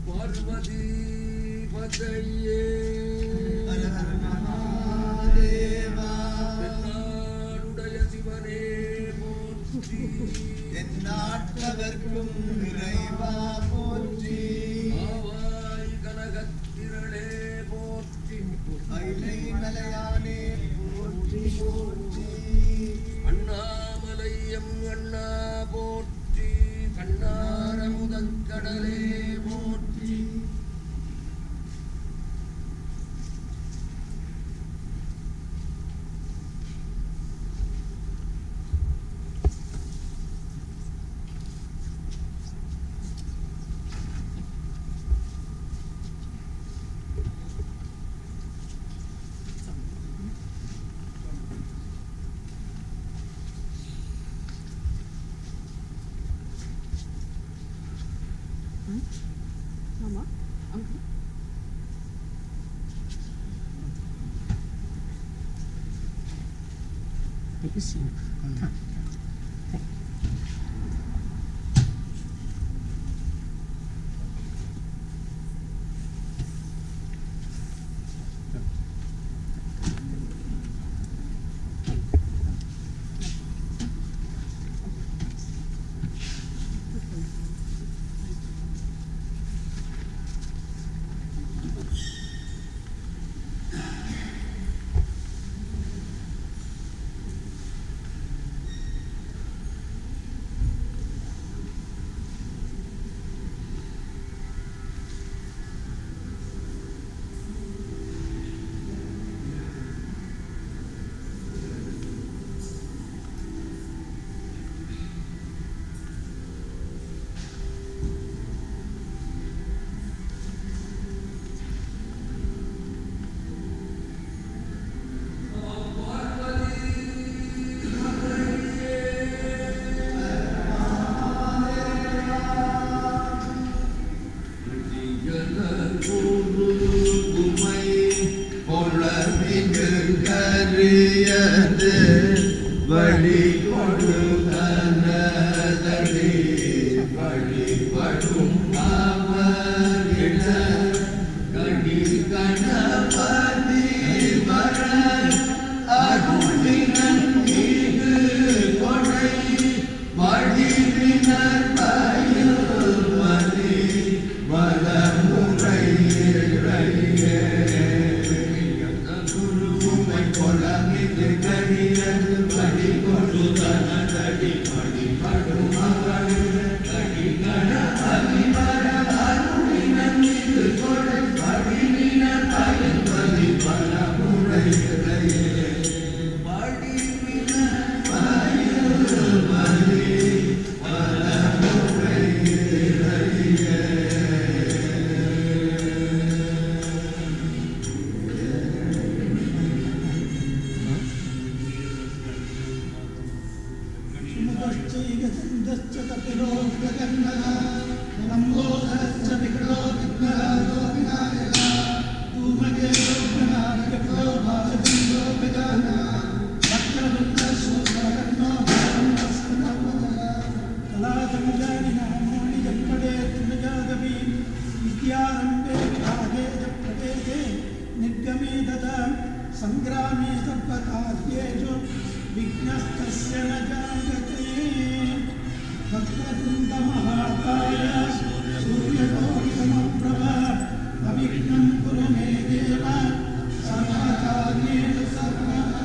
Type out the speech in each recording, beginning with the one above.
பார்வதி பதையே தென்னாடுடைய சிவனே போற்றி எந்நாட்டவர்க்கும் இறைவா போற்றி ஆவாய் கனகத்திரளே போற்றி அயிலை மலையானே போற்றி போற்றி அண்ணாமலையம் அண்ணா போற்றி கண்ணார முதற்கடலே போற்றி Mama, uncle. Take a seat. வழி கொடுதனதடி வழிபடும் அவரிட கடி கணபதி வர அருளினன் மீது கொடை வழிவினர் பயில்மதி வளமுறை இறையே குருவை கொலமிது கரியது வழி கொடுதனதடி வழிபடும் அவரிட கடி கணபதி வர அருளினன் மீது கொடை வழிவினர் பயில்மதி வளமுறை இறையே संग्रामे सर्वकार्येषु विघ्नस्तस्य न जायते वक्रतुण्डमहाकाय सूर्यकोटिसमप्रभा अविघ्नं कुरु मे देव सर्वकार्येषु सर्वदा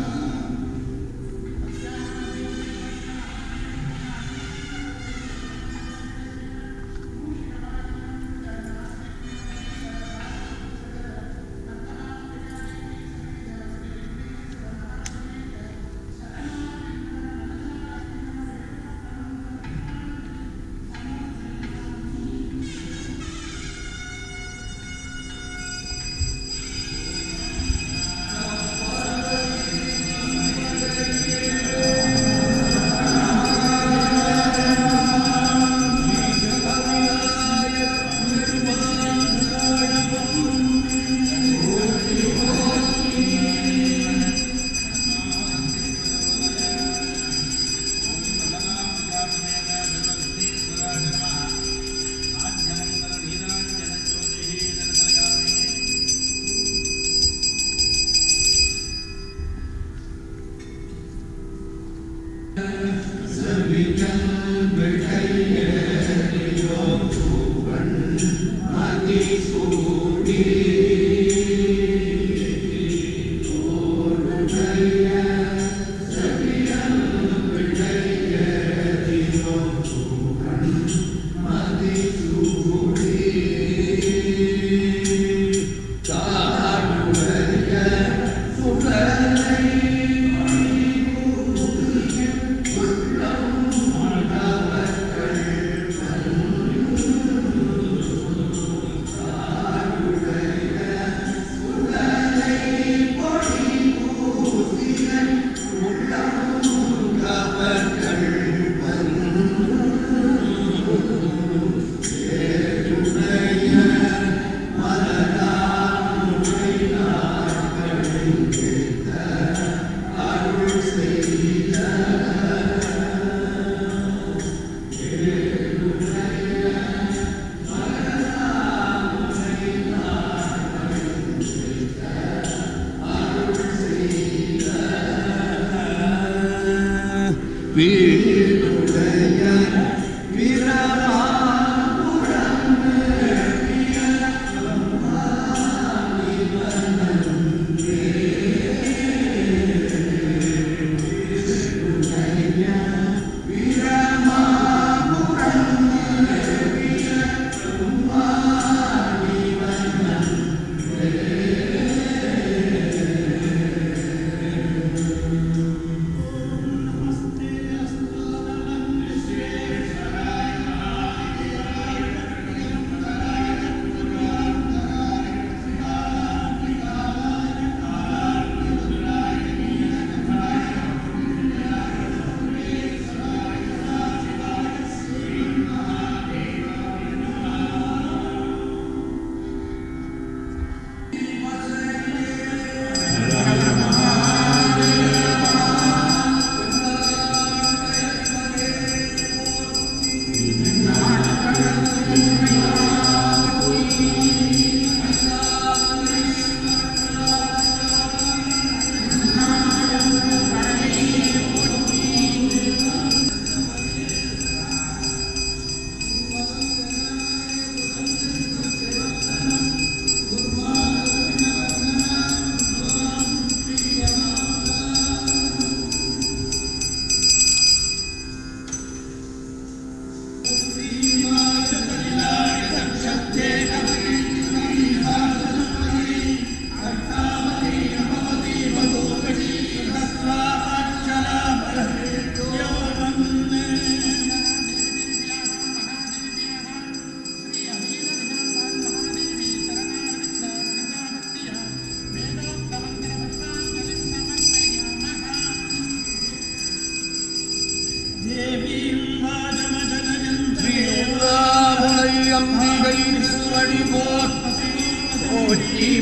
அம்பிகை திருவடி போற்றி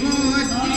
போற்றி.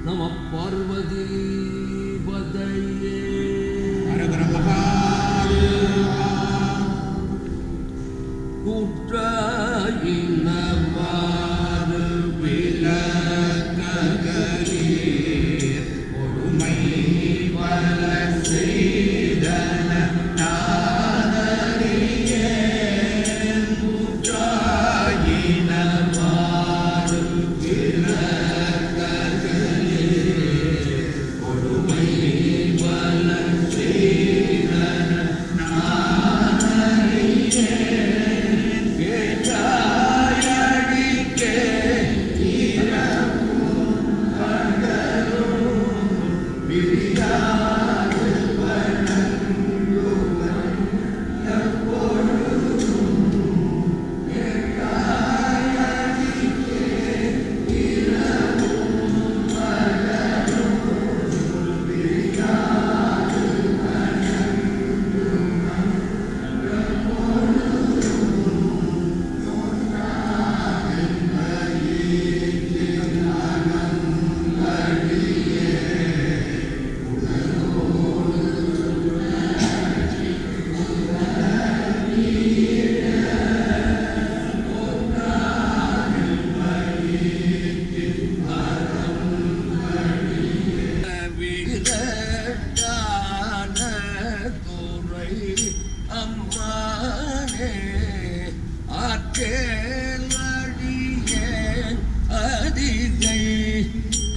நம பார்வதி பதையே. ஹரஹர மகாதேவா. குற்றாயினவாறு விளக்ககரீர் கொடுமை பல செய்தன நாதறியேன். குற்றாயினவாறு கேட்டாயடிக்கே இரவும்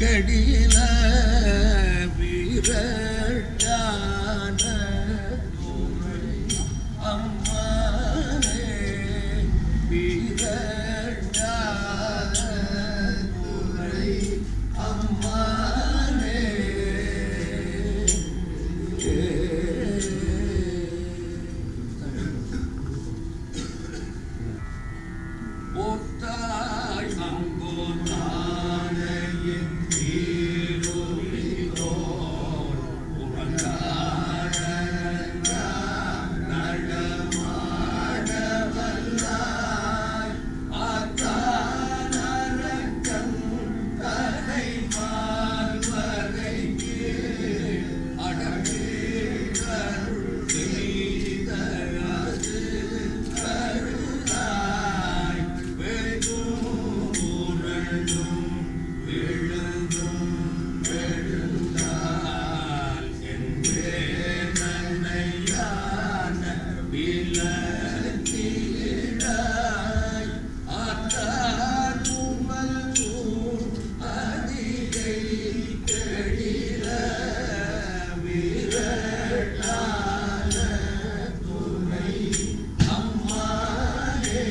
கெடில வீரட்டான துறை அம்மானே வீரட்டான துறை அம்மானே போத்தாய் அங்கோதானையின் வீரொலிதோர் உறங்காரங்காம் நடமாடவல்லாய் ஆத்தானரக்கம் தனை மால்வரை கீழ் அடங்கீழருள் செய்தது கருதாய் வெறும் உரண்டும் விழுந்தும் விழுந்தால் என்பே நன்னையான விலத்திடாய் ஆத்தார் உமல் சூழ் அதிகை கெடில விரட்டான துறை அம்மானே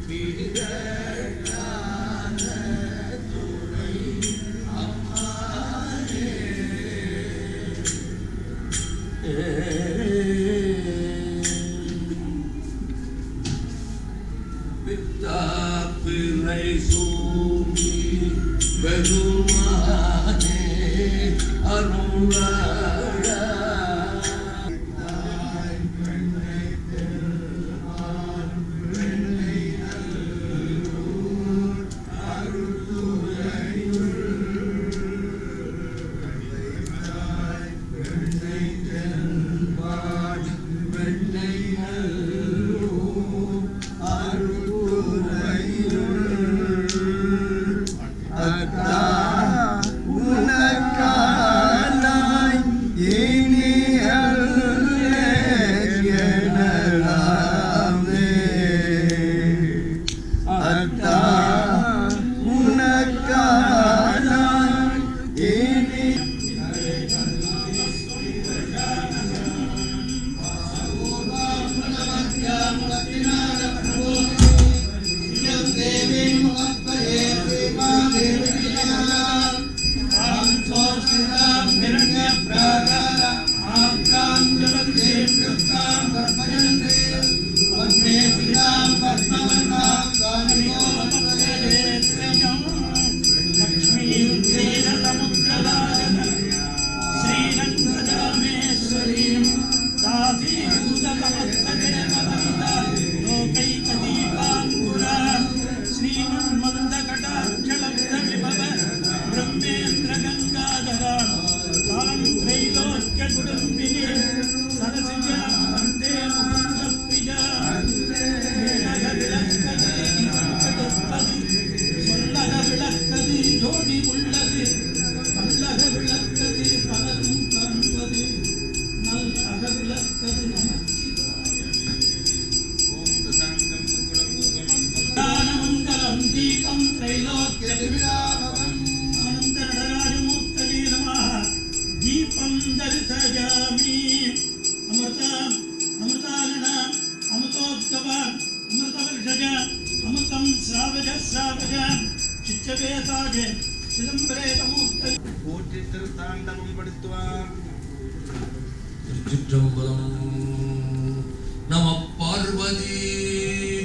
விரட்டான துறை அம்மானே பித்தாப்பிள்ளை சூடி பெருமானே அருளாளா ஜோதி உள்ளது அல்லக விளக்கது பலரும் காண்பது நல் அக விளக்கது நமச்சிவாயம் தீபம் த்ரைலோக்கிய ஆனந்த நடராஜமூர்த்தனே நமः தீபம் தரிசயாமி அமிர்தானன அமிர்தோத்கவ அமிர்தவர்ஷஜ அமிர்தம் ஸ்ராவஜ ஸ்ராவஜ சிச்சவேதாஜே சிதம்பரேதமூர்த்த போற்றி திருத்தாண்டவம் படுத்துவார். திருச்சிற்றம்பலம். நம பார்வதி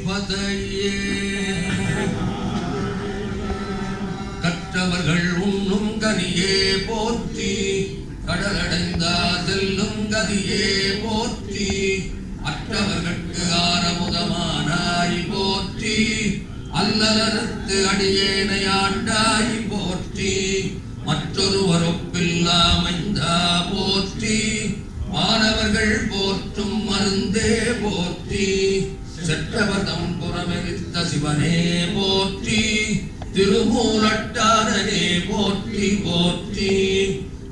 பதையே. கற்றவர்கள் உண்ணும் கனியே போற்றி, கடலடைந்தார் செல்லும் கதியே போற்றி, அற்றவர்கட்கு ஆரமுதமானாய் போற்றி, அல்லலறுத்து அடியேனை ஆண்டாய் போற்றி, மற்றொருவரொப்பில்லாமைந்தா போற்றி, மாணவர்கள் போற்றும் மருந்தே போற்றி, செற்றவர்தம் புறமெரித்த சிவனே போற்றி, திருமூலட்டாரனே போற்றி போற்றி,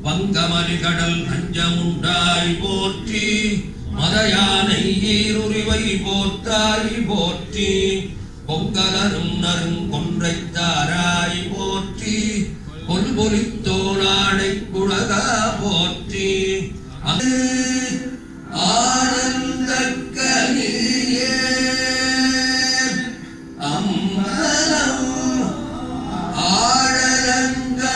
வங்கமலி கடல் நஞ்சமுண்டாய் போற்றி, மதயானை ஈருரிவை போற்றாய் போற்றி, பொங்கலரும் நரும் கொன்றைத்தாராய் போற்றி, கொல் புலித்தோனாடை குழகா போற்றி ஆனந்த கனியே அம்மலம் ஆழரங்காக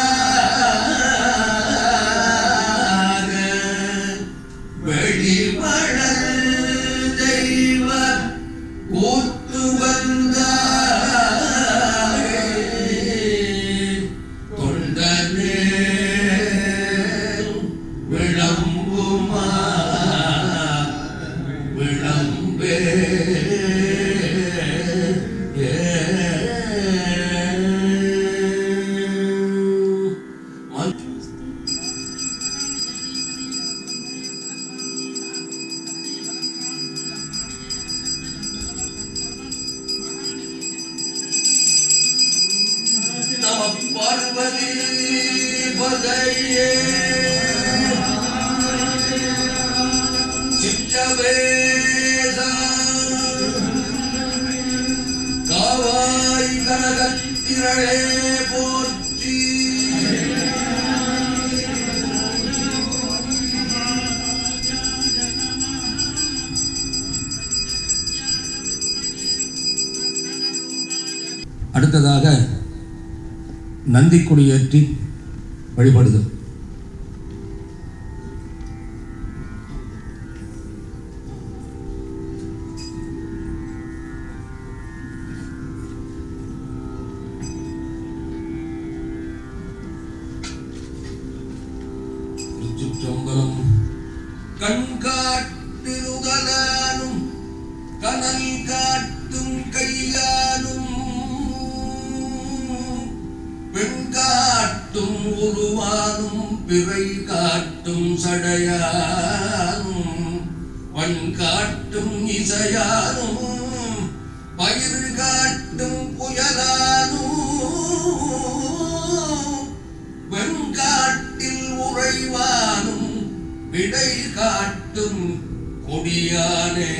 வெளிமணல் தெய்வ கூத்து வந்தாய் தொண்டனே விளம்புமா விளம்பே நம பார்வதி பதையே சிற்றவேசா காவாய் கனகத்திரளே போற்றி அடுத்ததாக நந்தி கொடியேற்றி வழிபடுதல். திருச்சிற்றம்பலம். கண்காட்டுதலானும் கனல் காட்டும் கையாலும் பெண் காட்டும் உருவானும் பிறை காட்டும் சடையானும் பண் காட்டும் இசையானும் பயிர் காட்டும் புயலானும் வெண்காட்டில் உறைவானும் விடை காட்டும் கொடியானே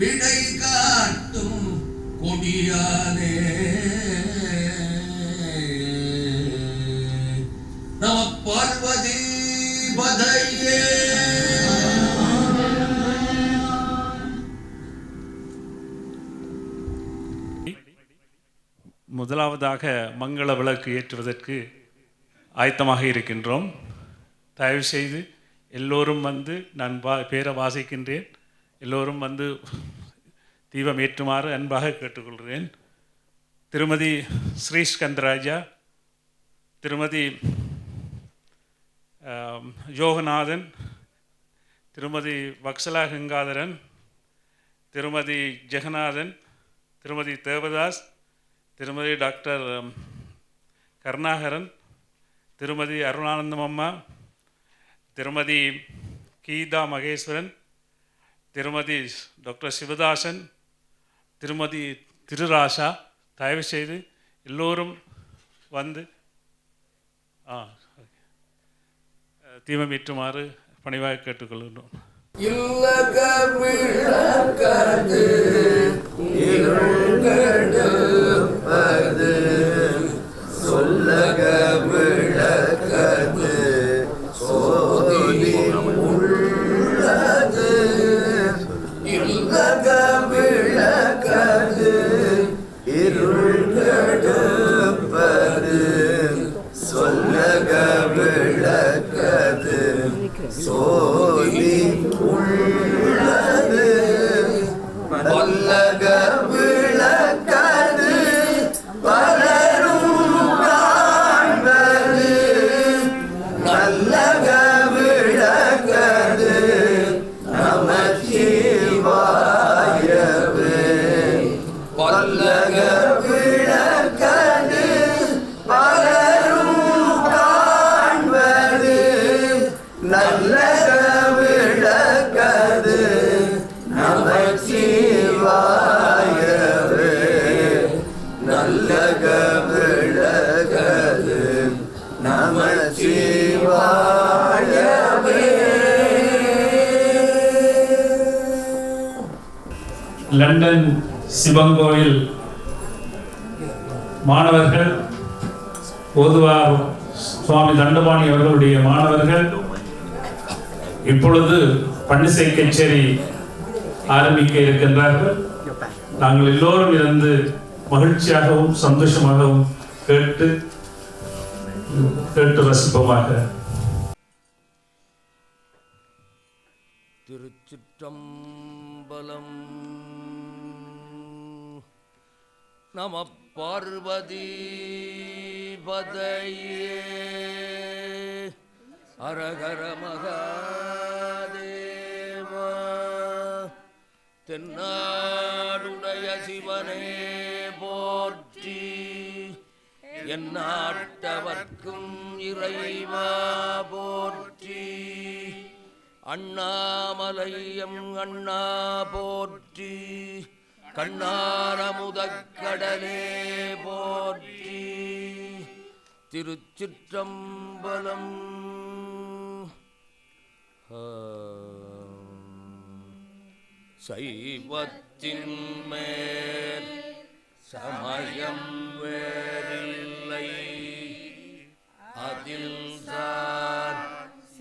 விடை காட்டும் கொடியானே நம பார்வதி பதையே. முதலாவதாக மங்கள விளக்கு ஏற்றுவதற்கு ஆயத்தமாக இருக்கின்றோம். தயவு செய்து எல்லோரும் வந்து, நான் பேரை வாசிக்கின்றேன், எல்லோரும் வந்து தீபம் ஏற்றுமாறு அன்பாக கேட்டுக்கொள்கிறேன். திருமதி ஸ்ரீஸ்கந்தராஜா, திருமதி யோகநாதன், திருமதி வக்சலா கங்காதரன், திருமதி ஜெகநாதன், திருமதி தேவதாஸ், திருமதி டாக்டர் கருணாகரன், திருமதி அருணானந்தம் அம்மா, திருமதி கீதா மகேஸ்வரன், திருமதி டாக்டர் சிவதாசன், திருமதி திருராசா. தயவு செய்து எல்லோரும் வந்து தீபம் ஏற்றுமாறு பணிவாக கேட்டுக்கொள்கிறோம். இல்லக விளக்கது இருள்கெடுப்பது சொல்லக விளக்கது சோதி உள்ளது. இல்லக விளக்கது இருள்கெடுப்பது சொல்லக விளக்கது சோதி உள்ளது. பல்லக விளக்கது பலரும் காண்பது நல்லக விளக்கது நமச்சிவாயவே. பல்லக விளக்கது பலரும் காண்பது நல்லக விளக்கது நமச்சிவாயவே. நல்லக விளக்கது நமச்சிவாயவே. லண்டன் சிவன் கோயில் மாணவர்கள் ஓதுவார் சுவாமி தண்டபாணி அவர்களுடைய மாணவர்கள் இப்பொழுது பன்னிசை கச்சேரி ஆரம்பிக்க இருக்கின்றார்கள். நாங்கள் எல்லோரும் இருந்து மகிழ்ச்சியாகவும் சந்தோஷமாகவும் கேட்டு ரசிப்போமாக. திருச்சிற்றம்பலம். நம பார்வதி பதையே அரகர மகாதேவா. தென்னாடுடைய சிவனே போற்றி, எந்நாட்டவர்க்கும் இறைவா போற்றி. அண்ணாமலையம் அண்ணா போற்றி, கண்ணாரமுதக்கடலே போற்றி. திருச்சிற்றம்பலம். சைவத்தின் மேல் சமயம் வேறில்லை, அதில் சார்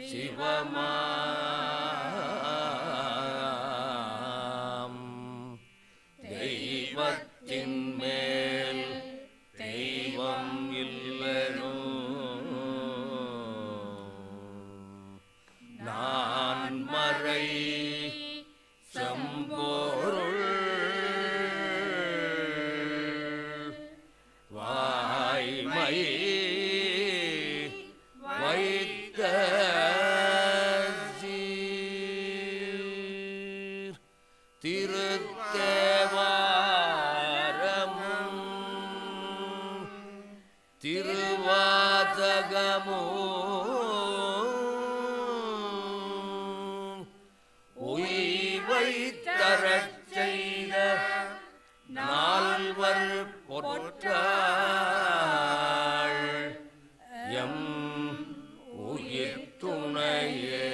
சிவமாம். தெய்வத்தின் மேல் தெய்வம் இல்லனோ, நான் மறை செம்பொருள் வாய்மை வைத்த சீர் திருத்தேவாரமும் திருவாசகமும் உய்வை தரச் செய்த நால்வர் பொற்றாள் எம் உயிர் துணையே.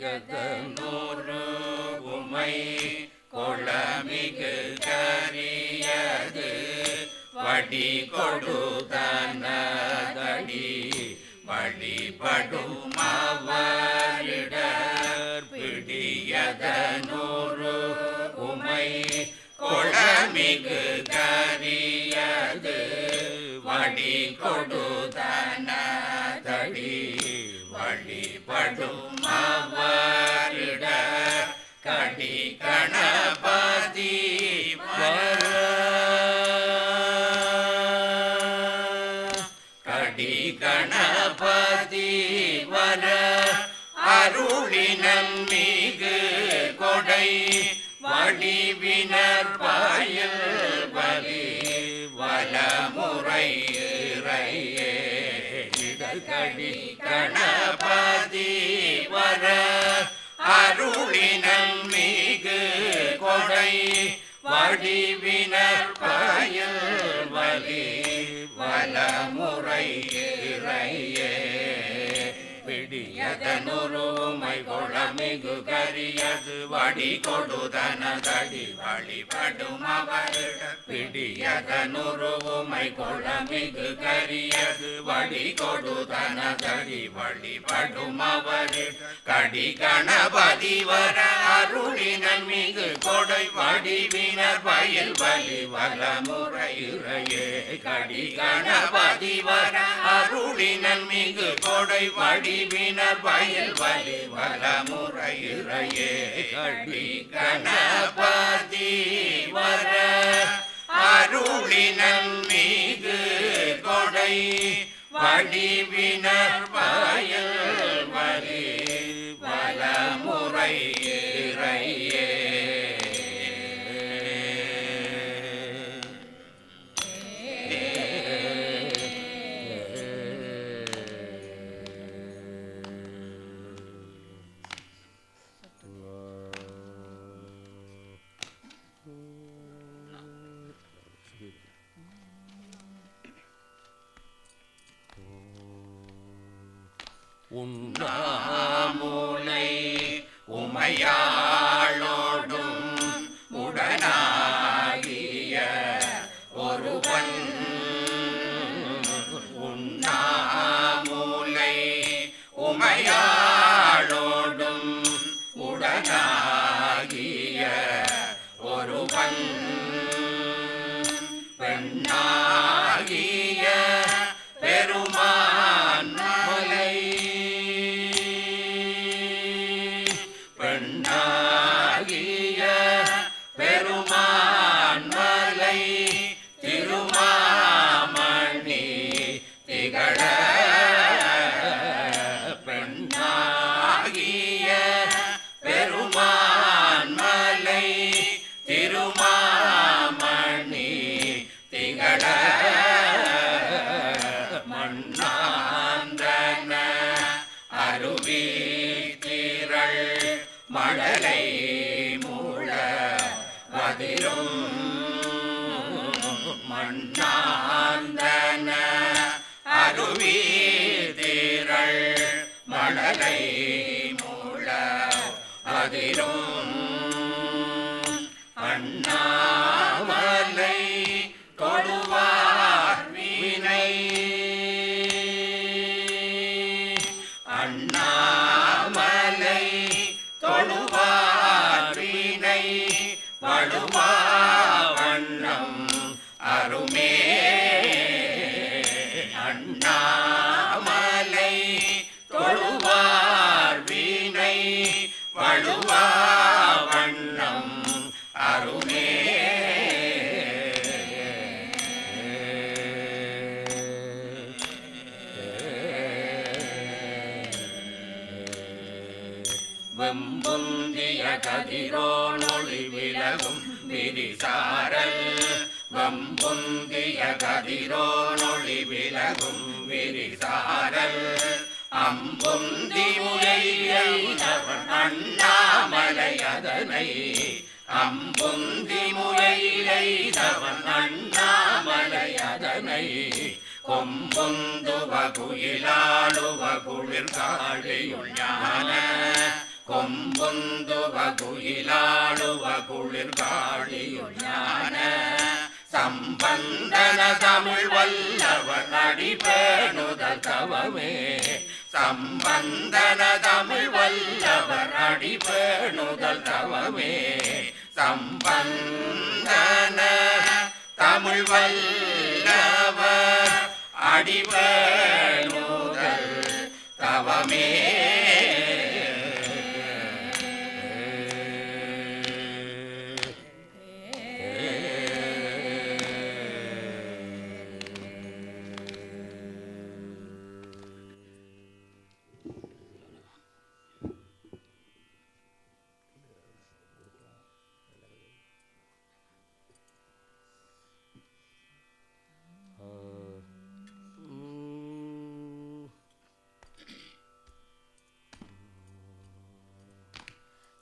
பிடியதனோரு உமை கொளமிகு கரியது வடி கொடுதனதடி வழிபடும் அவரிடர். பிடியதனோரு உமை கொளமிகு கரியது வடி கொடுதனதடி வழிபடும் அவரிடர். கடி கணபதி வர கடி கணபதி வர அருளினம் மிகு கொடை வடிவினர் பாயல் வலி வலமுறை இறையே. கடி கணபதி வர அருளினம் மிகு கொடை வடிவினர் பாயல் வலி வலமுறை இறையே. பிடியதனுருமை கொளமிகு கரியது வடி கொடுதனதடி வழிபடும் அவரிடர். பிடியதனுருமை கொளமிகு கரியது வடி கொடுதனதடி வழிபடும் அவரிடர். கடி கணபதி வர அருளினம் மிகு கொடை வடிவினர் வயல் வலி வலமுறை இறையே. கடி கணபதி வர அருளினம் மிகு கொடை வடிவினர் வயல் வலி வலமுறை இறையே. கடி கணபதி வர அருளினம் மிகு கொடை வடிவினர் வயல் வலி வலமுறை இறையே. உண்ணாமூலை உமையாளோடும் உடனாகிய ஒருவன் உண்ணாமூலை உமையாளோடும் உடனாகிய ஒருவன் பெண்ணாகிய பெருமான் மலை பெண்ணாகிய பெருமான் மலை திருமாமணி திகழ பெண்ணாகிய பெருமான் மலை திருமாமணி திகழ மண்ணாந்தன அருவி திரள் மழலை மூழ அதிரும் மண்ணாந்தன அருவி திரள் மழலை மூழ அதிரும் அண்ணாமலை கொடுவார் வினை அண்ணாமலை தொழுவார் வினை வழுவா வண்ணம் அருமே அண்ணாமலை தொழுவார் வினை வழுவா வண்ணம் அருமே வெம்புந்திய கதிரோனொளி விலகும் விரிசாரல் வெம்புந்திய கதிரோனொளி விலகும் விரிசாரல் அம்புந்தி முயையவன் அண்ணாமலை அதனை அம்புந்தி முயையவன் அண்ணாமலை அதனை கொம்புந்துவ குயிலாளுவ குளிர் காழியுள் ஞான கொம்புந்துவ குயிலாளுவ குளிர் காழியுள் ஞான சம்பந்தன தமிழ் வல்லவன் அடிபேணுதல் தவமே சம்பந்தன தமிழ் வல்லவர் அடிபேணுதல் தவமே சம்பந்தன தமிழ் வல்லவர் அடிபேணுதல் தவமே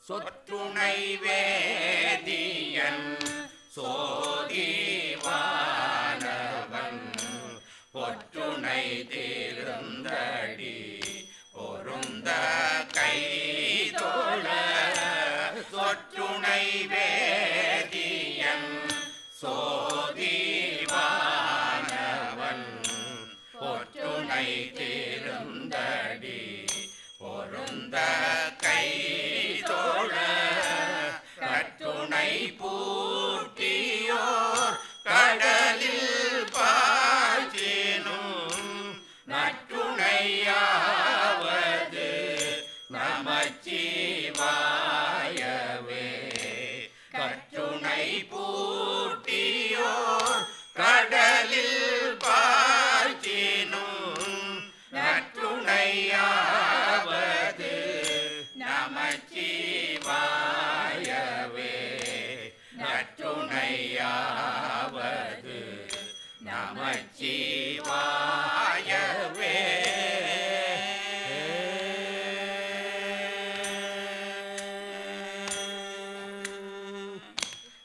சொற்றுணை வேதியன் சோதிவானவன் பொற்றுணை திருந்தடி பொருந்த கைதோழ சொற்றுணை வேதியன் சோதிவானவன் பொற்றுணை திருந்தடி பொருந்த கைதோழ கட்டுணை பூட்டியோர் கடலில் பாய்ச்சினும் நற்றுணையாவது நமச்சிவாயவே கட்டுணை பூட்டியோர் கடலில் பாய்ச்சினும் நற்றுணையாவது நமச்சிவாயவே நற்றுணையாவது நமச்சிவாயவே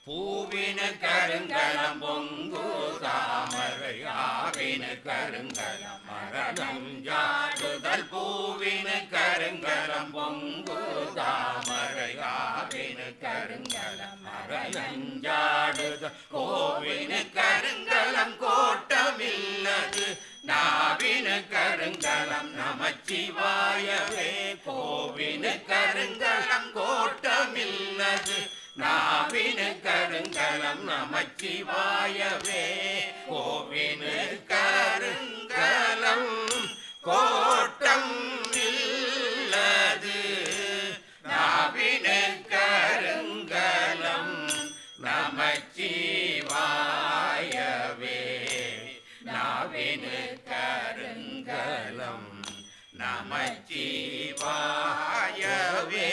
பூவின கருங்கலம் பொங்குதா மறையாவினு கருங்கலம் மரணம் ஜாடுதல் பூவினு கருங்கலம் பொங்கு தாமரையாவினு கருங்கலம் மரணம் ஜாடுதல் கோவினு கருங்கலம் கோட்டமில்லது நாவினு கருங்கலம் நமச்சிவாயவே கோவினு கருங்கலம் கோட்டமில்லது நாவினு கருங்கலம் நமச்சிவாயவே கோவினு கருங்கலம் கோட்டம் இல்லது நாவினு கருங்கலம் நமச்சிவாயவே நாவினு கருங்கலம் நமச்சிவாயவே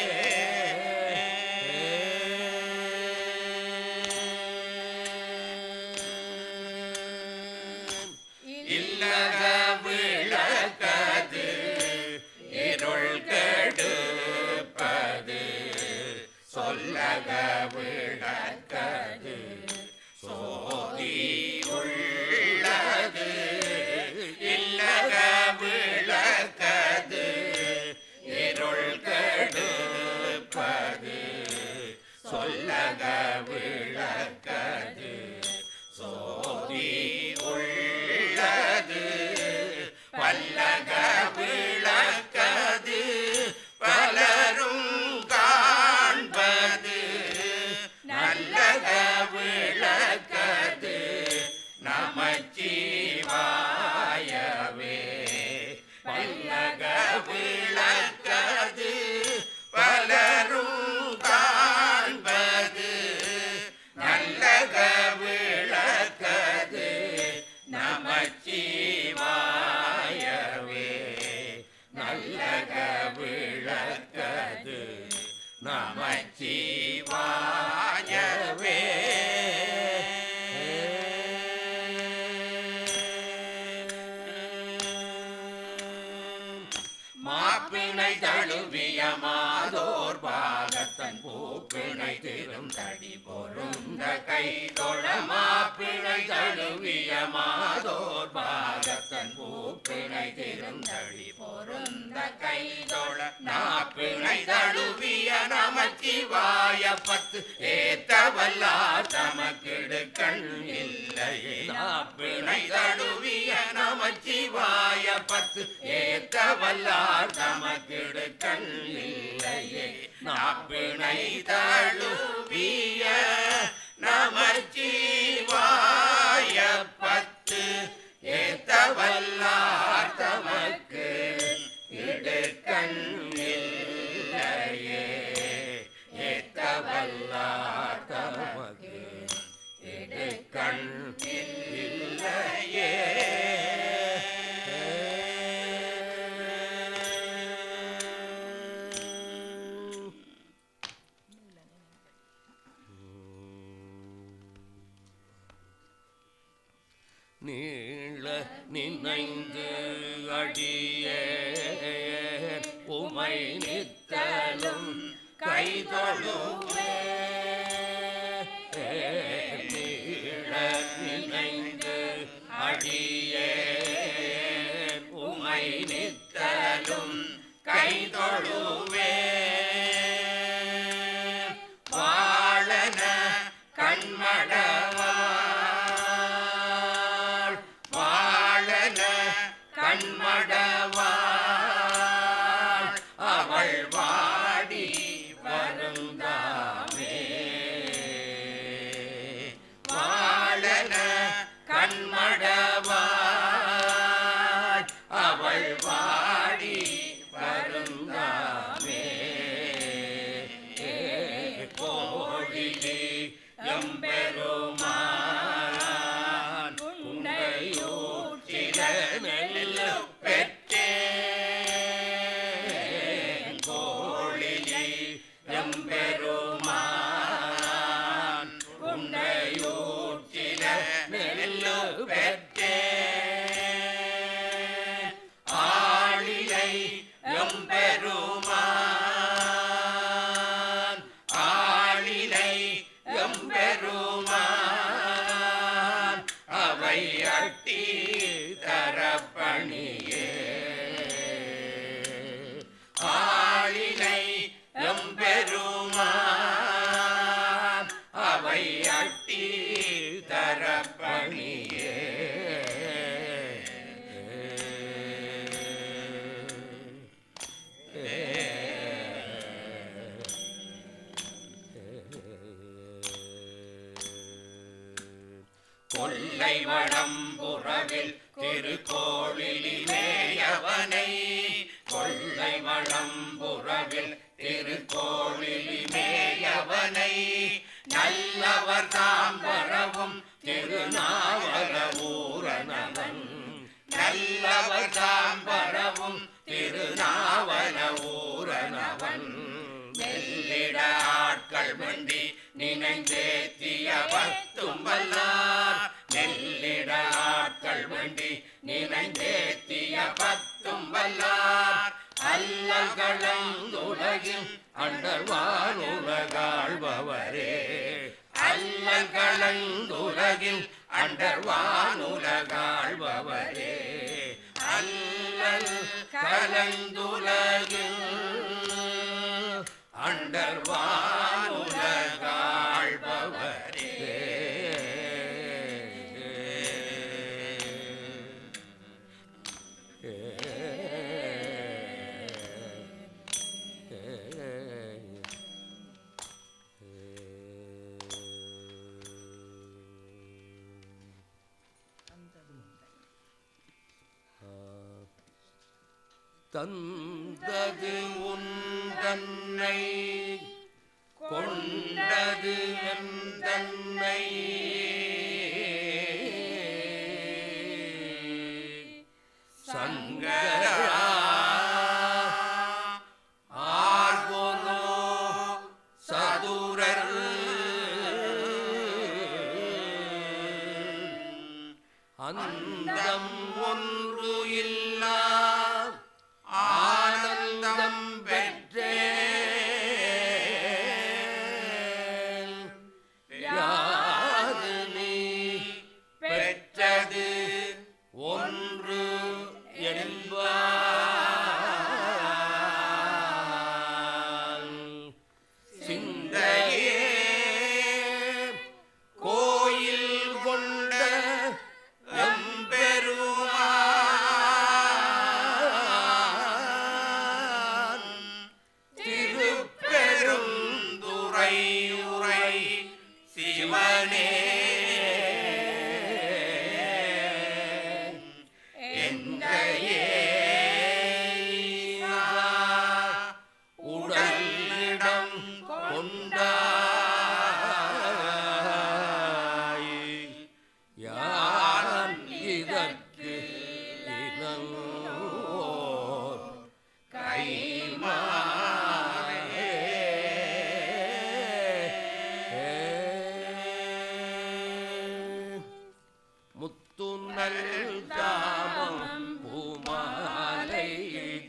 இல்லக விளக்கது இருள் கெடுப்பது சொல்லக விளக்கது சோதி உள்ளது இல்லக விளக்கது இருள் கெடுப்பது சொல்லக விளக்கது சோதி உள்ளது பல்லக விளக்கது பலரும் காண்பது நல்லக விளக்கது நமச்சிவாயவே பல்லக விளக்கது பலரும் காண்பது நல்லக விளக்கது நமச்சிவாயவே நல்லக விளக்கது நமச்சிவாயவே மாப்பிணை தழுவிய மாதோர் பாகத்தன் பூப்பிணை திரும் தடி பொருந்த கை தொழ மாப்பிணை தழுவிய மாதோர் பாகத்தன் பூப்பிணை திரும் தடி பொருந்த கை தொழ நாப்பிணை தழுவிய நமச்சிவாய பத்து ஏத்தவல்லார் தமக்கிடுக்கண் இல்லையே நாப்பிணை தழுவிய நமச்சிவாய பத்து ஏத்தவல்லார் தமக்கிடுக்கண் இல்லையே நாப்பிணை தழுவிய நமச்சிவாய பத்து ஏத்தவல்லார் தமக்கு இடுக்கண் இல்லையே ஏத்தவல்லார் தமக்கு இடுக்கண் இல்லையே நீள நினைந்து அடியே உமை நித்தலும் கைதொழுவே நீள நினைந்து அடியே உமை நித்தலும் கைதொழுவே வாழன கண்மடவாள் வாழன கண்மடவாள் அவள் வாடி வருந்தாமே வாழன கண்மடவாள் அவள் வாடி வருந்தாமே கோழிலே எம்பெருமான் உண்டையூற்றில நெல்லு பெற்றேன் கோழிலே எம்பெருமான் உண்டையூற்றில நெல்லு பெற்றேன் ஆளிலை எம்பெருமான் ஆளிலை எம்பெருமான் அவை அட்டி தரப்பணியே ஆளினை எம்பெருமான் அவை அட்டி தரப்பணியே கொல்லை வளம்புறவில் திருக்கோளிலேயவனை கொல்லை வளம்புறவில் திருக்கோளிலேயவனை நல்லவர் தாம் வரவும் திருநாவல ஊரணவன் நல்லவர் தாம் வரவும் திருநாவல ஊரணவன் வெள்ளிட ஆட்கள் வண்டி நினைந்தேத்திய பத்தும் வல்லார் நெல்லிட ஆட்கள் வண்டி நினைந்தேத்திய பத்தும் வல்லார் அல்லல்களந்துலகில் அண்டர்வானுலகாழ்பவரே அல்லல்களந்துலகில் அண்டர்வானுலகாழ்பவரே அல்லல் கலந்துலகில் அண்டர்வானுலகாழ்பவரே தந்தது உந்தன்னை கொண்டது வெந்தன்னை சங்கரா ஆர்வனோ சதுரர் அந்தம் ஒன்று இல்லா ஆனந்தம் பெற்றே யாது நீ பெற்றது ஒன்று என்பான் சிந்தையே கோயில் கொண்ட எம்பெருமான் திருப்பெருந்துறை உரை சிவனே எந்தையே உடலிடம் கொண்டாய் யான் இதற்கு இனோர் கைமாறே முத்துநல் தாமம் பூமாலை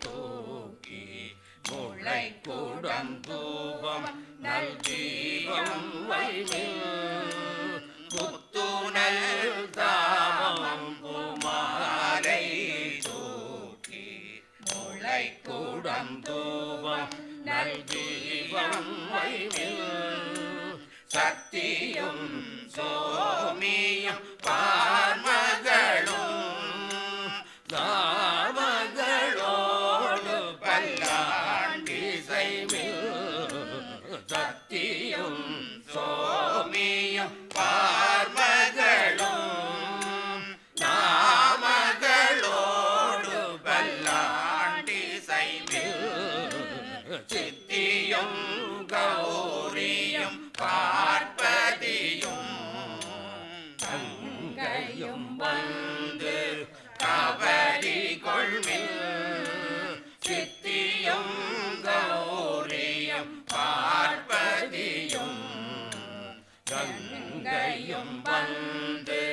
தூக்கி முளை கூடம் தூபம் நல் தீபம் வைமில் முத்துநல் தாமம் பூமாலை தூக்கி முளை கூடம் தூபம் நல் தீபம் வைமில் சத்தியும் சோமியும் பார்மகளும் தாமகளோடு பல்லாண்டிசைமில் சத்தியும் சோமியும் பார்மகளும் நாமகளோடு பல்லாண்டிசைமில் சித்தியும் கௌரியும் பார்ப்பதியும் தங்கையும் வந்து கவரி கொள்மில் சித்தியும் கௌரியும் பார்ப்பதியும் கங்கையும் வந்து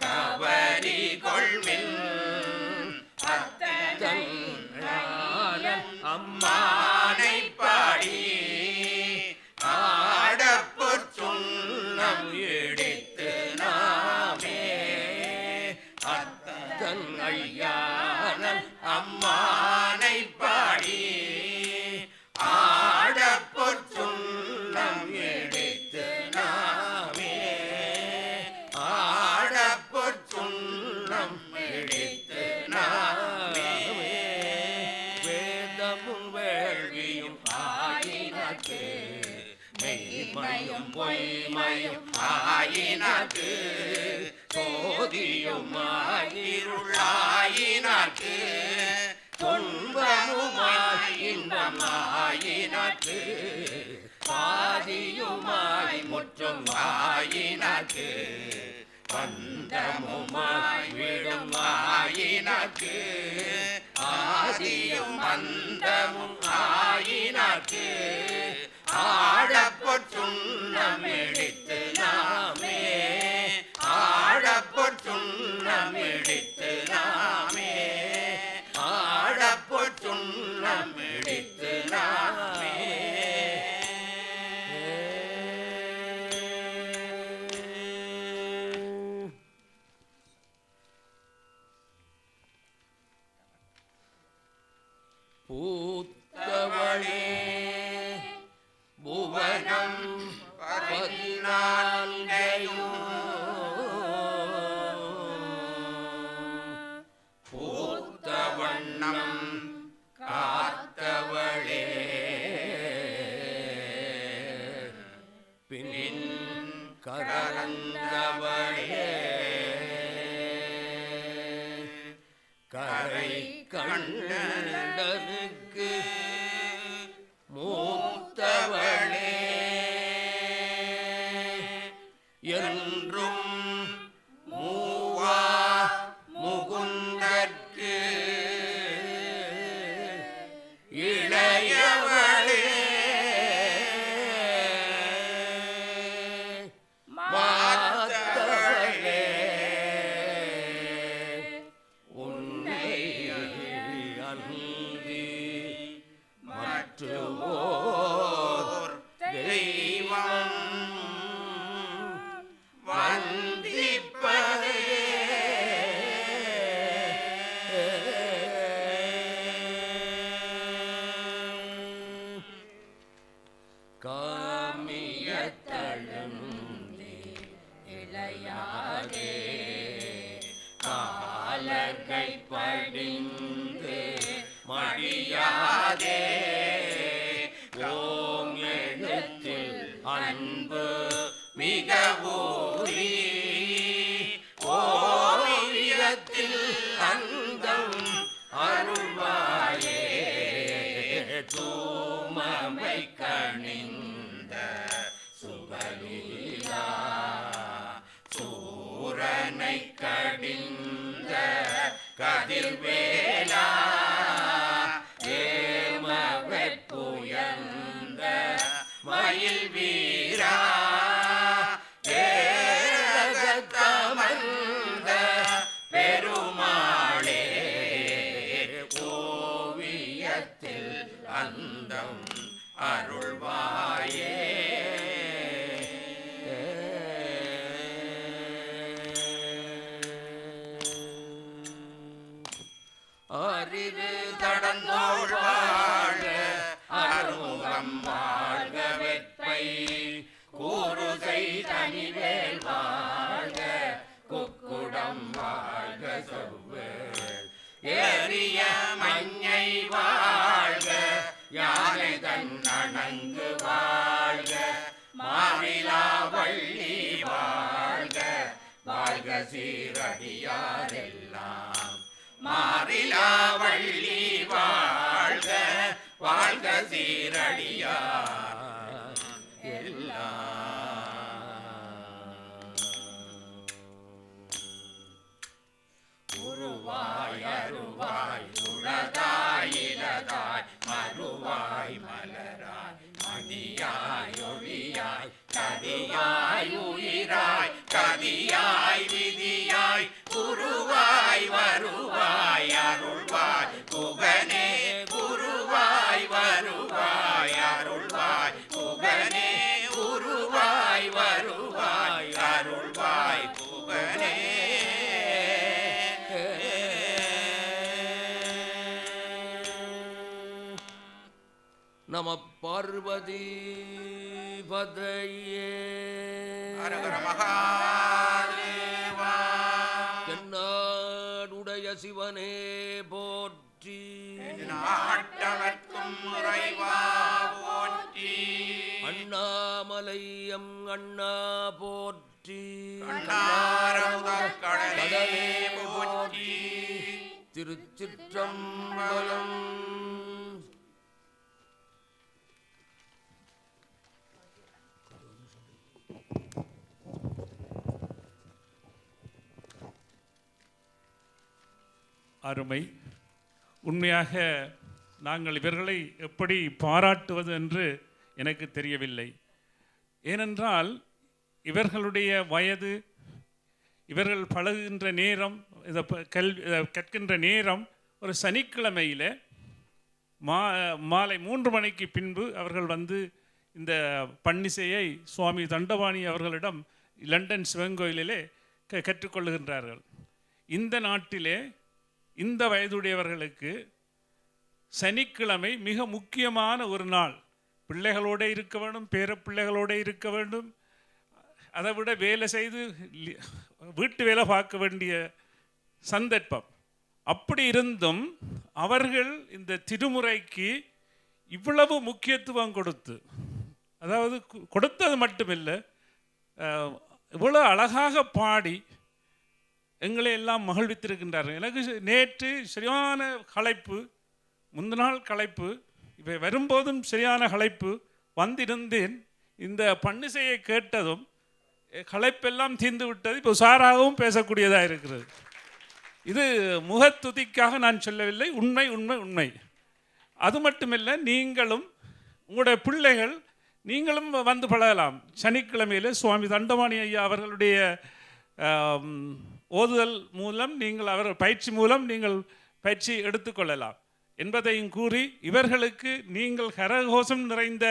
கவரி கொள்மில் அத்தன் அம்மானை பாடி ஆடப்புச் சுண்ணம் இடித்து நாமே அத்தன் ஐயானன் அம்மானை பாடி ஆடப்பொற் சுண்ணம் எடுத்து நாமே ஆடப்பொற் சுண்ணம் எடுத்து நாமே வேதமும் வேள்வியும் ஆயினக்கு மெய்மையும் பொய்மையும் ஆயினக்கு சோதியுமாயிருளாயினக்கு துன்பமுமாய் இன்பமாயினக்கு பாதியுமாய் முற்றும் ஆயினக்கு பந்தமுமாய் விடும் ஆயினக்கு ஆதியும் அந்தமும் ஆயினக்கு ஆடப்பொற் சுண்ணம் எடுத்து நாமே ஆடப்பொற் சுண்ணம் எடுத்து நாமே ஆடப்பொற் சுண்ணம் எடுத்து நாமே பூத்தவளே புவனம் 14 பூத்த வண்ணம் காத்தவளே பின் கரந்தவளே கரை கண்டனுக்கு மூத்தவளே என்றும் மூவா முகுந்தற்கு இளையவளே மாத்தவளே உன்னை அன்றி மற்றுவோர் தெய்வம் வந்திப்பதே காமியத்தழுந்தே இளையாதே காலகை படிந்து மடியாதே ஓம் எழுத்தில் அன்பு மிக ஊறி ஓவியத்தில் அந்தம் அருள்வாயே தூமமை கணிந்த சுபலீலா சூரனை கடிந்த கதிர்வேலா ஏமவெப்புயர்ந்த மயில் வீரா ஏகத்தமர்ந்த பெருமாளே ஓவியத்தில் அந்தம் அருள்வாயே அறிவு தடந்தோள் வாழ்க அருமுகம் வாழ்க வெற்பை கூறுகை தனிவேல் வாழ்க குக்குடம் வாழ்க செவ்வேள் ஏறிய மஞ்சை வாழ்க யானை தன் அணங்கு வாழ்க மாறிலா வள்ளி வாழ்க வாழ்க சீரடியாரெல்லாம் மாறிலா வள்ளி வாழ்க வாழ்க சீரடியார் எல்லாம் உருவாய் அருவாய் உளதாய் இலதாய் மறுவாய் மலராய் மணியாய் ஒளியாய் கதியாய் உயிராய் கதியாய் விதியாய் குருவாய் வருவாய் அருள்வாய் குகனே குருவாய் வருவாய் அருள்வாய் குகனே குருவாய் வருவாய் அருள்வாய் குகனே பார்வதி பதையே ஹரஹர மகாதேவா. தென்னாடுடைய சிவனே போற்றி. நாட்டவர்க்கும் இறைவா போற்றி. அண்ணாமலையம் அண்ணா போற்றி. கண்ணாரமுதக் கடலே போற்றி. திருச்சிற்றம்பலம். அருமை. உண்மையாக நாங்கள் இவர்களை எப்படி பாராட்டுவது என்று எனக்கு தெரியவில்லை. ஏனென்றால் இவர்களுடைய வயது, இவர்கள் பழகுகின்ற நேரம், இதை கற்கின்ற நேரம் ஒரு சனிக்கிழமையில் மாலை 3 மணிக்கு பின்பு அவர்கள் வந்து இந்த பன்னிசையை சுவாமி தண்டபாணி அவர்களிடம் லண்டன் சிவன் கோயிலிலே கற்றுக்கொள்ளுகின்றார்கள். இந்த நாட்டிலே இந்த வயதுடையவர்களுக்கு சனிக்கிழமை மிக முக்கியமான ஒரு நாள். பிள்ளைகளோடு இருக்க வேண்டும், பேர பிள்ளைகளோடு இருக்க வேண்டும், அதை விட வேலை செய்து வீட்டு வேலை பார்க்க வேண்டிய சந்தர்ப்பம். அப்படி இருந்தும் அவர்கள் இந்த திருமுறைக்கு இவ்வளவு முக்கியத்துவம் கொடுத்து, அதாவது கொடுத்தது மட்டுமில்லை, இவ்வளோ அழகாக பாடி எங்களை எல்லாம் மகிழ்வித்திருக்கின்றார்கள். எனக்கு நேற்று சரியான களைப்பு, முந்தின நாள் களைப்பு, இவை வரும்போதும் சரியான களைப்பு. வந்திருந்தேன், இந்த பன்னிசையை கேட்டதும் களைப்பெல்லாம் தீர்ந்து விட்டது. இப்போ உஷாராகவும் பேசக்கூடியதாக இருக்கிறது. இது முகத்துதிக்காக நான் சொல்லவில்லை, உண்மை உண்மை உண்மை. அது மட்டுமில்லை, நீங்களும் உங்களுடைய பிள்ளைகள் நீங்களும் வந்து பழகலாம். சனிக்கிழமையில் சுவாமி தண்டபாணி ஐயா அவர்களுடைய ஓதுதல் மூலம் நீங்கள் அவர்கள் பயிற்சி மூலம் நீங்கள் பயிற்சி எடுத்துக்கொள்ளலாம் என்பதையும் கூறி, இவர்களுக்கு நீங்கள் கரகோஷம் நிறைந்த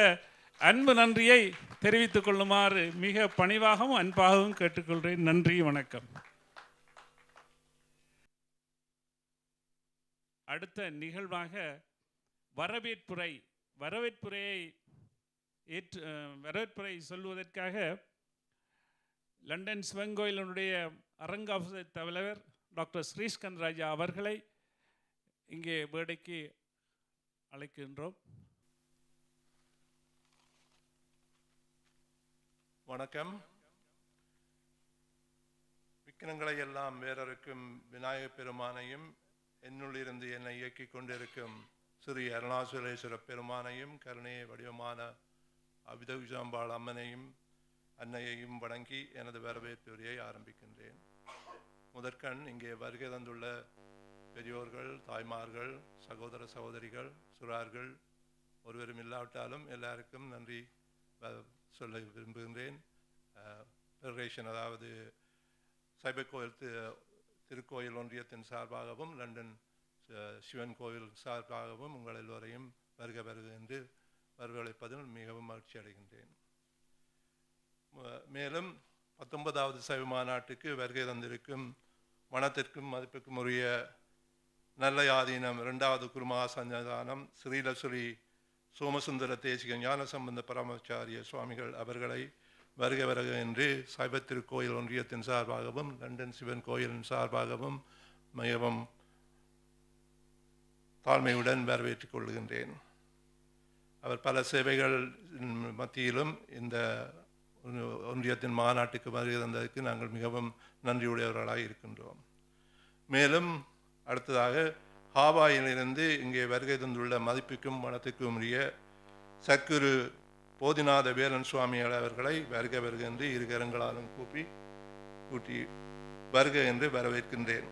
அன்பு நன்றியை தெரிவித்துக் கொள்ளுமாறு மிக பணிவாகவும் அன்பாகவும் கேட்டுக்கொள்கிறேன். நன்றி, வணக்கம். அடுத்த நிகழ்வாக வரவேற்புரை சொல்வதற்காக லண்டன் சிவன் கோயிலினுடைய அரங்காவச தலைவர் டாக்டர் ஸ்ரீஸ்கந்த் ராஜா அவர்களை இங்கே வேடைக்கு அழைக்கின்றோம். வணக்கம். விக்கிரங்களை எல்லாம் வேறறுக்கும் விநாயகப் பெருமானையும், என்னுள்ளிருந்து என்னை இயக்கிக் கொண்டிருக்கும் ஸ்ரீ அருணாச்சலேஸ்வர பெருமானையும், கருணையை வடிவமான அபிதவிஜாம்பாள் அம்மனையும் அன்னையையும் வணங்கி எனது வரவேற்பு உரையை ஆரம்பிக்கின்றேன். முதற்கண் இங்கே வருகை தந்துள்ள பெரியோர்கள், தாய்மார்கள், சகோதர சகோதரிகள், சுறார்கள், ஒருவரும் இல்லாவிட்டாலும் எல்லாருக்கும் நன்றி சொல்ல விரும்புகின்றேன். ஃபெடரேஷன், அதாவது சைபர் கோயில் திருக்கோயில் ஒன்றியத்தின் சார்பாகவும் லண்டன் சிவன் கோயில் சார்பாகவும் உங்கள் எல்லோரையும் வருக என்று வரவழைப்பதில் மிகவும் மகிழ்ச்சி அடைகின்றேன். மேலும் 19வது சைவ மாநாட்டுக்கு வருகை தந்திருக்கும் மனத்திற்கும் மதிப்புக்கும் உரிய நல்ல ஆதீனம் 2வது குருமகா சன்னிதானம் ஸ்ரீலஸ்ரீ சோமசுந்தர தேசிக ஞான சம்பந்த பரமாச்சாரிய சுவாமிகள் அவர்களை வருக என்று சைவ திருக்கோயில் ஒன்றியத்தின் சார்பாகவும் லண்டன் சிவன் கோயிலின் சார்பாகவும் மிகவும் தாழ்மையுடன் வரவேற்றுக் கொள்கின்றேன். அவர் பல சேவைகள் மத்தியிலும் இந்த ஒன்றியத்தின் மாநாட்டுக்கு வருகை தந்ததற்கு நாங்கள் மிகவும் நன்றியுடையவர்களாக இருக்கின்றோம். மேலும் அடுத்ததாக ஹாவாயிலிருந்து இங்கே வருகை தந்துள்ள மதிப்புக்கும் மனத்துக்கும் உரிய சக்குரு போதிநாத வேலன் சுவாமிகள் அவர்களை வருக என்று இரு கரங்களாலும் கூட்டி வருக என்று வரவேற்கின்றேன்.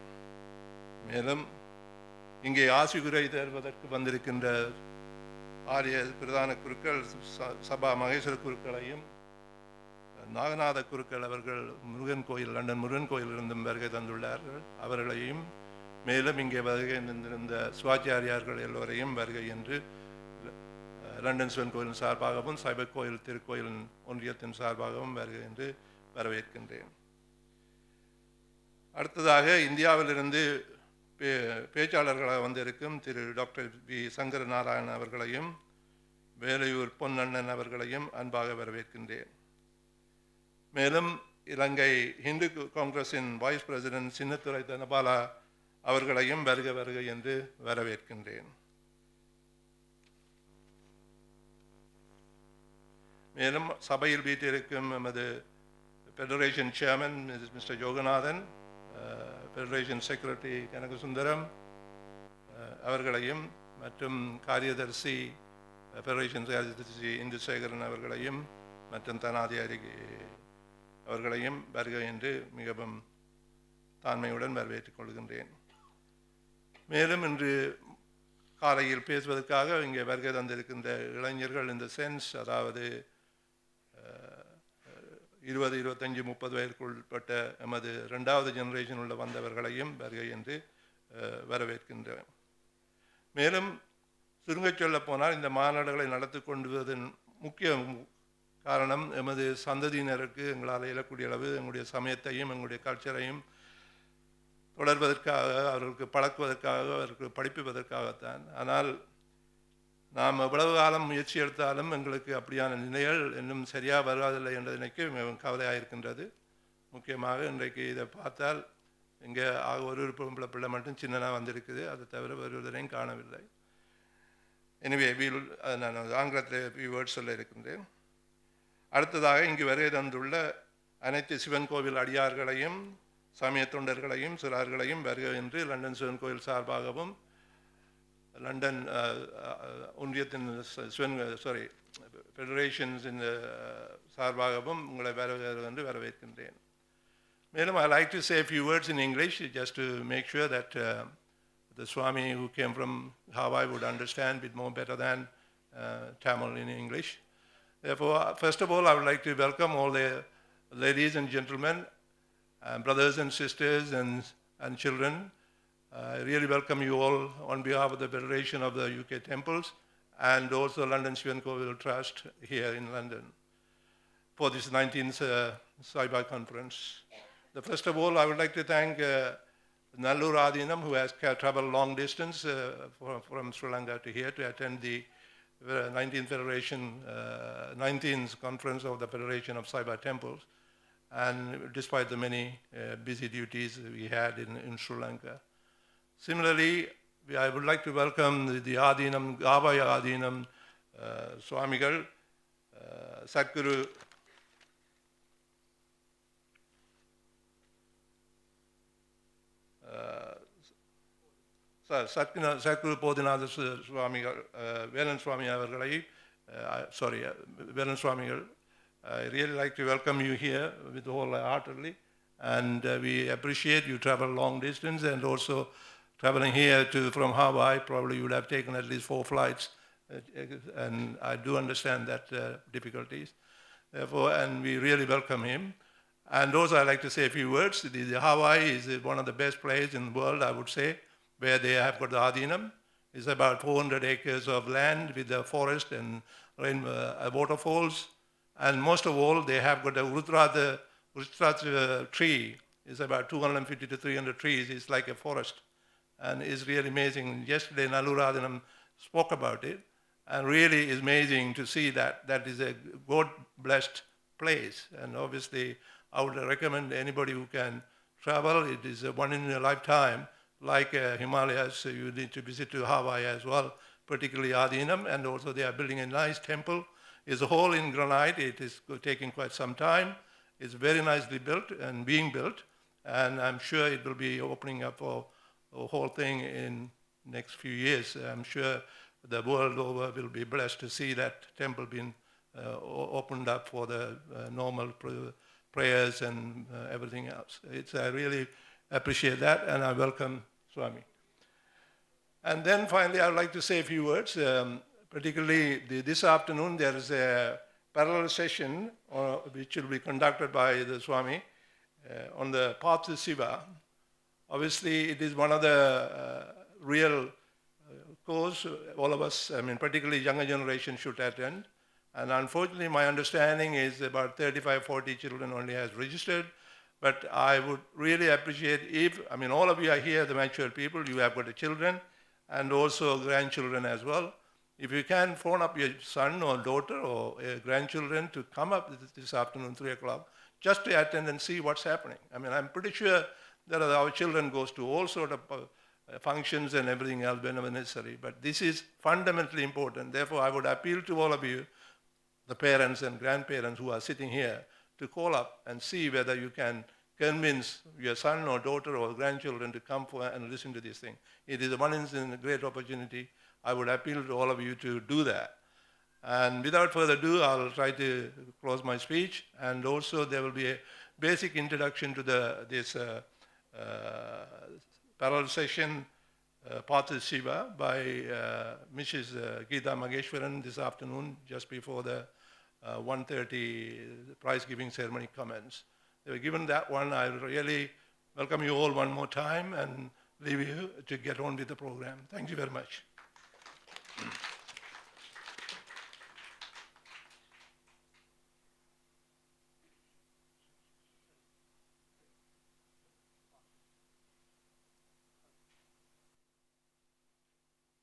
மேலும் இங்கே ஆசிகுரை தருவதற்கு வந்திருக்கின்ற ஆரிய பிரதான குருக்கள் சபா மகேஸ்வர குருக்களையும் நாகநாத குருக்கள் அவர்கள் முருகன் கோயில், லண்டன் முருகன் கோயிலிருந்தும் வருகை தந்துள்ளார்கள், அவர்களையும் மேலும் இங்கே வருகை தந்திருந்த சுவாச்சாரியார்கள் எல்லோரையும் வருகை என்று லண்டன் சிவன் கோயிலின் சார்பாகவும் சைபர் கோயில் திருக்கோயிலின் ஒன்றியத்தின் சார்பாகவும் வருகை என்று வரவேற்கின்றேன். அடுத்ததாக இந்தியாவிலிருந்து பேச்சாளர்களாக வந்திருக்கும் திரு டாக்டர் வி சங்கர நாராயணன் அவர்களையும், வேலையூர் பொன்னண்ணன் அவர்களையும் அன்பாக வரவேற்கின்றேன். மேலும் இலங்கை இந்து காங்கிரஸின் வைஸ் பிரசிடென்ட் சின்னத்துரை தனபாலா அவர்களையும் வருக வருக என்று வரவேற்கின்றேன். மேலும் சபையில் வீட்டிருக்கும் எமது federation chairman mister Yoganathan, federation secretary Kanagasundaram அவர்களையும் மற்றும் காரியதர்சி ஃபெடரேஷன் காரியதர்சி இந்துசேகரன் அவர்களையும் மற்றும் தனாதிகாரி அவர்களையும் வருக என்று மிகவும் தாழ்மையுடன் வரவேற்றுக் கொள்கின்றேன். மேலும் இன்று காலையில் பேசுவதற்காக இங்கே வருகை தந்திருக்கின்ற இளைஞர்கள் இந்த சென்ஸ், அதாவது 20, 25, 30 வயதுக்குள்பட்ட எமது 2வது ஜெனரேஷன் உள்ள வந்தவர்களையும் வருகை என்று வரவேற்கின்றேன். மேலும் சுருங்கச் சொல்ல போனால் இந்த மாநாடுகளை நடத்தி கொண்டுவதன் முக்கிய காரணம் எமது சந்ததியினருக்கு எங்களால் இயலக்கூடிய அளவு எங்களுடைய சமயத்தையும் எங்களுடைய கல்ச்சரையும் தொடர்வதற்காக, அவர்களுக்கு பழக்குவதற்காக, அவர்களுக்கு படிப்புவதற்காகத்தான். ஆனால் நாம் எவ்வளவு காலம் முயற்சி எடுத்தாலும் எங்களுக்கு அப்படியான நிலைகள் இன்னும் சரியாக வருவதில்லை என்றது எனக்கு மிகவும் கவலையாக இருக்கின்றது. முக்கியமாக இன்றைக்கு இதை பார்த்தால் இங்கே ஒரு பொம்பளை பிள்ளை மட்டும் சின்னதாக வந்திருக்குது, அதை தவிர வருவதையும் காணவில்லை. எனவே நான் ஆங்கிலத்தில் வேர்ட்ஸ் சொல்ல இருக்கின்றேன். அடுத்ததாக இங்கு வருகை தந்துள்ள அனைத்து சிவன் கோவில் அடியார்களையும் சமய தொண்டர்களையும் சிறார்களையும் வருக என்று லண்டன் சிவன் கோவில் சார்பாகவும் லண்டன் ஒன்றியத்தின் ஃபெடரேஷன்ஸின் சார்பாகவும் உங்களை வருக என்று வரவேற்கின்றேன். மேலும் I like to say a few words in English just to make sure that the Swami who came from Hawaii would understand a bit more better than Tamil in English. Therefore, first of all, I would like to welcome all the ladies and gentlemen, brothers and sisters and children. I really welcome you all on behalf of the Federation of the UK Temples and also London Shivan Kovil Trust here in London for this 19th Saibai conference. First of all, I would like to thank Nallur Adinam, who has traveled long distance from Sri Lanka to here to attend the 19th conference of the Federation of Saibai Temples, and despite the many busy duties we had in Sri Lanka. Similarly, I would like to welcome the Adinam, Gavaya Adinam Swamigal, Sadhguru Sadhguru Bodhinatha Swamigal, Velan Swami Avargalai, Velan Swamigal. I really like to welcome you here with wholeheartedly, and we appreciate you travel long distance, and also traveling here from Hawaii, probably you would have taken at least 4 flights, and I do understand that difficulties. Therefore, and we really welcome him. And also I'd like to say a few words. The Hawaii is one of the best places in the world, I would say, where they have got the Adinam. It's about 400 acres of land with a forest and waterfalls. And most of all, they have got a Rudraja tree. It's about 250 to 300 trees. It's like a forest. And it's really amazing. Yesterday, Nallur Adinam spoke about it. And really it's amazing to see that. That is a God-blessed place. And obviously, I would recommend anybody who can travel. It is a one in a lifetime. Like Himalayas, you need to visit to Hawaii as well, particularly Adinam. And also they are building a nice temple. It's a whole in granite. It is taking quite some time. It's very nicely built and being built. And I'm sure it will be opening up for the whole thing in next few years. I'm sure the world over will be blessed to see that temple being opened up for the normal prayers and everything else. I really appreciate that, and I welcome Swami. And then finally, I would like to say a few words. Particularly this afternoon, there is a parallel session which will be conducted by the Swami on the path to Shiva. Obviously, it is one of the real course all of us, I mean, particularly younger generation should attend. And unfortunately, my understanding is about 35, 40 children only has registered. But I would really appreciate if, I mean, all of you are here, the mature people, you have got the children and also grandchildren as well. If you can phone up your son or daughter or grandchildren to come up this afternoon, 3 o'clock, just to attend and see what's happening. I mean, I'm pretty sure that our children goes to all sort of functions and everything else whenever necessary. But this is fundamentally important. Therefore, I would appeal to all of you, the parents and grandparents who are sitting here, to call up and see whether you can convince your son or daughter or grandchildren to come for and listen to this thing. It is a once in a great opportunity. I would appeal to all of you to do that. And without further ado, I'll try to close my speech. And also there will be a basic introduction to this parallel session, Partha Shiva, by Mrs. Geeta Mageshwaran this afternoon, just before the 1:30 prize-giving ceremony commence. They were given that one. I really welcome you all one more time and leave you to get on with the program. Thank you very much.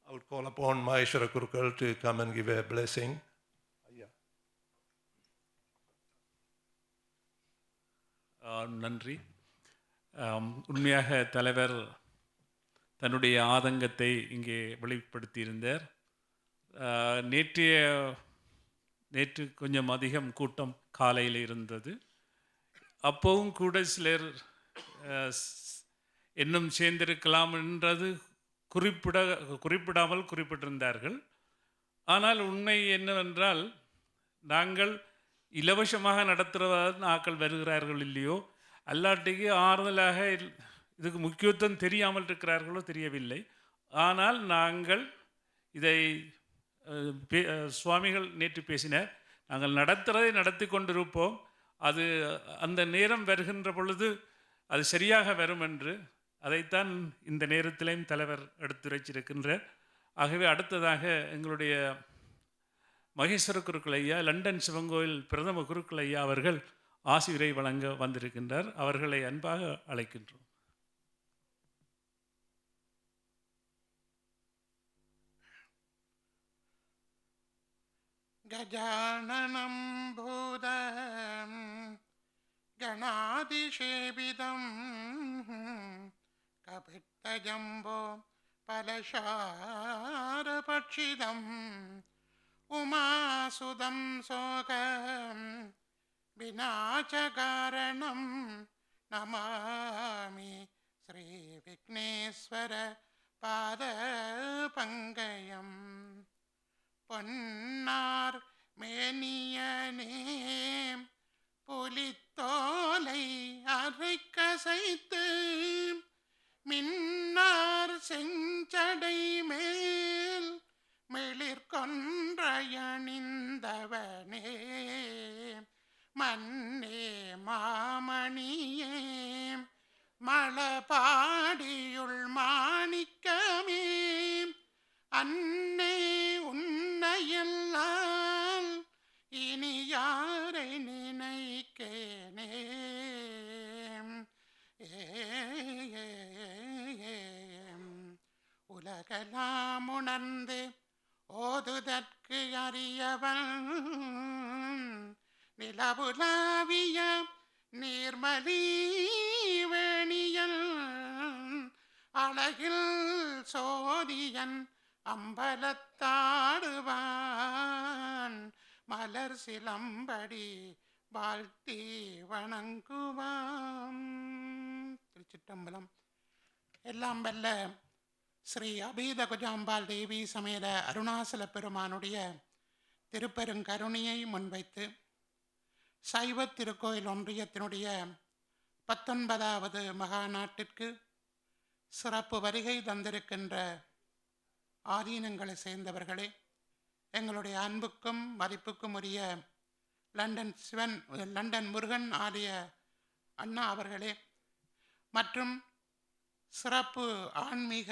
I would call upon Maheshwara Kurukal to come and give a blessing. நன்றி. உண்மையாக தலைவர் தன்னுடைய ஆதங்கத்தை இங்கே வெளிப்படுத்தியிருந்தார். நேற்று கொஞ்சம் அதிகம் கூட்டம் காலையில் இருந்தது. அப்போவும் கூட சிலர் இன்னும் சேர்ந்திருக்கலாம் என்றது குறிப்பிடாமல் குறிப்பிட்டிருந்தார்கள். ஆனால் உண்மை என்னவென்றால், நாங்கள் இலவசமாக நடத்துகிறதா ஆக்கள் வருகிறார்கள் இல்லையோ, அல்லாட்டிக்கு ஆறுதலாக இதுக்கு முக்கியத்துவம் தெரியாமல் இருக்கிறார்களோ தெரியவில்லை. ஆனால் நாங்கள் இதை சுவாமிகள் நேற்று பேசினார், நாங்கள் நடத்துகிறதை நடத்தி கொண்டிருப்போம், அது அந்த நேரம் வருகின்ற பொழுது அது சரியாக வரும் என்று. அதைத்தான் இந்த நேரத்திலேயும் தலைவர் எடுத்துரைச்சிருக்கின்றார். ஆகவே அடுத்ததாக எங்களுடைய மகேஸ்வர குருக்கள் ஐயா, லண்டன் சிவங்கோயில் பிரதம குருக்கள் ஐயா அவர்கள் ஆசியுரை வழங்க வந்திருக்கின்றார். அவர்களை அன்பாக அழைக்கின்றோம். கஜானனம் பூதம் கணாதிசேவிதம் கபித்தஜம்போ பலசாரபட்சிதம் உமாசுதம் சோகம் விநாசகாரணம் நமாமி ஸ்ரீ விக்னேஸ்வர பாத பங்கயம். பொன்னார் மேனியனே புலித்தோலை அரைக்கசைத்து மின்னார் செஞ்சடை மேல் மிளிர்கொன்றையணிந்தவனே மன்னே மாமணியே மலபாடியுள் மாணிக்கமே அன்னே உன்னையல்லால் இனி யாரை நினைக்கேனே. உலகெல்லாம் உணர்ந்து ஓதுதற்கு அறியவன் நிலவுலாவிய நீர்மலி வேணியன் அழகில் சோதியன் அம்பலத்தாடுவான் மலர் சிலம்படி வாழ்த்தி வணங்குவான். திருச்சிற்றம்பலம். எல்லாம் வல்ல ஸ்ரீ அபீத குஜாம்பாள் தேவி சமேத அருணாசல பெருமானுடைய திருப்பெருங்கருணையை முன்வைத்து சைவ திருக்கோயில் ஒன்றியத்தினுடைய 19வது மகாநாட்டிற்கு சிறப்பு வருகை தந்திருக்கின்ற ஆதீனங்களை சேர்ந்தவர்களே, எங்களுடைய அன்புக்கும் மதிப்புக்கும் உரிய லண்டன் முருகன் ஆலய அண்ணா அவர்களே, மற்றும் சிறப்பு ஆன்மீக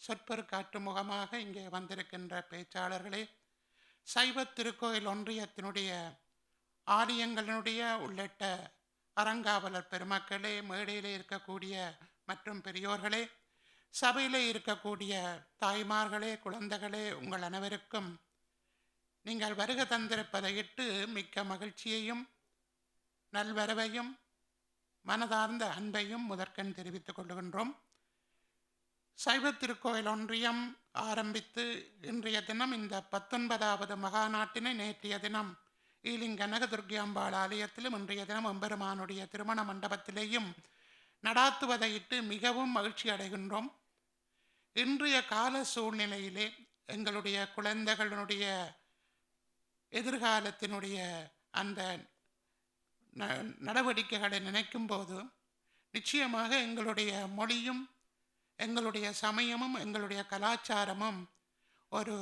சொற்பொருட்காட்டு முகமாக இங்கே வந்திருக்கின்ற பேச்சாளர்களே, சைவ திருக்கோயில் ஒன்றியத்தினுடைய ஆலயங்களினுடைய உள்ளிட்ட அறங்காவலர் பெருமக்களே, மேடையிலே இருக்கக்கூடிய மற்றும் பெரியோர்களே, சபையில் இருக்கக்கூடிய தாய்மார்களே, குழந்தைகளே, உங்கள் அனைவருக்கும் நீங்கள் வருகை தந்திருப்பதையிட்டு மிக்க மகிழ்ச்சியையும் நல்வரவையும் மனதார்ந்த அன்பையும் முதற்கண் தெரிவித்துக் கொள்கின்றோம். சைவ திருக்கோயில் ஒன்றியம் ஆரம்பித்து இன்றைய தினம் இந்த 19வது மகாநாட்டினை நேற்றைய தினம் ஈலிங் கனகதுர்கியாம்பாள் ஆலயத்திலும் இன்றைய தினம் எம்பெருமானுடைய திருமண மண்டபத்திலேயும் நடாத்துவதையிட்டு மிகவும் மகிழ்ச்சி அடைகின்றோம். இன்றைய கால சூழ்நிலையிலே எங்களுடைய குழந்தைகளுடைய எதிர்காலத்தினுடைய அந்த நடவடிக்கைகளை நினைக்கும் போது நிச்சயமாக எங்களுடைய மொழியும் எங்களுடைய சமயமும் எங்களுடைய கலாச்சாரமும் ஒரு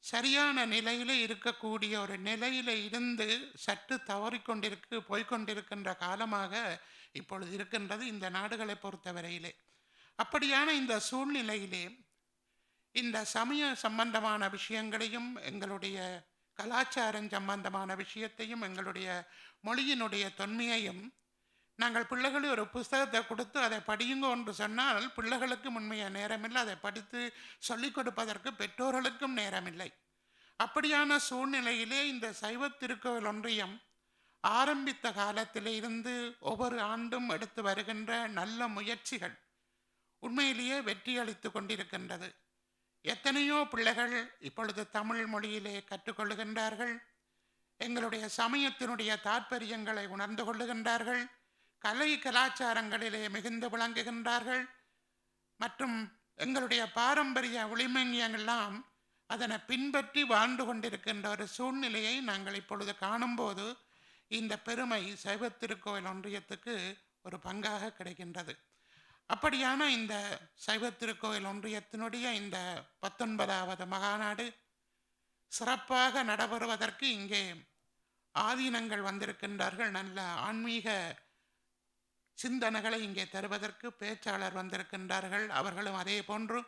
சரியான நிலையில் இருக்கக்கூடிய ஒரு நிலையில் இருந்து சற்று போய்கொண்டிருக்கின்ற காலமாக இப்பொழுது இருக்கின்றது இந்த நாடுகளை பொறுத்தவரையிலே. அப்படியான இந்த சூழ்நிலையிலே இந்த சமய சம்பந்தமான விஷயங்களையும் எங்களுடைய கலாச்சாரம் சம்பந்தமான விஷயத்தையும் எங்களுடைய மொழியினுடைய தொன்மையையும் நாங்கள் பிள்ளைகளை ஒரு புஸ்தகத்தை கொடுத்து அதை படியுங்க என்று சொன்னால் பிள்ளைகளுக்கு உண்மையாக நேரமில்லை, அதை படித்து சொல்லிக் கொடுப்பதற்கு பெற்றோர்களுக்கும் நேரமில்லை. அப்படியான சூழ்நிலையிலே இந்த சைவ திருக்கோயில் ஒன்றியம் ஆரம்பித்த காலத்திலே இருந்து ஒவ்வொரு ஆண்டும் எடுத்து வருகின்ற நல்ல முயற்சிகள் உண்மையிலேயே வெற்றியளித்து கொண்டிருக்கின்றது. எத்தனையோ பிள்ளைகள் இப்பொழுது தமிழ் மொழியிலே கற்றுக்கொள்ளுகின்றார்கள், எங்களுடைய சமயத்தினுடைய தாற்பயங்களை உணர்ந்து கொள்ளுகின்றார்கள், கலை கலாச்சாரங்களிலே மிகுந்து விளங்குகின்றார்கள் மற்றும் எங்களுடைய பாரம்பரிய ஒளிமங்கியங்கள்லாம் அதனை பின்பற்றி வாழ்ந்து கொண்டிருக்கின்ற ஒரு சூழ்நிலையை நாங்கள் இப்பொழுது காணும்போது இந்த பெருமை சைவ திருக்கோயில் ஒன்றியத்துக்கு ஒரு பங்காக கிடைக்கின்றது. அப்படியான இந்த சைவ திருக்கோயில் ஒன்றியத்தினுடைய இந்த 19வது மகாநாடு சிறப்பாக நடைபெறுவதற்கு இங்கே ஆதீனங்கள் வந்திருக்கின்றார்கள். நல்ல ஆன்மீக சிந்தனைகளை இங்கே தருவதற்கு பேச்சாளர் வந்திருக்கின்றார்கள். அவர்களும் அதே போன்று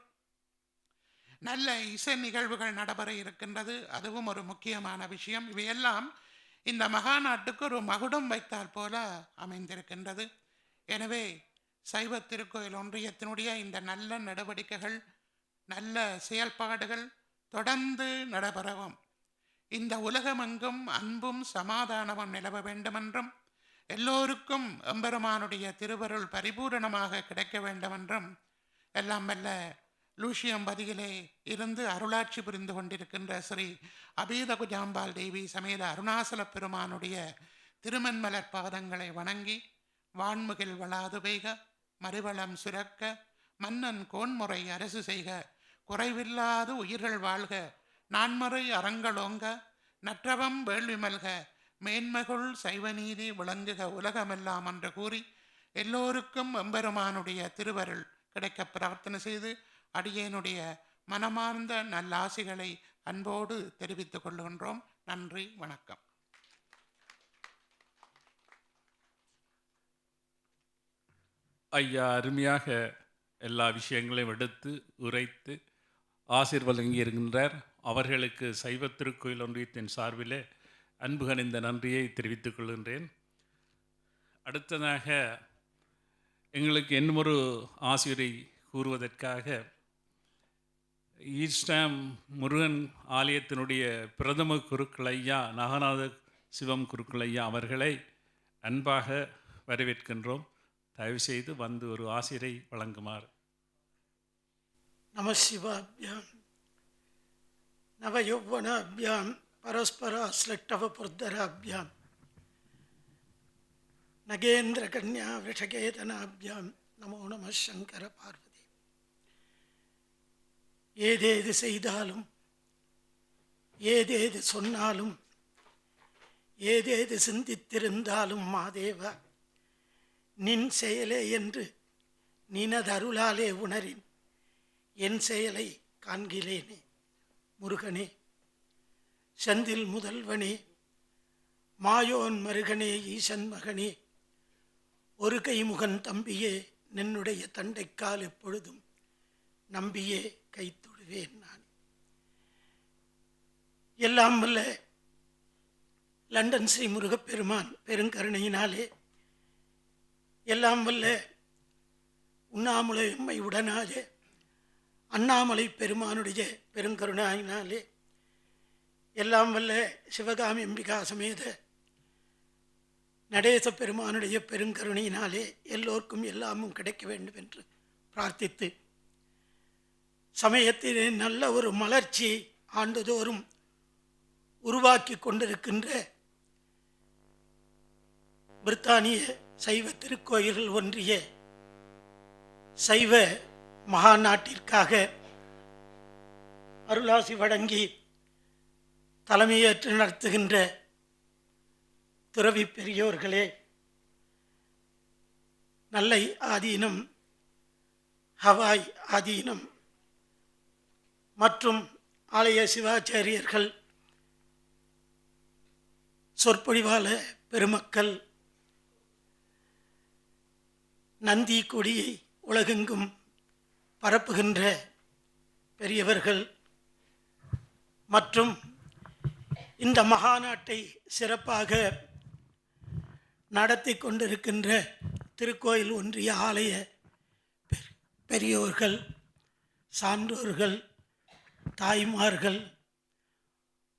நல்ல இசை நிகழ்வுகள் நடைபெற இருக்கின்றது. அதுவும் ஒரு முக்கியமான விஷயம். இவையெல்லாம் இந்த மகாநாட்டுக்கு ஒரு மகுடம் வைத்தால் போல அமைந்திருக்கின்றது. எனவே சைவ திருக்கோயில் ஒன்றியத்தினுடைய இந்த நல்ல நடவடிக்கைகள், நல்ல செயல்பாடுகள் தொடர்ந்து நடைபெறவும், இந்த உலகமெங்கும் அன்பும் சமாதானமும் நிலவ வேண்டுமென்றும், எல்லோருக்கும் எம்பெருமானுடைய திருவருள் பரிபூரணமாக கிடைக்க வேண்டுமென்றும், எல்லாம் வல்ல லூசியம்பதியிலே இருந்து அருளாட்சி புரிந்து கொண்டிருக்கின்ற ஸ்ரீ அபீத குஜாம்பாள் தேவி சமேத அருணாசல பெருமானுடைய திருமன்மலர் பாதங்களை வணங்கி, வான்முகில் வளாது பெய்க, மறுவளம் சுரக்க, மன்னன் கோன்முறை அரசு செய்க, குறைவில்லாது உயிர்கள் வாழ்க, நான்மறை அறங்களோங்க, நற்றவம் வேள்வி மல்க, மேன்மகுள் சைவநீதி விளங்குக உலகமெல்லாம் என்று கூறி எல்லோருக்கும் எம்பெருமானுடைய திருவருள் கிடைக்க பிரார்த்தனை செய்து அடியேனுடைய மனமார்ந்த நல்லாசிகளை அன்போடு தெரிவித்துக் கொள்கின்றோம். நன்றி, வணக்கம். ஐயா அருமையாக எல்லா விஷயங்களையும் எடுத்து உரைத்து ஆசீர்வதிங்கி இருக்கின்றார். அவர்களுக்கு சைவ திருக்கோயில் ஒன்றியத்தின் சார்பிலே அன்பு கனிந்த நன்றியை தெரிவித்துக் கொள்கின்றேன். அடுத்ததாக எங்களுக்கு இன்னொரு ஆசிரியரை கூறுவதற்காக ஈஸ்டாம் முருகன் ஆலயத்தினுடைய பிரதம குருக்கள் ஐயா நாகநாத சிவம் குருக்கள் ஐயா அவர்களை அன்பாக வரவேற்கின்றோம். தயவுசெய்து வந்து ஒரு ஆசிரை வழங்குமாறு. நம சிவாபியாம் நவயௌவனாபியாம் பரஸ்பராஸ்லட்டவ புர்தராபியாம் நகேந்திர கன்யா விஷகேதனாபியாம் நமோ நம சங்கர பார்வதி. ஏதேது செய்தாலும், ஏதேது சொன்னாலும், ஏதேது சிந்தித்திருந்தாலும் மாதேவா நின் செயலே என்று நினதருளாலே உணரின் என் செயலை காண்கிலேனே. முருகனே, செந்தில் முதல்வனே, மாயோன் மருகனே, ஈசன் மகனே, ஒரு கைமுகன் தம்பியே, நின்னுடைய தண்டைக்கால் எப்பொழுதும் நம்பியே கைத்தொடுவேன் நான். எல்லாம் வல்ல லண்டன் ஸ்ரீ முருகப்பெருமான் பெருங்கருணையினாலே, எல்லாம் வல்ல உண்ணாமலை எம்மை உடனாலே அண்ணாமலை பெருமானுடைய பெருங்கருணாயினாலே எல்லாம் வல்ல சிவகாமி அம்பிகா சமேத நடேச பெருமானுடைய பெருங்கருணையினாலே எல்லோருக்கும் எல்லாமும் கிடைக்க வேண்டும் என்று பிரார்த்தித்து, சமயத்திலே நல்ல ஒரு மலர்ச்சி ஆண்டுதோறும் உருவாக்கி கொண்டிருக்கின்ற பிரித்தானிய சைவ திருக்கோயில்கள் ஒன்றிய சைவ மகாநாட்டிற்காக அருளாசி வழங்கி தலைமையேற்று நடத்துகின்ற துறவி பெரியோர்களே, நல்லை ஆதீனம், ஹவாய் ஆதீனம் மற்றும் ஆலய சிவாச்சாரியர்கள், சொற்பொழிவாள பெருமக்கள், நந்தி கொடியை உலகெங்கும் பரப்புகின்ற பெரியவர்கள் மற்றும் இந்த மகாநாட்டை சிறப்பாக நடத்தி கொண்டிருக்கின்ற திருக்கோயில் ஒன்றிய ஆலய பெரியோர்கள், சான்றோர்கள், தாய்மார்கள்,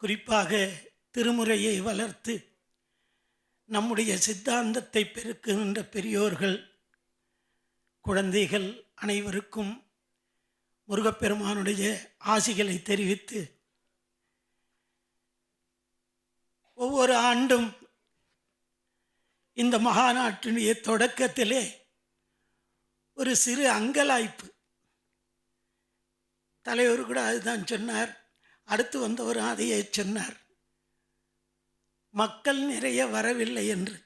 குறிப்பாக திருமுறையை வளர்த்து நம்முடைய சித்தாந்தத்தை பெருக்குகின்ற பெரியோர்கள், குழந்தைகள் அனைவருக்கும் முருகப்பெருமானுடைய ஆசிகளை தெரிவித்து, ஒவ்வொரு ஆண்டும் இந்த மகாநாட்டினுடைய தொடக்கத்திலே ஒரு சிறு அங்கலாய்ப்பு, தலைவர் கூட அதுதான் சொன்னார், அடுத்து வந்தவரும் அதையே சொன்னார், மக்கள் நிறைய வரவில்லை என்று.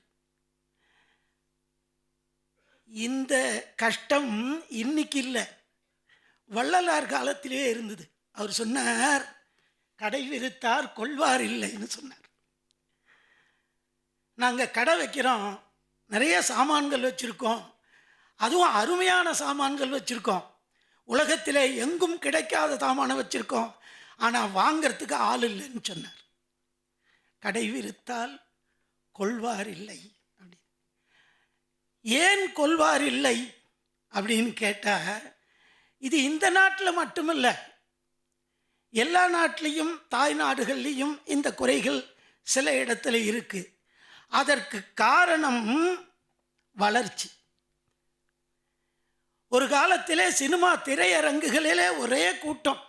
இந்த கஷ்டம் இன்னைக்கு இல்லை, வள்ளலார் காலத்திலே இருந்தது. அவர் சொன்னார், கடை விரித்தார் கொள்வார் இல்லைன்னு சொன்னார். நாங்கள் கடை வைக்கிறோம், நிறைய சாமான்கள் வச்சுருக்கோம், அதுவும் அருமையான சாமான்கள் வச்சுருக்கோம், உலகத்திலே எங்கும் கிடைக்காத சாமானை வச்சுருக்கோம், ஆனால் வாங்கிறதுக்கு ஆள் இல்லைன்னு சொன்னார். கடை விரித்தால் கொள்வார் இல்லை அப்படி. ஏன் கொள்வார் இல்லை அப்படின்னு கேட்டால், இது இந்த நாட்டில் மட்டுமல்ல, எல்லா நாட்டிலையும் தாய் நாடுகள்லேயும் இந்த குறைகள் சில இடத்துல இருக்குது. அதற்கு காரணம் வளர்ச்சி. ஒரு காலத்திலே சினிமா திரையரங்குகளிலே ஒரே கூட்டம்.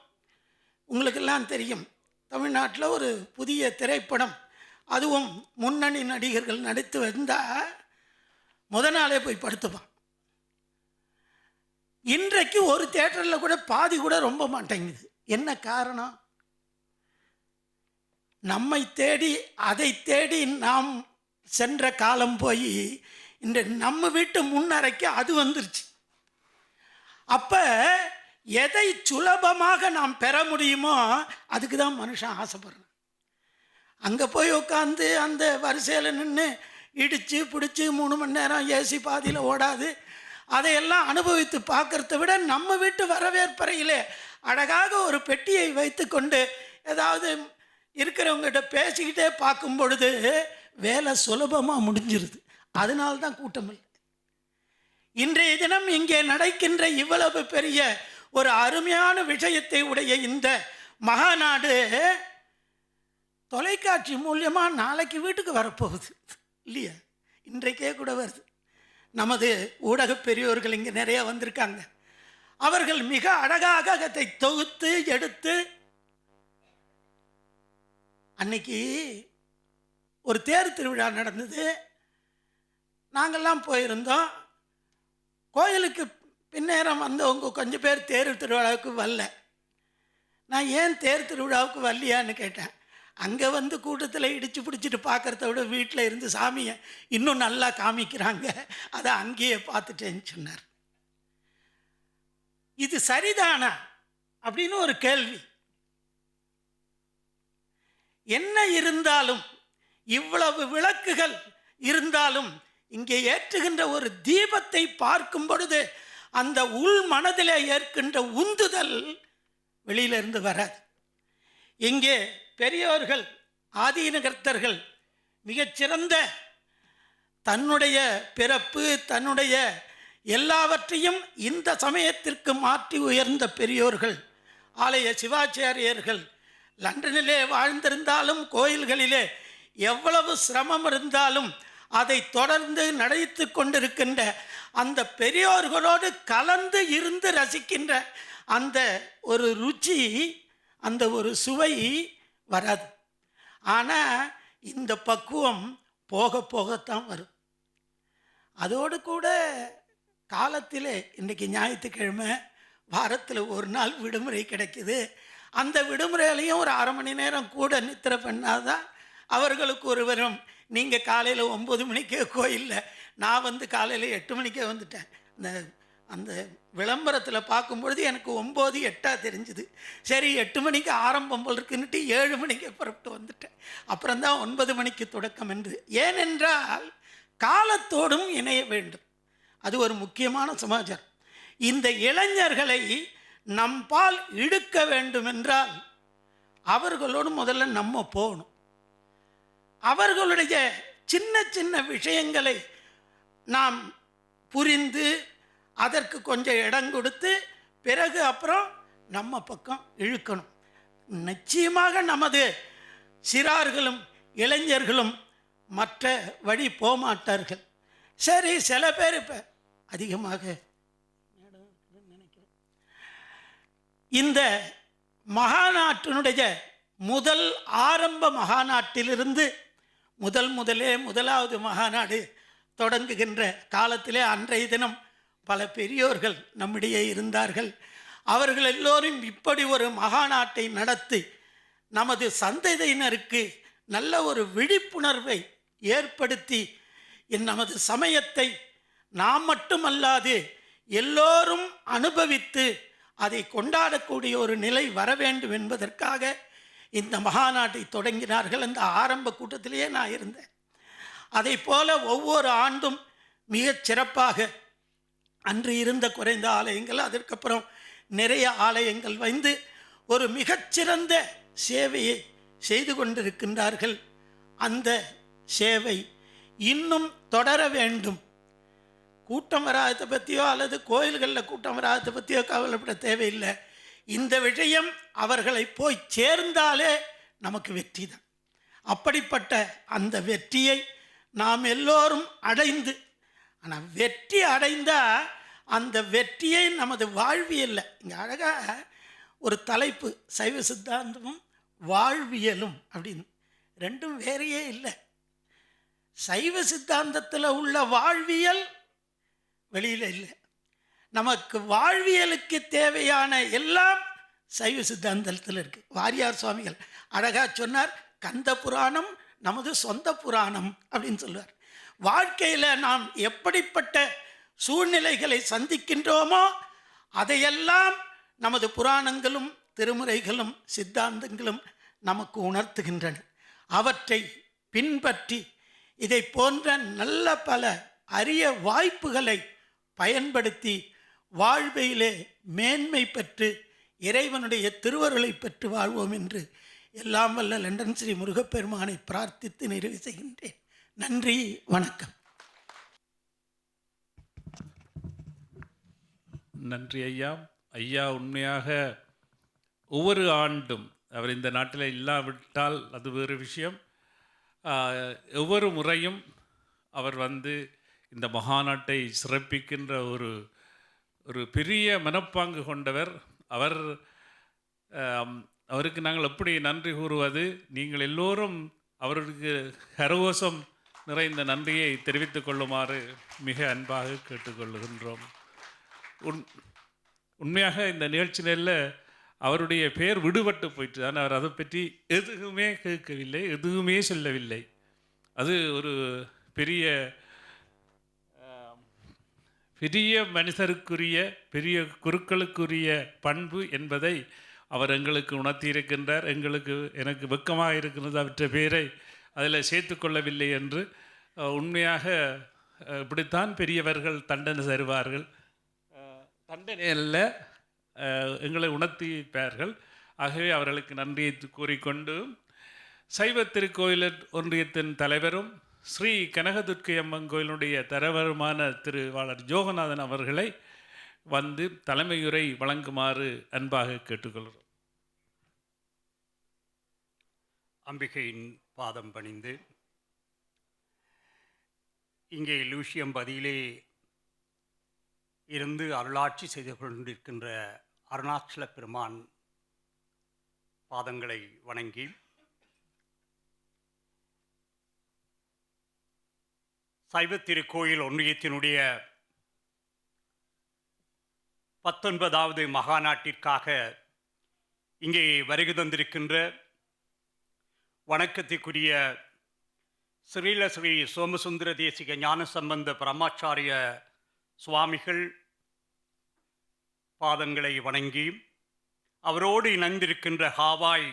உங்களுக்கெல்லாம் தெரியும், தமிழ்நாட்டில் ஒரு புதிய திரைப்படம், அதுவும் முன்னணி நடிகர்கள் நடித்து வந்தால் முத நாளே போய் படுத்துப்பான். இன்றைக்கு ஒரு தியேட்டரில் கூட பாதி கூட ரொம்ப மாட்டேங்குது. என்ன காரணம்? நம்மை தேடி அதை தேடி நாம் சென்ற காலம் போய் இந்த நம்ம வீட்டு முன்னறைக்கு அது வந்துருச்சு. அப்போ எதை சுலபமாக நாம் பெற முடியுமோ அதுக்கு தான் மனுஷன் ஆசைப்படுறான். அங்கே போய் உட்காந்து அந்த வரிசையில் நின்று இடித்து பிடிச்சி 3 மணி நேரம் ஏசி பாதியில் ஓடாது, அதையெல்லாம் அனுபவித்து பார்க்கறத விட நம்ம வீட்டு வரவேற்பறையிலே அழகாக ஒரு பெட்டியை வைத்து கொண்டு ஏதாவது இருக்கிறவங்ககிட்ட பேசிக்கிட்டே பார்க்கும் பொழுது வேலை சுலபமாக முடிஞ்சிருது. அதனால்தான் கூட்டம் இல்லை. இன்றைய தினம் இங்கே நடக்கின்ற இவ்வளவு பெரிய ஒரு அருமையான விஷயத்தை உடைய இந்த மகாநாடு தொலைக்காட்சி மூலியமாக நாளைக்கு வீட்டுக்கு வரப்போகுது இல்லையா? இன்றைக்கே கூட வருது. நமது ஊடக பெரியோர்கள் இங்கே நிறைய வந்திருக்காங்க. அவர்கள் மிக அழகாக அதை தொகுத்து எடுத்து, அன்னைக்கு ஒரு தேர் திருவிழா நடந்தது, நாங்கள்லாம் போயிருந்தோம். கோயிலுக்கு பின்னேரம் வந்தவங்க கொஞ்சம் பேர் தேர் திருவிழாவுக்கு வரல. நான் ஏன் தேர் திருவிழாவுக்கு வரலையான்னு கேட்டேன். அங்கே வந்து கூட்டத்தில் இடித்து பிடிச்சிட்டு பார்க்குறத விட வீட்டில் இருந்து சாமியை இன்னும் நல்லா காமிக்கிறாங்க, அதை அங்கேயே பார்த்துட்டேன்னு சொன்னார். இது சரிதானா அப்படின்னு ஒரு கேள்வி. என்ன இருந்தாலும், இவ்வளவு விளக்குகள் இருந்தாலும், இங்கே ஏற்றுகின்ற ஒரு தீபத்தை பார்க்கும் பொழுது அந்த உள் மனதிலே ஏற்கின்ற உந்துதல் வெளியிலிருந்து வராது. இங்கே பெரியோர்கள், ஆதீனகர்த்தர்கள் மிகச்சிறந்த தன்னுடைய பிறப்பு, தன்னுடைய எல்லாவற்றையும் இந்த சமயத்திற்கு மாற்றி உயர்ந்த பெரியோர்கள், ஆலய சிவாச்சாரியர்கள் லண்டனிலே வாழ்ந்திருந்தாலும் கோயில்களிலே எவ்வளவு சிரமம் இருந்தாலும் அதை தொடர்ந்து நடத்தி கொண்டிருக்கின்ற அந்த பெரியோர்களோடு கலந்து இருந்து ரசிக்கின்ற அந்த ஒரு ருச்சி, அந்த ஒரு சுவை வராது. ஆனால் இந்த பக்குவம் போக போகத்தான் வரும். அதோடு கூட காலத்திலே இன்றைக்கி ஞாயிற்றுக்கிழமை வாரத்தில் ஒரு நாள் விடுமுறை கிடைக்குது. அந்த விடுமுறையிலையும் ஒரு அரை மணி நேரம் கூட நித்திரை பண்ணாதான் அவர்களுக்கு ஒரு வரும். நீங்கள் காலையில் 9 மணிக்கே கோயிலில், நான் வந்து காலையில் 8 மணிக்கே வந்துட்டேன். அந்த விளம்பரத்தில் பார்க்கும்பொழுது எனக்கு 9:08 தெரிஞ்சுது. சரி 8 மணிக்கு ஆரம்பம் போல் இருக்குன்னுட்டு 7 மணிக்கு புறப்பட்டு வந்துட்டேன். அப்புறம்தான் 9 மணிக்கு தொடக்கம் என்று. ஏனென்றால் காலத்தோடும் இணைய வேண்டும். அது ஒரு முக்கியமான சமாச்சாரம். இந்த இளைஞர்களை நம்பால் இழுக்க வேண்டும் என்றால் அவர்களோடு முதல்ல நம்ம போகணும். அவர்களுடைய சின்ன சின்ன விஷயங்களை நாம் புரிந்து அதற்கு கொஞ்சம் இடம் கொடுத்து பிறகு அப்புறம் நம்ம பக்கம் இழுக்கணும். நிச்சயமாக நமது சிறார்களும் இளைஞர்களும் மற்ற வழி போகமாட்டார்கள். சரி, சில பேர் இப்போ அதிகமாக நினைக்கிறேன். இந்த மகாநாட்டினுடைய முதல் ஆரம்ப மகாநாட்டிலிருந்து முதலாவது மகாநாடு தொடங்குகின்ற காலத்திலே அன்றைய தினம் பல பெரியோர்கள் நம்மிடையே இருந்தார்கள். அவர்கள் எல்லோரும் இப்படி ஒரு மகாநாட்டை நடத்தி நமது சந்ததியினருக்கு நல்ல ஒரு விழிப்புணர்வை ஏற்படுத்தி நமது சமயத்தை நாம் மட்டுமல்லாது எல்லோரும் அனுபவித்து அதை கொண்டாடக்கூடிய ஒரு நிலை வர வேண்டும் என்பதற்காக இந்த மகாநாட்டை தொடங்கினார்கள். அந்த ஆரம்ப கூட்டத்திலேயே நான் இருந்தேன். அதை போல ஒவ்வொரு ஆண்டும் மிகச் சிறப்பாக அன்று இருந்த குறைந்த ஆலயங்கள், அதற்கப்புறம் நிறைய ஆலயங்கள் வந்து ஒரு மிகச்சிறந்த சேவையை செய்து கொண்டிருக்கின்றார்கள். அந்த சேவை இன்னும் தொடர வேண்டும். கூட்டம் வராததை பற்றியோ அல்லது கோயில்களில் கூட்டம் வராததை பற்றியோ கவலைப்பட தேவையில்லை. இந்த விஷயம் அவர்களை போய் சேர்ந்தாலே நமக்கு வெற்றி தான். அப்படிப்பட்ட அந்த வெற்றியை நாம் எல்லோரும் அடைந்து, ஆனால் வெற்றி அடைந்தால் அந்த வெற்றியை நமது வாழ்வியல்ல, இங்கே அழகாக ஒரு தலைப்பு, சைவ சித்தாந்தமும் வாழ்வியலும் அப்படின்னு, ரெண்டும் வேறையே இல்லை. சைவ சித்தாந்தத்தில் உள்ள வாழ்வியல் வெளியில் இல்லை. நமக்கு வாழ்வியலுக்கு தேவையான எல்லாம் சைவ சித்தாந்தத்தில் இருக்குது. வாரியார் சுவாமிகள் அழகாக சொன்னார், கந்த புராணம் நமது சொந்த புராணம் அப்படின்னு சொல்லுவார். வாழ்க்கையில் நாம் எப்படிப்பட்ட சூழ்நிலைகளை சந்திக்கின்றோமோ அதையெல்லாம் நமது புராணங்களும் திருமுறைகளும் சித்தாந்தங்களும் நமக்கு உணர்த்துகின்றன. அவற்றை பின்பற்றி இதை போன்ற நல்ல பல அரிய வாய்ப்புகளை பயன்படுத்தி வாழ்விலே மேன்மை பெற்று இறைவனுடைய திருவருளை பெற்று வாழ்வோம் என்று எல்லாம் வல்ல லண்டன் ஸ்ரீ முருகப்பெருமானை பிரார்த்தித்து நிறைவு செய்கின்றேன். நன்றி, வணக்கம். நன்றி ஐயா. ஐயா உண்மையாக ஒவ்வொரு ஆண்டும், அவர் இந்த நாட்டில் இல்லாவிட்டால் அது வேறு விஷயம், ஒவ்வொரு முறையும் அவர் வந்து இந்த மகாநாட்டை சிறப்பிக்கின்ற ஒரு பெரிய மனப்பாங்கு கொண்டவர். அவருக்கு நாங்கள் எப்படி நன்றி கூறுவது? நீங்கள் எல்லோரும் அவருக்கு கரகோஷம் நிறைந்த நன்றியை தெரிவித்துக் கொள்ளுமாறு மிக அன்பாக கேட்டுக்கொள்ளுகின்றோம். உண்மையாக இந்த நிகழ்ச்சியில் அவருடைய பெயர் விடுபட்டு போயிட்டு, ஆனால் அவர் அதை பற்றி எதுவுமே கேட்கவில்லை, எதுவுமே சொல்லவில்லை. அது ஒரு பெரிய மனிதருக்குரிய பெரிய குருக்களுக்குரிய பண்பு என்பதை அவர் எங்களுக்கு உணர்த்தியிருக்கின்றார். எனக்கு வெட்கமாக இருக்கிறது அவற்றை பேரை அதில் சேர்த்து கொள்ளவில்லை என்று. உண்மையாக இப்படித்தான் பெரியவர்கள் தண்டனை தருவார்கள், தண்டனை அல்ல, எங்களை உணர்த்திப்பார்கள். ஆகவே அவர்களுக்கு நன்றியை கூறிக்கொண்டு, சைவ திருக்கோயிலர் ஒன்றியத்தின் தலைவரும் ஸ்ரீ கனகதுர்க்கை அம்மன் கோயிலுடைய தரவருமான திருவாளர் ஜோகநாதன் அவர்களை வந்து தலைமையுரை வழங்குமாறு அன்பாக கேட்டுக்கொள்கிறோம். அம்பிகையின் பாதம் பணிந்து இங்கே லூசியம்பதியிலே இருந்து அருளாட்சி செய்து கொண்டிருக்கின்ற அருணாச்சல பெருமான் பாதங்களை வணங்கி சைவ திருக்கோயில் ஒன்றியத்தினுடைய 19வது மகாநாட்டிற்காக இங்கே வருகை தந்திருக்கின்ற வணக்கத்திற்குரிய ஸ்ரீல ஸ்ரீ சோமசுந்தர தேசிக ஞானசம்பந்த பரமாச்சாரிய சுவாமிகள் பாதங்களை வணங்கி அவரோடு இணைந்திருக்கின்ற ஹாவாய்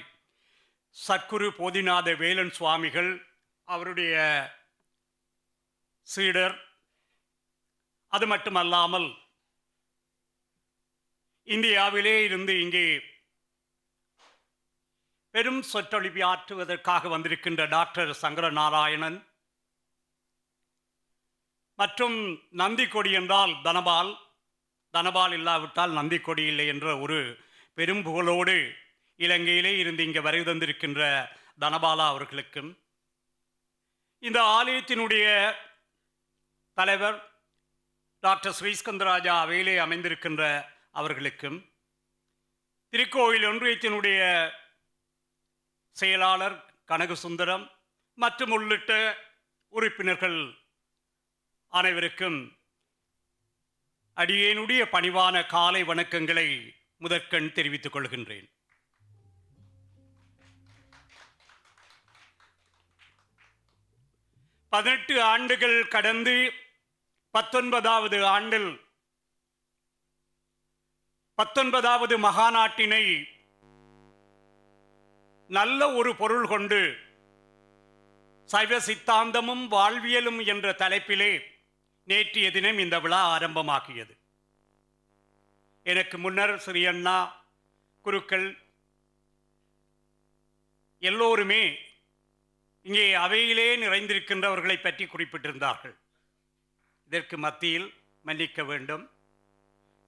சத்குரு போதிநாத வேலன் சுவாமிகள் அவருடைய சீடர், அது மட்டுமல்லாமல் இந்தியாவிலே இருந்து இங்கே பெரும் சொற்றொழிவு ஆற்றுவதற்காக வந்திருக்கின்ற டாக்டர் சங்கர நாராயணன் மற்றும் நந்திக்கொடி என்றால் தனபால், தனபால் இல்லாவிட்டால் நந்திக்கொடி இல்லை என்ற ஒரு பெரும் புகழோடு இலங்கையிலே இருந்து இங்கே வருகை தந்திருக்கின்ற தனபாலா அவர்களுக்கும், இந்த ஆலயத்தினுடைய தலைவர் டாக்டர் ஸ்ரீஸ்கந்தராஜா அவையிலே அமைந்திருக்கின்ற அவர்களுக்கும், திருக்கோயில் ஒன்றியத்தினுடைய செயலாளர் கனகசுந்தரம் மற்றும் உள்ளிட்ட உறுப்பினர்கள் அனைவருக்கும் அடியேனுடைய பணிவான காலை வணக்கங்களை முதற்கண் தெரிவித்துக் கொள்கின்றேன். பதினெட்டு ஆண்டுகள் கடந்து 19வது ஆண்டில் 19வது மகாநாட்டினை நல்ல ஒரு பொருள் கொண்டு சைவ சித்தாந்தமும் வாழ்வியலும் என்ற தலைப்பிலே நேற்றைய தினம் இந்த விழா ஆரம்பமாகியது. எனக்கு முன்னர் ஸ்ரீ அண்ணா, குருக்கள் எல்லோருமே இங்கே அவையிலே நிறைந்திருக்கின்றவர்களை பற்றி குறிப்பிட்டிருந்தார்கள். இதற்கு மத்தியில் மன்னிக்க வேண்டும்,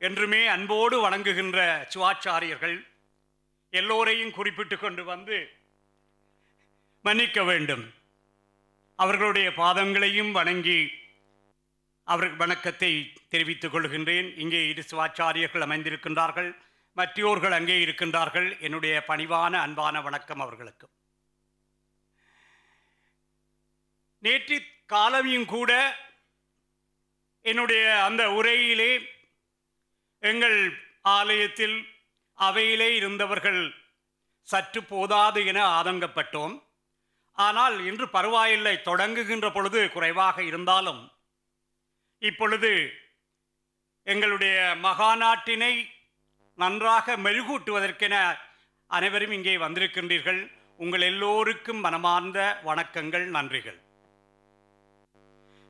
என்றுமே அன்போடு வணங்குகின்ற சிவாச்சாரியர்கள் எல்லோரையும் குறிப்பிட்டு கொண்டு வந்து மன்னிக்க வேண்டும். அவர்களுடைய பாதங்களையும் வணங்கி அவர் வணக்கத்தை தெரிவித்துக் கொள்கின்றேன். இங்கே இரு சிவாச்சாரியர்கள் அமைந்திருக்கின்றார்கள், மற்றோர்கள் அங்கே இருக்கின்றார்கள். என்னுடைய பணிவான அன்பான வணக்கம் அவர்களுக்கு. நேற்று காலமையும் கூட என்னுடைய அந்த உரையிலே எங்கள் ஆலயத்தில் அவையிலே இருந்தவர்கள் சற்று போதாது என ஆதங்கப்பட்டோம். ஆனால் இன்று பரவாயில்லை, தொடங்குகின்ற பொழுது குறைவாக இருந்தாலும் இப்பொழுது எங்களுடைய மகாநாட்டினை நன்றாக மெருகூட்டுவதற்கென அனைவரும் இங்கே வந்திருக்கின்றீர்கள். உங்கள் எல்லோருக்கும் மனமார்ந்த வணக்கங்கள், நன்றிகள்.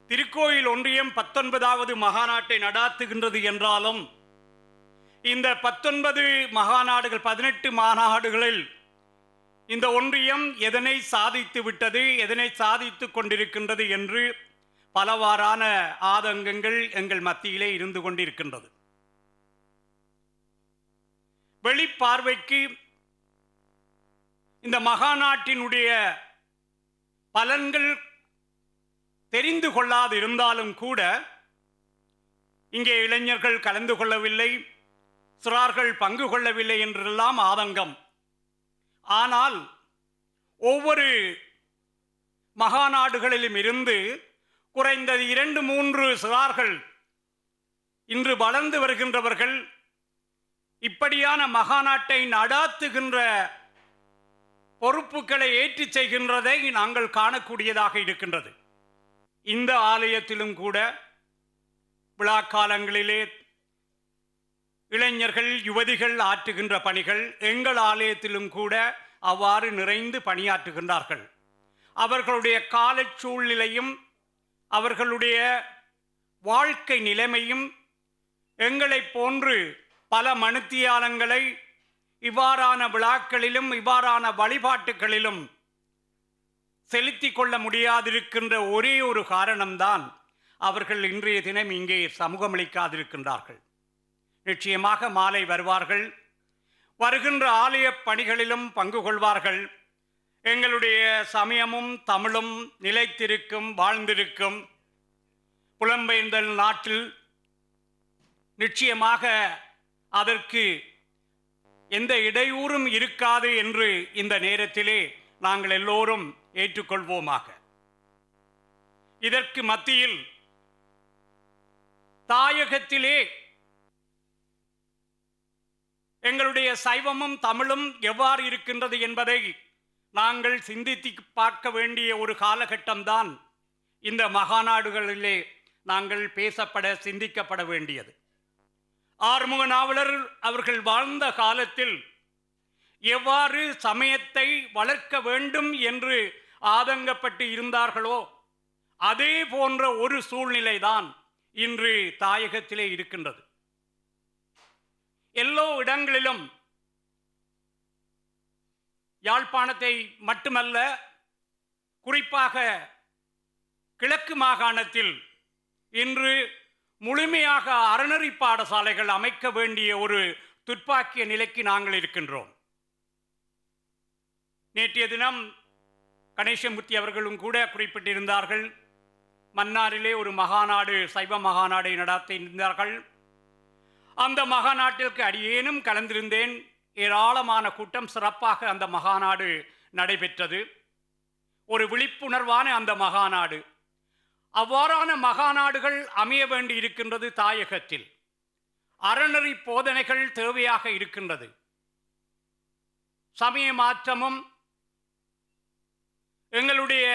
திருக்கோயில் ஒன்றியம் 19வது மகாநாட்டை நடாத்துகின்றது என்றாலும் இந்த 19 மகாநாடுகள் 18 மாநாடுகளில் இந்த ஒன்றியம் எதனை சாதித்து விட்டது, எதனை சாதித்து கொண்டிருக்கின்றது என்று பலவாறான ஆதங்கங்கள் எங்கள் மத்தியிலே இருந்து கொண்டிருக்கின்றது. வெளிப்பார்வைக்கு இந்த மகாநாட்டினுடைய பலன்கள் தெரிந்து கொள்ளாது இருந்தாலும் கூட இங்கே இளைஞர்கள் கலந்து கொள்ளவில்லை, சிறார்கள் பங்கு கொள்ளவில்லை என்றெல்லாம் ஆதங்கம். ஆனால் ஒவ்வொரு மகாநாடுகளிலும் இருந்து குறைந்தது 2-3 சிறார்கள் இன்று வளர்ந்து வருகின்றவர்கள் இப்படியான மகாநாட்டை நடாத்துகின்ற பொறுப்புகளை ஏற்றி செய்கின்றதை நாங்கள் காணக்கூடியதாக இருக்கின்றது. இந்த ஆலயத்திலும் கூட விழாக்காலங்களிலே இளைஞர்கள் யுவதிகள் ஆற்றுகின்ற பணிகள் எங்கள் ஆலயத்திலும் கூட அவ்வாறு நிறைந்து பணியாற்றுகின்றார்கள். அவர்களுடைய கால சூழ்நிலையும் அவர்களுடைய வாழ்க்கை நிலைமையும் எங்களை போன்று பல மணித்தியாலங்களை இவ்வாறான விழாக்களிலும் இவ்வாறான வழிபாட்டுகளிலும் செலுத்தி கொள்ள முடியாதிருக்கின்ற ஒரே ஒரு காரணம்தான் அவர்கள் இன்றைய தினம் இங்கே சமூகமளிக்காதிருக்கின்றார்கள். நிச்சயமாக மாலை வருவார்கள், வருகின்ற ஆலய பணிகளிலும் பங்கு கொள்வார்கள். எங்களுடைய சமயமும் தமிழும் நிலைத்திருக்கும், வாழ்ந்திருக்கும். புலம்பெயர்ந்தல் நாட்டில் நிச்சயமாக அதற்கு எந்த இடையூறும் இருக்காது என்று இந்த நேரத்திலே நாங்கள் எல்லோரும் ஏற்றுக்கொள்வோமாக. இதற்கு மத்தியில் தாயகத்திலே எங்களுடைய சைவமும் தமிழும் எவ்வாறு இருக்கின்றது என்பதை நாங்கள் சிந்தித்து பார்க்க வேண்டிய ஒரு காலகட்டம்தான் இந்த மகாநாடுகளிலே நாங்கள் பேசப்பட சிந்திக்கப்பட வேண்டியது. ஆறுமுக நாவலர் அவர்கள் வாழ்ந்த காலத்தில் எவ்வாறு சமயத்தை வளர்க்க வேண்டும் என்று ஆதங்கப்பட்டு இருந்தார்களோ அதே போன்ற ஒரு சூழ்நிலைதான் இன்று தாயகத்திலே இருக்கின்றது. எல்லா இடங்களிலும் யாழ்ப்பாணத்தை மட்டுமல்ல, குறிப்பாக கிழக்கு மாகாணத்தில் இன்று முழுமையாக அறநெறி பாடசாலைகள் அமைக்க வேண்டிய ஒரு துர்ப்பாக்கிய நிலைக்கு நாங்கள் இருக்கின்றோம். நேற்றைய தினம் கணேசமூர்த்தி அவர்களும் கூட குறிப்பிட்டிருந்தார்கள். மன்னாரிலே ஒரு மகாநாடு, சைவ மகாநாடை நடத்தியிருந்தார்கள். அந்த மகாநாட்டிற்கு அடியேனும் கலந்திருந்தேன். ஏராளமான கூட்டம், சிறப்பாக அந்த மகாநாடு நடைபெற்றது. ஒரு விழிப்புணர்வான அந்த மகாநாடு. அவ்வாறான மகாநாடுகள் அமைய வேண்டி இருக்கின்றது. தாயகத்தில் அறநெறி போதனைகள் தேவையாக இருக்கின்றது. சமய மாற்றமும் எங்களுடைய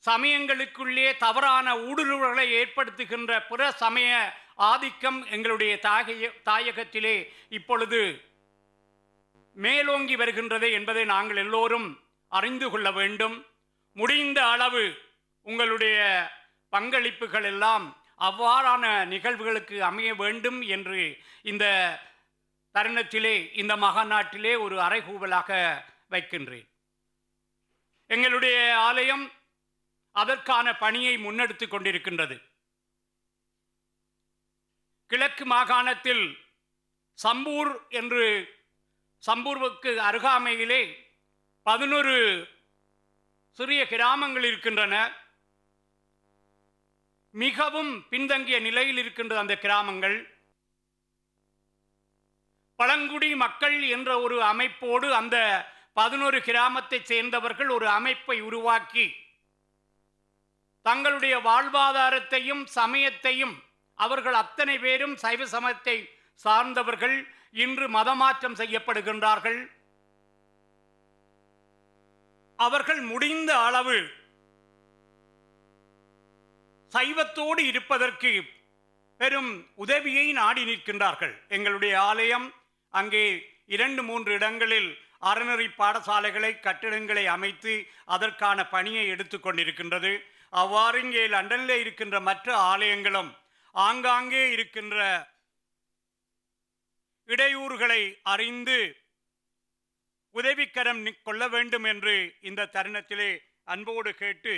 சமயங்களுக்குள்ளே தவறான ஊடுருவல்களை ஏற்படுத்துகின்ற பிற சமய ஆதிக்கம் எங்களுடைய தாயகத்திலே இப்பொழுது மேலோங்கி வருகின்றது என்பதை நாங்கள் எல்லோரும் அறிந்து கொள்ள வேண்டும். முடிந்த அளவு உங்களுடைய பங்களிப்புகள் எல்லாம் அவ்வாறான நிகழ்வுகளுக்கு அமைய வேண்டும் என்று இந்த தருணத்திலே, இந்த மகாநாட்டிலே ஒரு அறைகூவலாக வைக்கின்றேன். எங்களுடைய ஆலயம் அதற்கான பணியை முன்னெடுத்து கொண்டிருக்கின்றது. கிழக்கு மாகாணத்தில் சம்பூர் என்று, சம்பூருக்கு அருகாமையிலே 11 சிறிய கிராமங்கள் இருக்கின்றன. மிகவும் பின்தங்கிய நிலையில் இருக்கின்ற அந்த கிராமங்கள் பழங்குடி மக்கள் என்ற ஒரு அமைப்போடு அந்த 11 கிராமத்தை சேர்ந்தவர்கள் ஒரு அமைப்பை உருவாக்கி தங்களுடைய வாழ்வாதாரத்தையும் சமயத்தையும், அவர்கள் அத்தனை பேரும் சைவ சமயத்தை சார்ந்தவர்கள், இன்று மதமாற்றம் செய்யப்படுகின்றார்கள். அவர்கள் முடிந்த அளவு சைவத்தோடு இருப்பதற்கு பெரும் உதவியை நாடி நிற்கின்றார்கள். எங்களுடைய ஆலயம் அங்கே 2-3 இடங்களில் அறநெறி பாடசாலைகளை, கட்டிடங்களை அமைத்து அதற்கான பணியை எடுத்துக்கொண்டிருக்கின்றது. அவ்வாறு இங்கே லண்டனில் இருக்கின்ற மற்ற ஆலயங்களும் ஆங்காங்கே இருக்கின்ற இடையூறுகளை அறிந்து உதவிக்கரம் கொள்ள வேண்டும் என்று இந்த தருணத்திலே அன்போடு கேட்டு,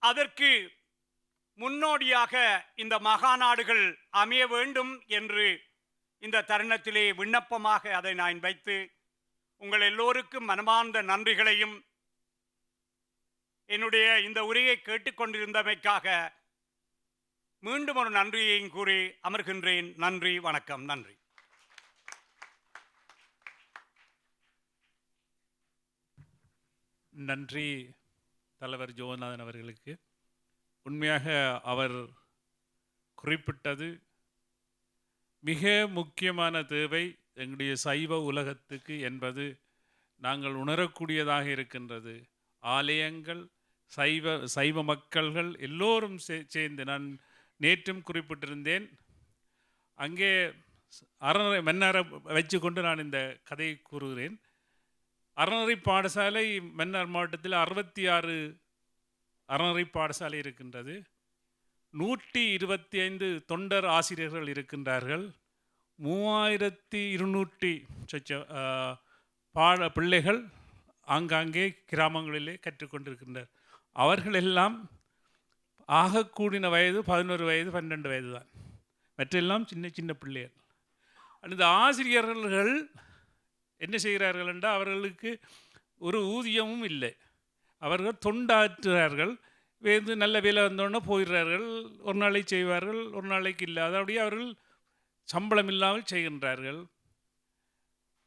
அதற்கு முன்னோடியாக இந்த மகாநாடுகள் அமைய வேண்டும் என்று இந்த தருணத்திலே விண்ணப்பமாக அதை நான் வைத்து உங்கள் எல்லோருக்கும் மனமார்ந்த நன்றிகளையும் என்னுடைய இந்த உரையை கேட்டுக்கொண்டிருந்தமைக்காக மீண்டும் ஒரு நன்றியையும் கூறி அமர்கின்றேன். நன்றி, வணக்கம். நன்றி. நன்றி தலைவர் ஜோகநாதன் அவர்களுக்கு. உண்மையாக அவர் குறிப்பிட்டது மிக முக்கியமான தேவை எங்களுடைய சைவ உலகத்துக்கு என்பது நாங்கள் உணரக்கூடியதாக இருக்கின்றது. ஆலயங்கள், சைவ மக்கள்கள் எல்லோரும் சேர்ந்து, நான் நேற்றும் குறிப்பிட்டிருந்தேன், அங்கே மன்னாரை வச்சு கொண்டு நான் இந்த கதையை கூறுகிறேன். அறநெறி பாடசாலை மன்னார் மாவட்டத்தில் 66 அறநெறி பாடசாலை இருக்கின்றது. 125 தொண்டர் ஆசிரியர்கள் இருக்கின்றார்கள். 3200 பிள்ளைகள் ஆங்காங்கே கிராமங்களிலே கற்றுக்கொண்டிருக்கின்றனர். அவர்களெல்லாம் ஆகக்கூடின வயது 11 வயது 12 வயது தான். மற்றெல்லாம் சின்ன சின்ன பிள்ளைகள். அந்த ஆசிரியர்கள் என்ன செய்கிறார்கள் என்றால் அவர்களுக்கு ஒரு ஊதியமும் இல்லை. அவர்கள் தொண்டாற்றுகிறார்கள். வேந்து நல்ல வேலை வந்தோடனே போயிடுறார்கள். ஒரு நாளைக்கு செய்வார்கள், ஒரு நாளைக்கு இல்லை. அதோடைய அவர்கள் சம்பளம் இல்லாமல் செய்கின்றார்கள்.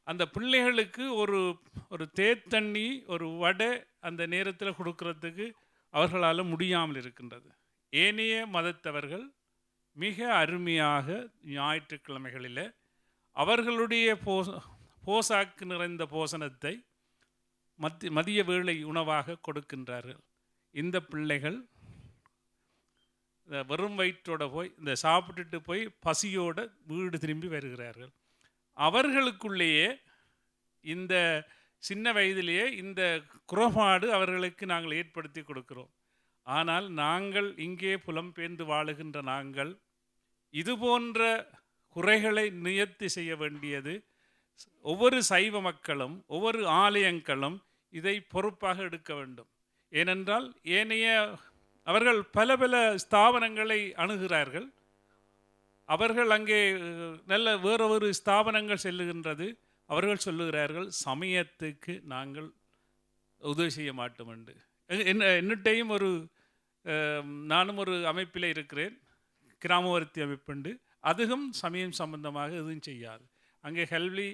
அந்த பிள்ளைகளுக்கு ஒரு தேத்தண்ணி ஒரு வடை அந்த நேரத்தில் கொடுக்கறதுக்கு அவர்களால் முடியாமல் இருக்கின்றது. ஏனைய மதத்தவர்கள் மிக அருமையாக ஞாயிற்றுக்கிழமைகளில் அவர்களுடைய போசாக்கு நிறைந்த போசனத்தை மதிய வேளை உணவாக கொடுக்கின்றார்கள். இந்த பிள்ளைகள் வெறும் வயிற்றோட போய் இந்த சாப்பிட்டுட்டு போய் பசியோட வீடு திரும்பி வருகிறார்கள். அவர்களுக்குள்ளேயே இந்த சின்ன வயதிலேயே இந்த குறைபாடு அவர்களுக்கு நாங்கள் ஏற்படுத்தி கொடுக்கிறோம். ஆனால் நாங்கள் இங்கே புலம்பெயர்ந்து வாழுகின்ற நாங்கள் இது போன்ற குறைகளை நியர்த்தி செய்ய வேண்டியது ஒவ்வொரு சைவ மக்களும் ஒவ்வொரு ஆலயங்களும் இதை பொறுப்பாக எடுக்க வேண்டும். ஏனென்றால் ஏனைய அவர்கள் பல பல ஸ்தாபனங்களை அணுகிறார்கள். அவர்கள் அங்கே நல்ல வேறொரு ஸ்தாபனங்கள் செல்லுகின்றது. அவர்கள் சொல்லுகிறார்கள் சமயத்துக்கு நாங்கள் உதவி செய்ய மாட்டோம் என்று. என்னட்டையும் நானும் ஒரு அமைப்பில் இருக்கிறேன், கிராமவர்த்தி அமைப்புண்டு. அதுவும் சமயம் சம்பந்தமாக எதுவும் செய்யாது. அங்கே கல்வி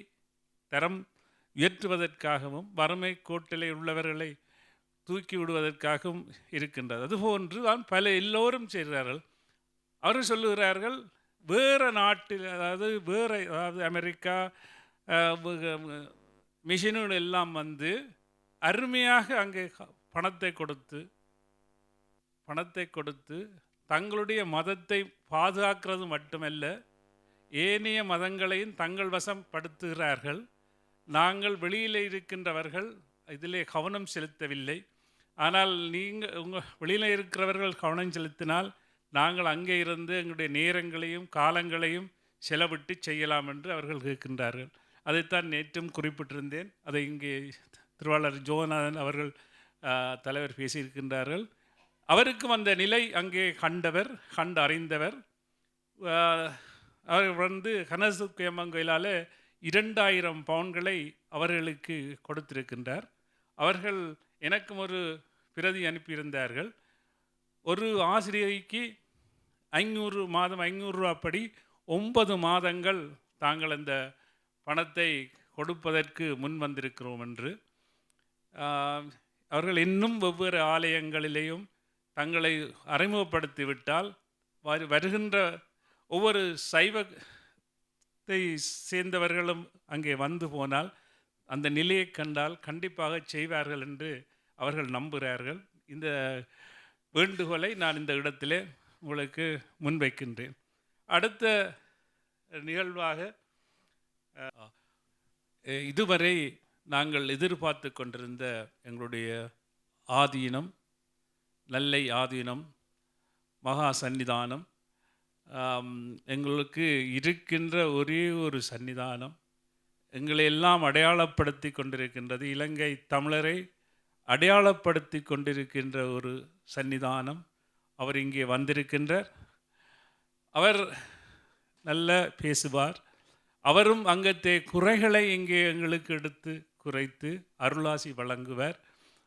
தரம் உயர்த்துவதற்காகவும் வறுமை கோட்டிலே உள்ளவர்களை தூக்கி விடுவதற்காகவும் இருக்கின்றது. அதுபோன்று தான் எல்லோரும் செய்கிறார்கள். அவர்கள் சொல்லுகிறார்கள் வேறு நாட்டில் அதாவது அமெரிக்கா மிஷின்கள் எல்லாம் வந்து அருமையாக அங்கே பணத்தை கொடுத்து தங்களுடைய மதத்தை பாதுகாக்கிறது மட்டுமல்ல ஏனைய மதங்களையும் தங்கள் வசம் படுத்துகிறார்கள். நாங்கள் வெளியில் இருக்கின்றவர்கள் இதிலே கவனம் செலுத்தவில்லை. ஆனால் வெளியில் இருக்கிறவர்கள் கவனம் செலுத்தினால் நாங்கள் அங்கே இருந்து எங்களுடைய நேரங்களையும் காலங்களையும் செலவிட்டு செய்யலாம் என்று அவர்கள் கேட்கின்றார்கள். அதைத்தான் நேற்றும் குறிப்பிட்டிருந்தேன். அதை இங்கே திருவாளர் ஜோநாதன் அவர்கள் தலைவர் பேசியிருக்கின்றார்கள். அவருக்கும் அந்த நிலை அங்கே கண்டு அறிந்தவர். அவர் வந்து கனசுக்கியம்மன் கோயிலால் 2000 பவுன்களை அவர்களுக்கு கொடுத்திருக்கின்றார். அவர்கள் எனக்கும் ஒரு பிரதி அனுப்பியிருந்தார்கள். ஒரு ஆசிரியைக்கு 500 ரூபாப்படி 9 மாதங்கள் தாங்கள் அந்த பணத்தை கொடுப்பதற்கு முன் வந்திருக்கிறோம் என்று. அவர்கள் இன்னும் வெவ்வேறு ஆலயங்களிலேயும் தங்களை அறிமுகப்படுத்திவிட்டால் வருகின்ற ஒவ்வொரு சைவத்தை சேர்ந்தவர்களும் அங்கே வந்து போனால் அந்த நிலையை கண்டால் கண்டிப்பாக செய்வார்கள் என்று அவர்கள் நம்புகிறார்கள். இந்த வேண்டுகோளை நான் இந்த இடத்திலே உங்களுக்கு முன்வைக்கின்றேன். அடுத்த நிகழ்வாக இதுவரை நாங்கள் எதிர்பார்த்து கொண்டிருந்த எங்களுடைய ஆதீனம், நல்லை ஆதீனம் மகா சன்னிதானம், எங்களுக்கு இருக்கின்ற ஒரே ஒரு சன்னிதானம் எங்களை எல்லாம் அடையாளப்படுத்தி கொண்டிருக்கின்றது. இலங்கை தமிழரை அடையாளப்படுத்தி கொண்டிருக்கின்ற ஒரு சன்னிதானம். அவர் இங்கே வந்திருக்கின்றார். அவர் நல்ல பேசுவார். அவரும் அங்கத்தே குறைகளை இங்கே எங்களுக்கு எடுத்து குறைத்து அருளாசி வழங்குவார்.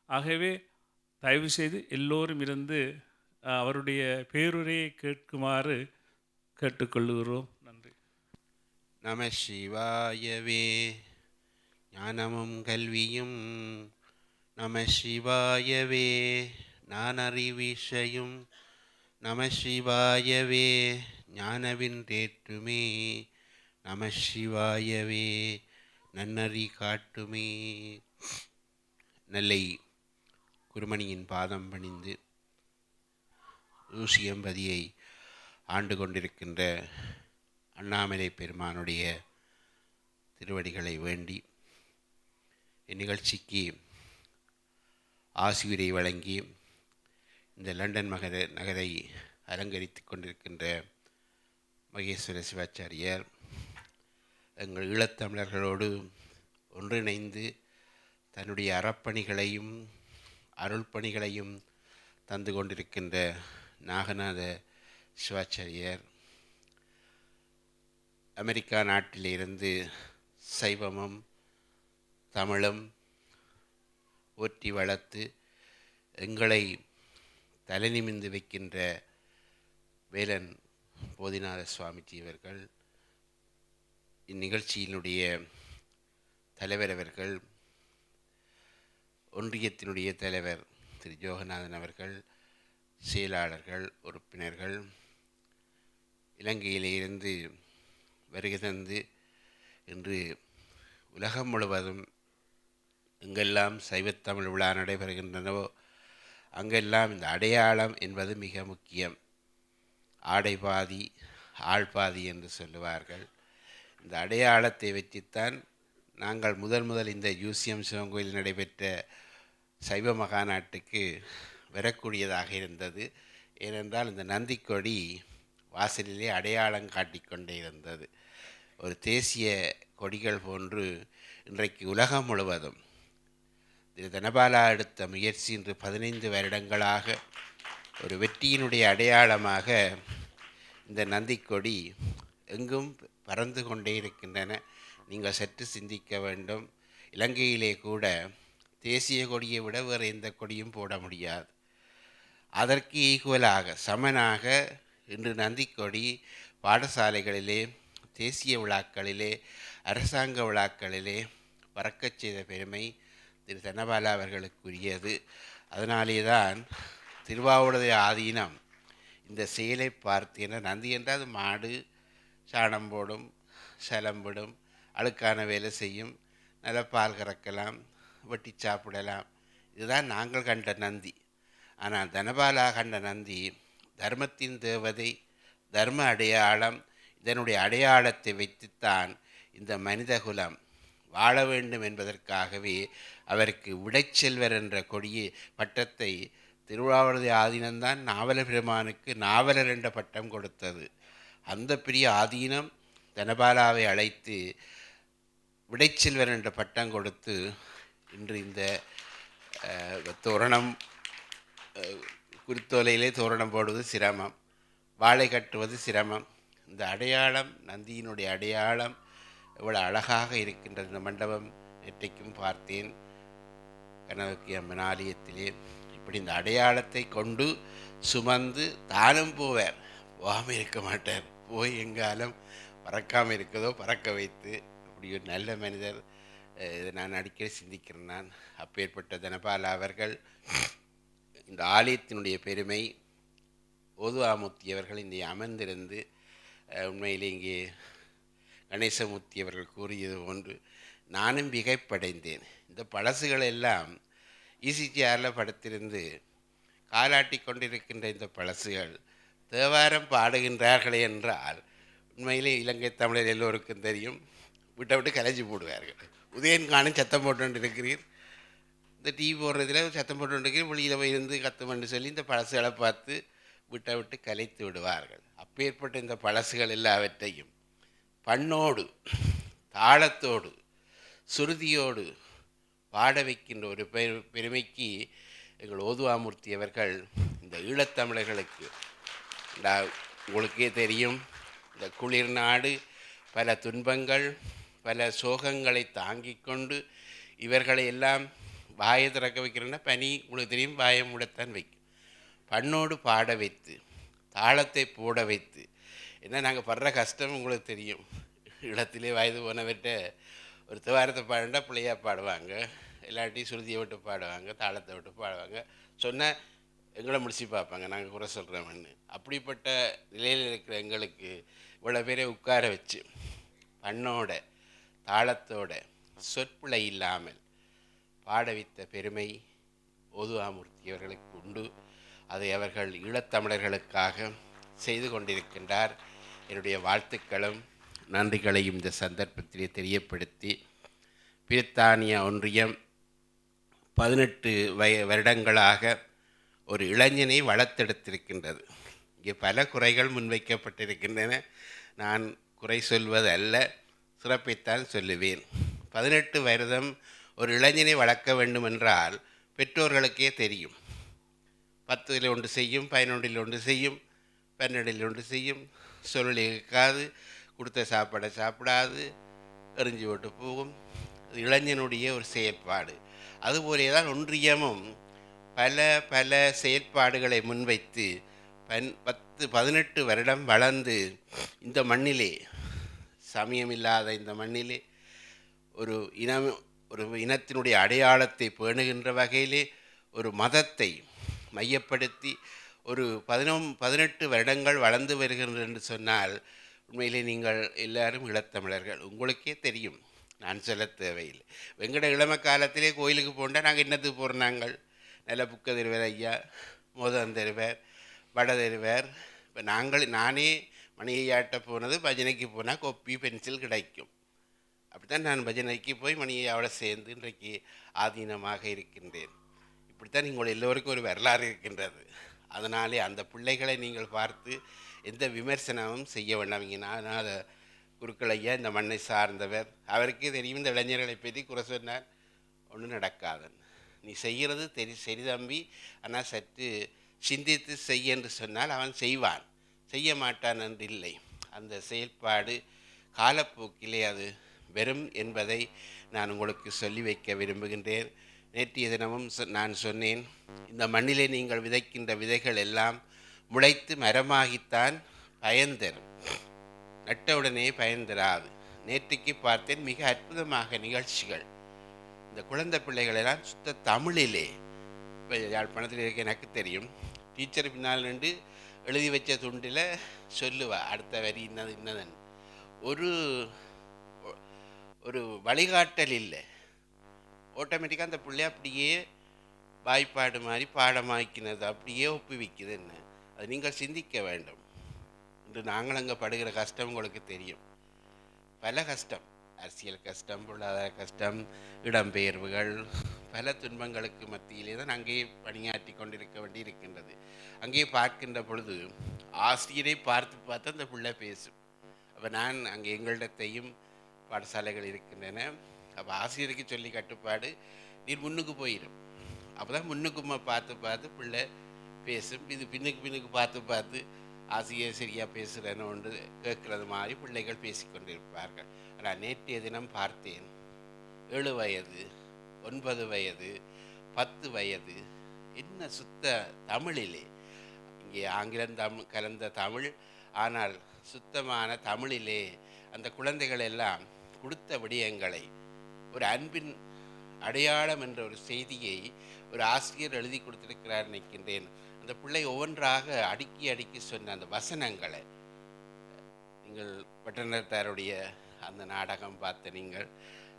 ஆகவே தயவு செய்து எல்லோரும் இருந்து அவருடைய பேருரையை கேட்குமாறு கேட்டுக்கொள்ளுகிறோம். நன்றி. நம சிவாயவே. ஞானமும் கல்வியும் நம சிவாயவே. நானறிவிஷயும் நம சிவாயவே. ஞானவின் தேற்றுமே நம சிவாயவே. நன்னறி காட்டுமே. நெல்லை குருமணியின் பாதம் பணிந்து ஊசியம்பதியை ஆண்டு கொண்டிருக்கின்ற அண்ணாமலை பெருமானுடைய திருவடிகளை வேண்டி இந்நிகழ்ச்சிக்கு ஆசியுரை வழங்கி இந்த லண்டன் நகரை அலங்கரித்து கொண்டிருக்கின்ற மகேஸ்வர சிவாச்சாரியார் எங்கள் ஈழத்தமிழர்களோடு ஒன்றிணைந்து தன்னுடைய அறப்பணிகளையும் அருள்பணிகளையும் தந்து கொண்டிருக்கின்ற நாகநாத சிவாச்சாரியர் அமெரிக்கா நாட்டிலிருந்து சைவமும் தமிழும் போற்றி வளர்த்து எங்களை தலைநிமிந்து வைக்கின்ற வேலன் போதிநாத சுவாமிஜி அவர்கள், இந்நிகழ்ச்சியினுடைய தலைவர் அவர்கள், ஒன்றியத்தினுடைய தலைவர் திரு ஜோகநாதன் அவர்கள், செயலாளர்கள், உறுப்பினர்கள், இலங்கையிலிருந்து வருகை தந்து இன்று உலகம் முழுவதும் எங்கெல்லாம் சைவத்தமிழ் விழா நடைபெறுகின்றனவோ அங்கெல்லாம் இந்த அடையாளம் என்பது மிக முக்கியம். ஆடை பாதி ஆள் பாதி என்று சொல்லுவார்கள். இந்த அடையாளத்தை வைத்துத்தான் நாங்கள் முதல் இந்த யூசியம் சிவங்கோயில் நடைபெற்ற சைவ மகாநாட்டுக்கு வரக்கூடியதாக இருந்தது. ஏனென்றால் இந்த நந்திக்கொடி வாசலிலே அடையாளம் காட்டிக்கொண்டே இருந்தது. ஒரு தேசிய கொடிகள் போன்று இன்றைக்கு உலகம் முழுவதும் திரு தனபாலா எடுத்த முயற்சி இன்று 15 வருடங்களாக ஒரு வெற்றியினுடைய அடையாளமாக இந்த நந்திக்கொடி எங்கும் பறந்து கொண்டே இருக்கின்றன. நீங்கள் சற்று சிந்திக்க வேண்டும். இலங்கையிலே கூட தேசிய கொடியை விட வேறு எந்த கொடியும் போட முடியாது. அதற்கு ஈக்குவலாக சமனாக இன்று நந்திக்கொடி பாடசாலைகளிலே, தேசிய விழாக்களிலே, அரசாங்க விழாக்களிலே பறக்கச் செய்த பெருமை திரு தனபாலா அவர்களுக்குரியது. அதனாலே தான் திருவாவூர் ஆதீனம் இந்த செயலை பார்த்து, என நந்தி என்றால் அது மாடு சாணம் போடும், சலம்பிடும், அழுக்கான வேலை செய்யும், நல்ல பால் கறக்கலாம், வெட்டி சாப்பிடலாம். இதுதான் நாங்கள் கண்ட நந்தி. ஆனால் தனபாலா கண்ட நந்தி தர்மத்தின் தேவதை, தர்ம அடையாளம். இதனுடைய அடையாளத்தை வைத்துத்தான் இந்த மனிதகுலம் வாழ வேண்டும் என்பதற்காகவே அவருக்கு விடைச்செல்வர் என்ற கொடியை பட்டத்தை திருவாவூர் ஆதீனம்தான் நாவலர் பெருமானுக்கு நாவலர் என்ற பட்டம் கொடுத்தது. அந்த பெரிய ஆதீனம் தனபாலாவை அழைத்து விடைச்செல்வர் என்ற பட்டம் கொடுத்து இன்று இந்த தோரணம், குறித்தோலையிலே தோரணம் போடுவது சிரமம், வாழை கட்டுவது சிரமம். இந்த அடையாளம், நந்தியினுடைய அடையாளம் எவ்வளோ அழகாக இருக்கின்றது. இந்த மண்டபம் நேற்றைக்கும் பார்த்தேன் கனவுக்கு அம்மன் ஆலயத்திலே. இப்படி இந்த அடையாளத்தை கொண்டு சுமந்து தானும் போவார், போகாமல் இருக்க மாட்டார். போய் எங்காலும் பறக்காமல் இருக்கதோ பறக்க வைத்து, அப்படி ஒரு நல்ல மனிதர். இதை நான் அடிக்கடி சிந்திக்கிறேன். நான் அப்பேற்பட்ட தனபாலா அவர்கள் இந்த ஆலயத்தினுடைய பெருமை ஓதுவாமூர்த்தி அவர்கள் இங்கே அமர்ந்திருந்து உண்மையிலே இங்கே கணேசமூர்த்தி அவர்கள் கூறியது போன்று நானும் விகைப்படைந்தேன். இந்த பழசுகள் எல்லாம் ஈசிஜிஆரில் படுத்திருந்து காலாட்டி கொண்டிருக்கின்ற இந்த பழசுகள் தேவாரம் பாடுகின்றார்களே என்றால் உண்மையிலே இலங்கை தமிழர் எல்லோருக்கும் தெரியும், விட்ட விட்டு கலைஞ்சி போடுவார்கள். உதயன் காணும் சத்தம் போட்டு இருக்கிறீர், இந்த டிவி போடுறதுல சத்தம் போட்டு இருக்கிறீர், வெளியில் போய் இருந்து கத்துமன்னு சொல்லி இந்த பழசுகளை பார்த்து விட்ட விட்டு கலைத்து விடுவார்கள். அப்பேற்பட்ட இந்த பழசுகள் எல்லாவற்றையும் பண்ணோடு, தாளத்தோடு, சுருதியோடு பாட வைக்கின்ற ஒரு பெருமைக்கு எங்கள் ஓதுவாமூர்த்தி அவர்கள் இந்த ஈழத்தமிழர்களுக்கு, உங்களுக்கே தெரியும், இந்த குளிர் நாடு பல துன்பங்கள் பல சோகங்களை தாங்கிக் கொண்டு இவர்களை எல்லாம் வாயை திறக்க வைக்கிறேன்னா பனி உங்களுக்கு தெரியும், வாயை மூடத்தான் வைக்கும். பண்ணோடு பாட வைத்து தாளத்தை போட வைத்து, ஏன்னா நாங்கள் படுற கஷ்டம் உங்களுக்கு தெரியும். இடத்திலே வயது போனவர்கிட்ட ஒரு தேவாரத்தை பாடுண்டா பிள்ளையாக பாடுவாங்க, எல்லாட்டையும் சுருதியை விட்டு பாடுவாங்க, தாளத்தை விட்டு பாடுவாங்க. சொன்னால் எங்களை முடிச்சு பார்ப்பாங்க, நாங்கள் குறை சொல்கிறோம்னு. அப்படிப்பட்ட நிலையில் இருக்கிற எங்களுக்கு இவ்வளோ பேரை உட்கார வச்சு பண்ணோட தாளத்தோட சொற்பிழை இல்லாமல் பாட வைத்த பெருமை ஓதுவாமூர்த்தி அவர்களுக்கு உண்டு. அதை அவர்கள் ஈழத்தமிழர்களுக்காக செய்து கொண்டிருக்கின்றார். என்னுடைய வாழ்த்துக்களும் நன்றிகளையும் இந்த சந்தர்ப்பத்திலே தெரியப்படுத்தி, பிரித்தானிய ஒன்றியம் 18 வருடங்களாக ஒரு இளைஞனை வளர்த்தெடுத்திருக்கின்றது. இங்கே பல குறைகள் முன்வைக்கப்பட்டிருக்கின்றன. நான் குறை சொல்வது அல்ல, சிறப்பைத்தான் சொல்லுவேன். 18 வருடம் ஒரு இளைஞனை வளர்க்க வேண்டும் என்றால் பெற்றோர்களுக்கே தெரியும். 10 ஒன்று செய்யும், 11 ஒன்று செய்யும், 12 ஒன்று செய்யும், சொல்லி கேட்காது, கொடுத்த சாப்பாடை சாப்பிடாது, எறிஞ்சு விட்டு போகும். இளைஞனுடைய ஒரு செயற்பாடு. அதுபோலே தான் ஒன்றியமும் பல பல செயற்பாடுகளை முன்வைத்து 18 வருடம் வளர்ந்து இந்த மண்ணிலே, சமயமில்லாத இந்த மண்ணிலே ஒரு இனத்தினுடைய அடையாளத்தை பேணுகின்ற வகையிலே ஒரு மதத்தை மையப்படுத்தி ஒரு 18 வருடங்கள் வளர்ந்து வருகின்றன என்று சொன்னால் உண்மையிலே நீங்கள் எல்லாரும் ஈழத்தமிழர்கள். உங்களுக்கே தெரியும், நான் சொல்ல தேவையில்லை. வெங்கட இளம காலத்திலே கோயிலுக்கு போனால் நாங்கள் என்னத்துக்கு போகிறோம்? நாங்கள் நல்ல புக்க தருவார் ஐயா, மோதம் தருவார், வடை தருவார். இப்போ நானே மணியையாட்ட போனது, பஜனைக்கு போனால் கொப்பி பென்சில் கிடைக்கும். அப்படித்தான் நான் பஜனைக்கு போய் மணியையாவோட சேர்ந்து இன்றைக்கு ஆதீனமாக இருக்கின்றேன். இப்படித்தான் நீங்கள் எல்லோருக்கும் ஒரு வரலாறு இருக்கின்றது. அதனாலே அந்த பிள்ளைகளை நீங்கள் பார்த்து எந்த விமர்சனமும் செய்ய வேண்டாம். இங்கே நான் அதை குருக்கள் ஐயா இந்த மண்ணை சார்ந்தவர், அவருக்கே தெரியும். இந்த இளைஞர்களை பற்றி குறை சொன்னார், ஒன்றும் நடக்காதன். நீ செய்கிறது சரி தம்பி, ஆனால் சற்று சிந்தித்து செய்ய என்று சொன்னால் அவன் செய்வான், செய்ய மாட்டான் என்று இல்லை. அந்த செயல்பாடு காலப்போக்கிலே அது வெறும் என்பதை நான் உங்களுக்கு சொல்லி வைக்க விரும்புகின்றேன். நேற்றைய தினமும் நான் சொன்னேன், இந்த மண்ணிலே நீங்கள் விதைக்கின்ற விதைகள் எல்லாம் முளைத்து மரமாகித்தான் பயன் தரும், நட்டவுடனே பயன் தராது. நேற்றைக்கு பார்த்தேன் மிக அற்புதமாக நிகழ்ச்சிகள். இந்த குழந்தை பிள்ளைகள் எல்லாம் சுத்த தமிழிலே, இப்போ யாழ்ப்பாணத்தில் இருக்க எனக்கு தெரியும், டீச்சர் பின்னால் நின்று எழுதி வச்ச துண்டில் சொல்லுவா அடுத்த வரி இன்னதன். ஒரு வழிகாட்டல் இல்லை. ஆட்டோமேட்டிக்காக அந்த பிள்ளை அப்படியே வாய்ப்பாடு மாதிரி பாடமாக்கினது அப்படியே ஒப்புவிக்குது. என்ன அது நீங்கள் சிந்திக்க வேண்டும். இன்று நாங்கள் அங்கே படுகிற கஷ்டம் உங்களுக்கு தெரியும். பல கஷ்டம், அரசியல் கஷ்டம், பொருளாதார கஷ்டம், இடம்பெயர்வுகள், பல துன்பங்களுக்கு மத்தியிலே தான் அங்கேயே பணியாற்றி கொண்டிருக்க வேண்டி இருக்கின்றது. அங்கேயே பார்க்கின்ற பொழுது ஆசிரியரை பார்த்து அந்த பிள்ளை பேசும். அப்போ நான் அங்கே எங்களிடத்தையும் பாடசாலைகள் இருக்கின்றன. அப்போ ஆசிரியருக்கு சொல்லி கட்டுப்பாடு, நீர் முன்னுக்கு போயிடும். அப்போ தான் முன்னுக்குமா பார்த்து பிள்ளை பேசும். இது பின்னுக்கு பார்த்து ஆசிரியர் சரியாக பேசுகிறேன்னு ஒன்று கேட்குறது மாதிரி பிள்ளைகள் பேசிக்கொண்டிருப்பார்கள். ஆனால் நேற்றைய தினம் பார்த்தேன், 7 வயது, 9 வயது, 10 வயது, என்ன சுத்த தமிழிலே, இங்கே ஆங்கிலம் கலந்த தமிழ், ஆனால் சுத்தமான தமிழிலே அந்த குழந்தைகள் எல்லாம் கொடுத்த விடயங்களை, ஒரு அன்பின் அடையாளம் என்ற ஒரு செய்தியை ஒரு ஆசிரியர் எழுதி கொடுத்திருக்கிறார் நினைக்கின்றேன். அந்த பிள்ளை ஒவ்வொன்றாக அடுக்கி சொன்ன அந்த வசனங்களை, நீங்கள் பட்டணத்தாருடைய அந்த நாடகம் பார்த்த நீங்கள்,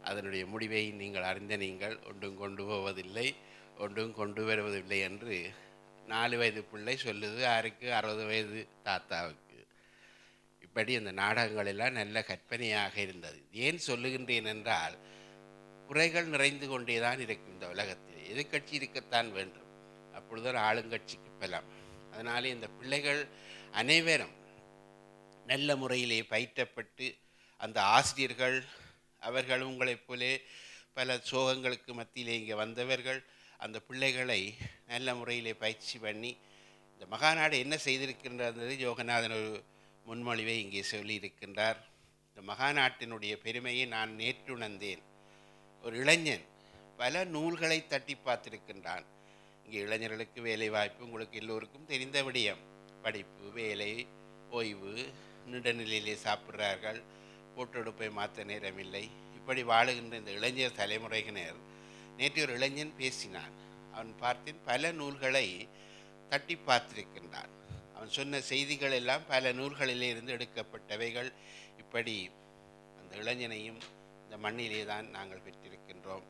அதனுடைய முடிவை நீங்கள் அறிந்த நீங்கள், ஒன்றும் கொண்டு போவதில்லை, ஒன்றும் கொண்டு வருவதில்லை என்று 4 வயது பிள்ளை சொல்லுது, யாருக்கு 60 வயது தாத்தாவுக்கு. இப்படி அந்த நாடகங்கள் எல்லாம் நல்ல கற்பனையாக இருந்தது. ஏன் சொல்லுகின்றேன் என்றால், குறைகள் நிறைந்து கொண்டே தான் இருக்கும் இந்த உலகத்தில். எதிர்கட்சி இருக்கத்தான் வேண்டும், அப்பொழுதுதான் ஆளுங்கட்சிக்கு பலம். அதனாலே இந்த பிள்ளைகள் அனைவரும் நல்ல முறையிலே பயிற்றப்பட்டு, அந்த ஆசிரியர்கள் அவர்கள் உங்களைப் போலே பல சோகங்களுக்கு மத்தியிலே இங்கே வந்தவர்கள், அந்த பிள்ளைகளை நல்ல முறையிலே பயிற்சி பண்ணி, இந்த மகாநாடு என்ன செய்திருக்கின்றது, யோகநாதன் ஒரு முன்மொழிவை இங்கே சொல்லியிருக்கின்றார். இந்த மகாநாட்டினுடைய பெருமையை நான் நேற்றுணர்ந்தேன். ஒரு இளைஞன் பல நூல்களை தட்டி பார்த்திருக்கின்றான். இங்கே இளைஞர்களுக்கு வேலை வாய்ப்பு உங்களுக்கு எல்லோருக்கும் தெரிந்த விடயம். படிப்பு, வேலை, ஓய்வு, நிடநிலையிலே சாப்பிட்றார்கள், போட்டெடுப்பை மாற்ற நேரமில்லை. இப்படி வாழுகின்ற இந்த இளைஞர் தலைமுறையினர், நேற்று ஒரு இளைஞன் பேசினான். அவன் பார்த்தேன் பல நூல்களை தட்டி பார்த்திருக்கின்றான். அவன் சொன்ன செய்திகள் எல்லாம் பல நூல்களிலே இருந்து எடுக்கப்பட்டவைகள். இப்படி அந்த இளைஞனையும் இந்த மண்ணிலே தான் நாங்கள் பெற்றிருக்கின்றோம்.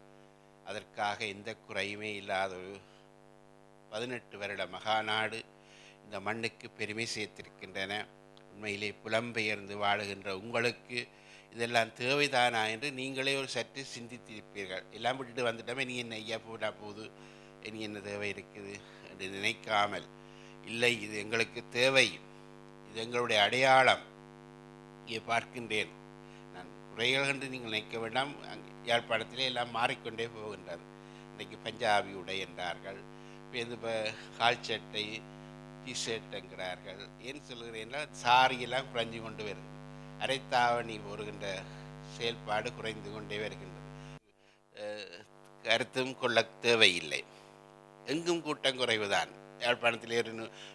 அதற்காக எந்த குறையுமே இல்லாத ஒரு 18 வருட மகாநாடு இந்த மண்ணுக்கு பெருமை சேர்த்திருக்கின்றன. உண்மையிலே புலம்பெயர்ந்து வாழுகின்ற உங்களுக்கு இதெல்லாம் தேவைதானா என்று நீங்களே ஒரு சற்று சிந்தித்திருப்பீர்கள். எல்லாம் விட்டுட்டு வந்துட்டோமே, நீ என்ன ஐயா போகுது, இனி என்ன தேவை இருக்குது என்று நினைக்காமல், இல்லை இது எங்களுக்கு தேவை, இது எங்களுடைய அடையாளம். இங்கே பார்க்கின்றேன் நான் குறைகள் என்று நீங்கள் நினைக்க வேண்டாம். யாழ்ப்பாணத்திலே எல்லாம் மாறிக்கொண்டே போகின்றது. இன்றைக்கு பஞ்சாபி உடை என்றார்கள், இப்போ கால் சட்டை டிஷர்ட் என்கிறார்கள். ஏன் சொல்கிறேன்னா சாரியெல்லாம் குறைஞ்சு கொண்டு வருது. அரைத்தாவணி போடுகின்ற செயல்பாடு குறைந்து கொண்டே வருகின்றது. கருத்தும் கொள்ள தேவையில்லை. எங்கும் கூட்டம் குறைவுதான். யாழ்ப்பாணத்திலே ஒரு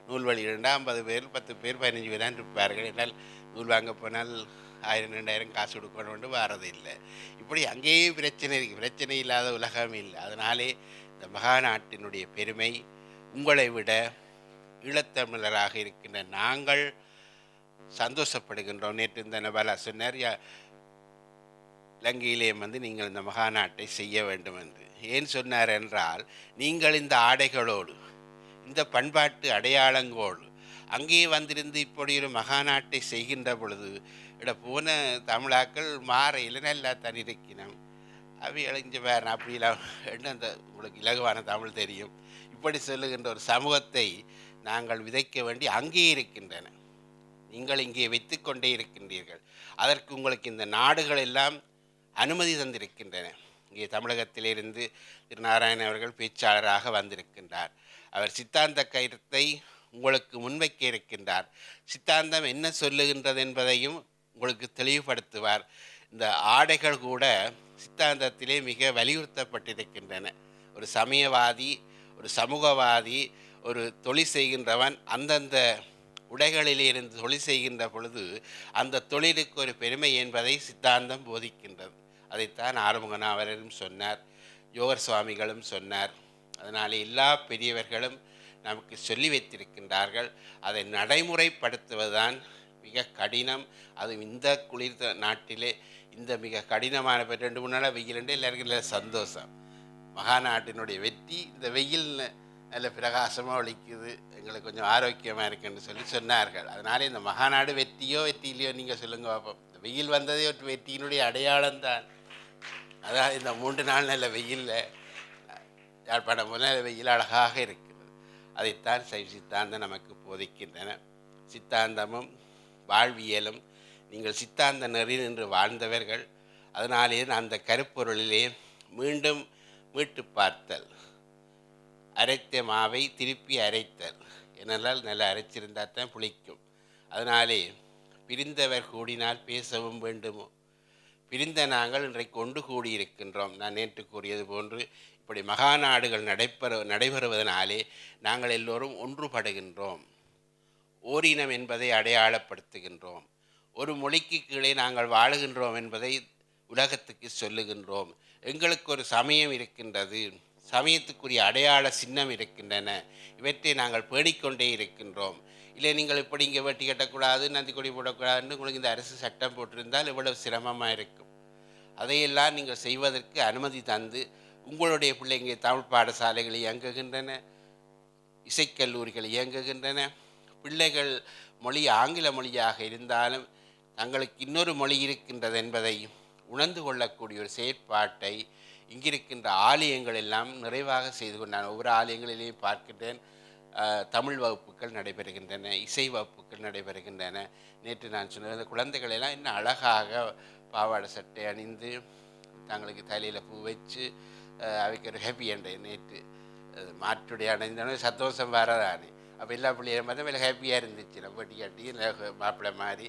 நூல் வெளியிடா 50 பேர் 10 பேர் 15 பேர் தான் இருப்பார்கள். என்றால் நூல் வாங்க போனால் 1000 2000 காசு கொடுக்கணும் என்று வாரது இல்லை. இப்படி அங்கேயே பிரச்சனை இருக்குது. பிரச்சனை இல்லாத உலகம் இல்லை. அதனாலே இந்த மகாநாட்டினுடைய பெருமை உங்களை விட ஈழத்தமிழராக இருக்கின்ற நாங்கள் சந்தோஷப்படுகின்றோம். நேற்று இந்த நபலா சொன்னார், இலங்கையிலே நீங்கள் இந்த மகாநாட்டை செய்ய வேண்டும் என்று. ஏன் சொன்னார் என்றால், நீங்கள் இந்த ஆடைகளோடு இந்த பண்பாட்டு அடையாளங்களோடு அங்கே வந்திருந்து இப்படி ஒரு மகாநாட்டை செய்கின்ற பொழுது போன தமிழாக்கள் மாறையில் நல்லா தனி இருக்கணும். அவை இளைஞ்ச வேறு அப்படிலாம் அந்த உங்களுக்கு இலகுவான தமிழ் தெரியும். இப்படி சொல்லுகின்ற ஒரு சமூகத்தை நாங்கள் விதைக்க வேண்டி அங்கே இருக்கின்றன. நீங்கள் இங்கே வைத்து கொண்டே இருக்கின்றீர்கள். அதற்கு உங்களுக்கு இந்த நாடுகள் எல்லாம் அனுமதி தந்திருக்கின்றன. இங்கே தமிழகத்திலிருந்து திரு நாராயணன் அவர்கள் பேச்சாளராக வந்திருக்கின்றார். அவர் சித்தாந்த கருத்தை உங்களுக்கு முன்வைக்க இருக்கின்றார். சித்தாந்தம் என்ன சொல்லுகின்றது என்பதையும் உங்களுக்கு தெளிவுபடுத்துவார். இந்த ஆடைகள் கூட சித்தாந்தத்திலே மிக வலியுறுத்தப்பட்டிருக்கின்றன. ஒரு சமயவாதி, ஒரு சமூகவாதி, ஒரு தொழில் செய்கின்றவன் அந்தந்த உடைகளிலிருந்து தொழில் செய்கின்ற பொழுது அந்த தொழிலுக்கு ஒரு பெருமை என்பதை சித்தாந்தம் போதிக்கின்றது. அதைத்தான் ஆறுமுகநாதரும் சொன்னார், யோகர் சுவாமிகளும் சொன்னார். அதனால் எல்லா பெரியவர்களும் நமக்கு சொல்லி வைத்திருக்கின்றார்கள். அதை நடைமுறைப்படுத்துவதுதான் மிக கடினம். அது இந்த குளிர் நாட்டிலே இந்த மிக கடினமான 2-3 நாள் வெயில் எல்லாருக்கும் சந்தோஷம். மகாநாட்டினுடைய வெற்றி இந்த வெயில் நல்ல பிரகாசமாக ஒழிக்குது, எங்களுக்கு கொஞ்சம் ஆரோக்கியமாக இருக்குன்னு சொன்னார்கள். அதனால இந்த மகாநாடு வெற்றியோ வெற்றியிலையோ நீங்கள் சொல்லுங்க பார்ப்போம். இந்த வெயில் வந்ததே ஒரு வெற்றியினுடைய அடையாளம்தான். அதாவது இந்த 3 நாள் நல்ல வெயிலில் யாழ்ப்பாணம் போல வெயில் அழகாக இருக்கிறது. அதைத்தான் சைவ சித்தாந்தம் நமக்கு போதிக்கின்றன. சித்தாந்தமும் வாழ்வியலும் நீங்கள் சித்தாந்த நெறி நின்று வாழ்ந்தவர்கள். அதனாலே அந்த கருப்பொருளிலே மீண்டும் மீட்டு பார்த்தல், அரைத்த மாவை திருப்பி அரைத்தல். ஏனென்றால் நல்லா அரைச்சிருந்தால் தான் புளிக்கும். அதனாலே பிரிந்தவர் கூடினால் பேசவும் வேண்டுமோ. பிரிந்த நாங்கள் இன்றைக்கு கொண்டு கூடியிருக்கின்றோம். நான் நேற்று கூறியது போன்று இப்படி மகாநாடுகள் நடைபெறுவதனாலே நாங்கள் எல்லோரும் ஒன்றுபடுகின்றோம். ஓரினம் என்பதை அடையாளப்படுத்துகின்றோம். ஒரு மொழிக்கு கீழே நாங்கள் வாழுகின்றோம் என்பதை உலகத்துக்கு சொல்லுகின்றோம். எங்களுக்கு ஒரு சமயம் இருக்கின்றது, சமயத்துக்குரிய அடையாள சின்னம் இருக்கின்றன. இவற்றை நாங்கள் பேணிக்கொண்டே இருக்கின்றோம். இல்லை நீங்கள் இப்படி இங்கே வெட்டி கட்டக்கூடாது, நந்தி கொடி போடக்கூடாதுன்னு உங்களுக்கு இந்த அரசு சட்டம் போட்டிருந்தால் இவ்வளவு சிரமமாக இருக்கும். அதையெல்லாம் நீங்கள் செய்வதற்கு அனுமதி தந்து உங்களுடைய பிள்ளைங்க தமிழ் பாடசாலைகள் இயங்குகின்றன, இசைக்கல்லூரிகள் இயங்குகின்றன. பிள்ளைகள் மொழி ஆங்கில மொழியாக இருந்தாலும் தங்களுக்கு இன்னொரு மொழி இருக்கின்றது என்பதை உணர்ந்து கொள்ளக்கூடிய ஒரு செயற்பாட்டை இங்கிருக்கின்ற ஆலயங்கள் எல்லாம் நிறைவாக செய்து கொண்டான். ஒவ்வொரு ஆலயங்களிலேயும் பார்க்கின்றேன் தமிழ் வகுப்புகள் நடைபெறுகின்றன, இசை வகுப்புகள் நடைபெறுகின்றன. நேற்று நான் சொன்ன அந்த குழந்தைகள் எல்லாம் இன்னும் அழகாக பாவாடை சட்டை அணிந்து தங்களுக்கு தலையில் பூ வச்சு அவைக்கு ஒரு ஹாப்பி என்ற நேற்று மாற்றுடைய அடைந்தோடனே சந்தோஷம் வரதானே. அப்போ எல்லா பிள்ளைகளும் பார்த்தா வேலை ஹாப்பியாக இருந்துச்சு. நம்ம வெட்டி கட்டி மாப்பிள்ளை மாதிரி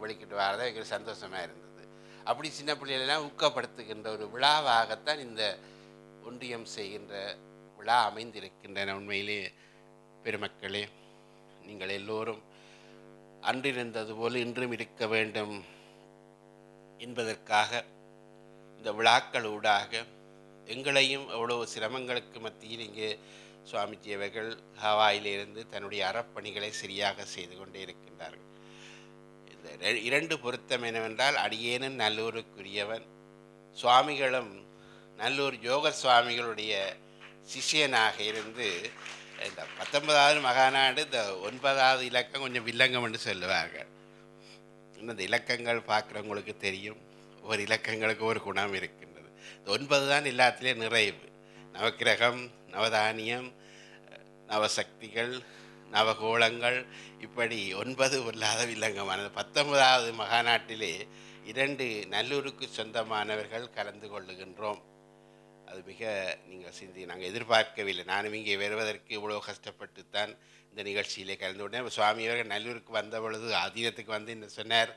வெளிக்கிட்டு வரதான் எங்களுக்கு சந்தோஷமாக இருந்தது. அப்படி சின்ன பிள்ளைகளெல்லாம் ஊக்கப்படுத்துகின்ற ஒரு விழாவாகத்தான் இந்த ஒன்றியம் செய்கின்ற விழா அமைந்திருக்கின்றன. உண்மையிலே பெருமக்களே, நீங்கள் எல்லோரும் அன்றிருந்தது போல் இன்றும் இருக்க வேண்டும் என்பதற்காக இந்த விழாக்கள் ஊடாக எங்களையும் அவ்வளவு சிரமங்களுக்கு மத்தியில் இங்கே சுவாமிஜி அவர்கள் ஹவாயிலிருந்து தன்னுடைய அறப்பணிகளை சரியாக செய்து கொண்டே இருக்கின்றார்கள். இந்த 2 பொருத்தம் என்னவென்றால், அடியேனும் நல்லூருக்குரியவன், சுவாமிகளும் நல்லூர் யோகர் சுவாமிகளுடைய சிஷியனாக இருந்து இந்த 19வது மகாநாடு இந்த 9வது இலக்கம் கொஞ்சம் வில்லங்கம் என்று சொல்லுவார்கள். இந்த இலக்கங்கள் பார்க்குறவங்களுக்கு தெரியும், ஒரு இலக்கங்களுக்கு ஒரு குணம் இருக்கின்றது. இந்த 9 தான் எல்லாத்திலையும் நிறைவு. நவக்கிரகம், நவதானியம், நவசக்திகள், நவகோளங்கள், இப்படி 9 பொல்லாத வில்லங்கமானது. 19வது மகாநாட்டிலே 2 நல்லூருக்கு சொந்தமானவர்கள் கலந்து கொள்ளுகின்றோம். அது மிக நீங்கள் நாங்கள் எதிர்பார்க்கவில்லை. நானும் இங்கே வருவதற்கு இவ்வளோ கஷ்டப்பட்டுத்தான் இந்த நிகழ்ச்சியிலே கலந்து கொண்டேன். சுவாமி அவர்கள் நல்லூருக்கு வந்த பொழுது ஆதீனத்துக்கு வந்து என்ன சொன்னார்,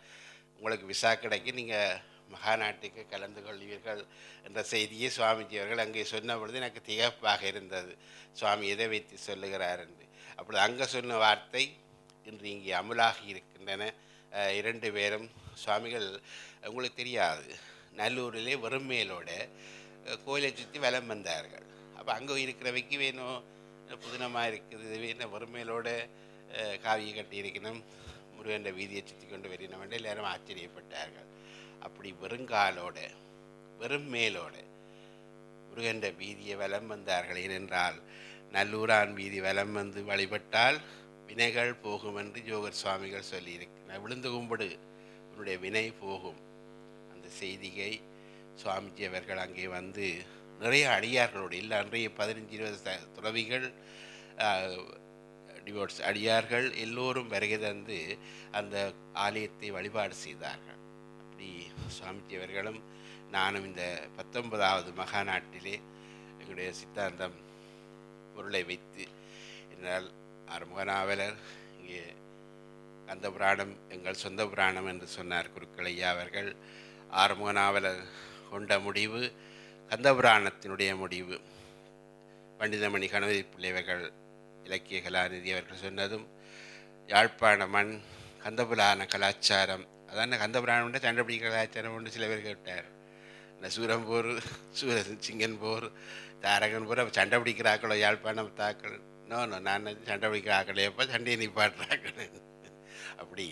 உங்களுக்கு விசா கிடைக்க நீங்கள் மகாநாட்டுக்கு கலந்து கொள்வீர்கள் என்ற செய்தியை சுவாமிஜி அவர்கள் அங்கே சொன்ன பொழுது எனக்கு திகப்பாக இருந்தது. சுவாமி எதை வைத்து சொல்லுகிறார் என்று. அப்படி அங்கே சொன்ன வார்த்தை இன்று இங்கே அமுலாகி இருக்கின்றன. 2 பேரும் சுவாமிகள், உங்களுக்கு தெரியாது, நல்லூரிலே வெறும் மேலோட கோயிலை சுற்றி வலம் வந்தார்கள். அப்போ அங்கே இருக்கிறவைக்கு வேணும் புதினமாக இருக்குது, இது வேணும் வறுமையிலோட காவியை கட்டி இருக்கணும், முருகன் வீதியை சுற்றி கொண்டு வரணும் என்று எல்லாரும் ஆச்சரியப்பட்டார்கள். அப்படி வெறுங்காலோட வெறும் மேலோட முருகன் வீதியை வலம் வந்தார்கள். ஏனென்றால் நல்லூரான் வீதி வலம் வந்து வழிபட்டால் வினைகள் போகும் என்று யோகர் சுவாமிகள் சொல்லியிருக்கிறார். விழுந்து கும்பிடு, உன்னுடைய வினை போகும். அந்த செய்தியை சுவாமிஜி அவர்கள் அங்கே வந்து நிறைய அடியார்களோடு இல்லை, அன்றைய 15-20 துறவிகள், டிவோர்ஸ் அடியார்கள் எல்லோரும் வருகை தந்து அந்த ஆலயத்தை வழிபாடு செய்தார்கள். அப்படி சுவாமிஜி அவர்களும் நானும் இந்த 19வது மகாநாட்டிலே எங்களுடைய சித்தாந்தம் பொருளை வைத்து, என்றால் ஆறுமுகநாவலர் இங்கே கந்த புராணம் எங்கள் சொந்த புராணம் என்று சொன்னார் குருக்கள் ஐயா அவர்கள். ஆறுமுகநாவலர் கொண்ட முடிவு கந்தபுராணத்தினுடைய முடிவு. பண்டிதமணி கணபதி பிள்ளைவர்கள் இலக்கிய கலாநிதி அவர்கள் சொன்னதும், யாழ்ப்பாண மண் கந்தபுராண கலாச்சாரம், அதான் கந்தபுராணம் உண்டு, சண்டைப்பிடி கலாச்சாரம் உண்டு. சில பேர் கேட்டார், இந்த சூரம்போர், சிங்கன் போர், தாரகன் போர், அப்போ சண்டை பிடிக்கிறாக்களோ யாழ்ப்பாணம் தாக்கள்? நோ, நான் சண்டை பிடிக்கிறாக்களேப்போ சண்டையை நிப்பாட்டுறாக்கள். அப்படி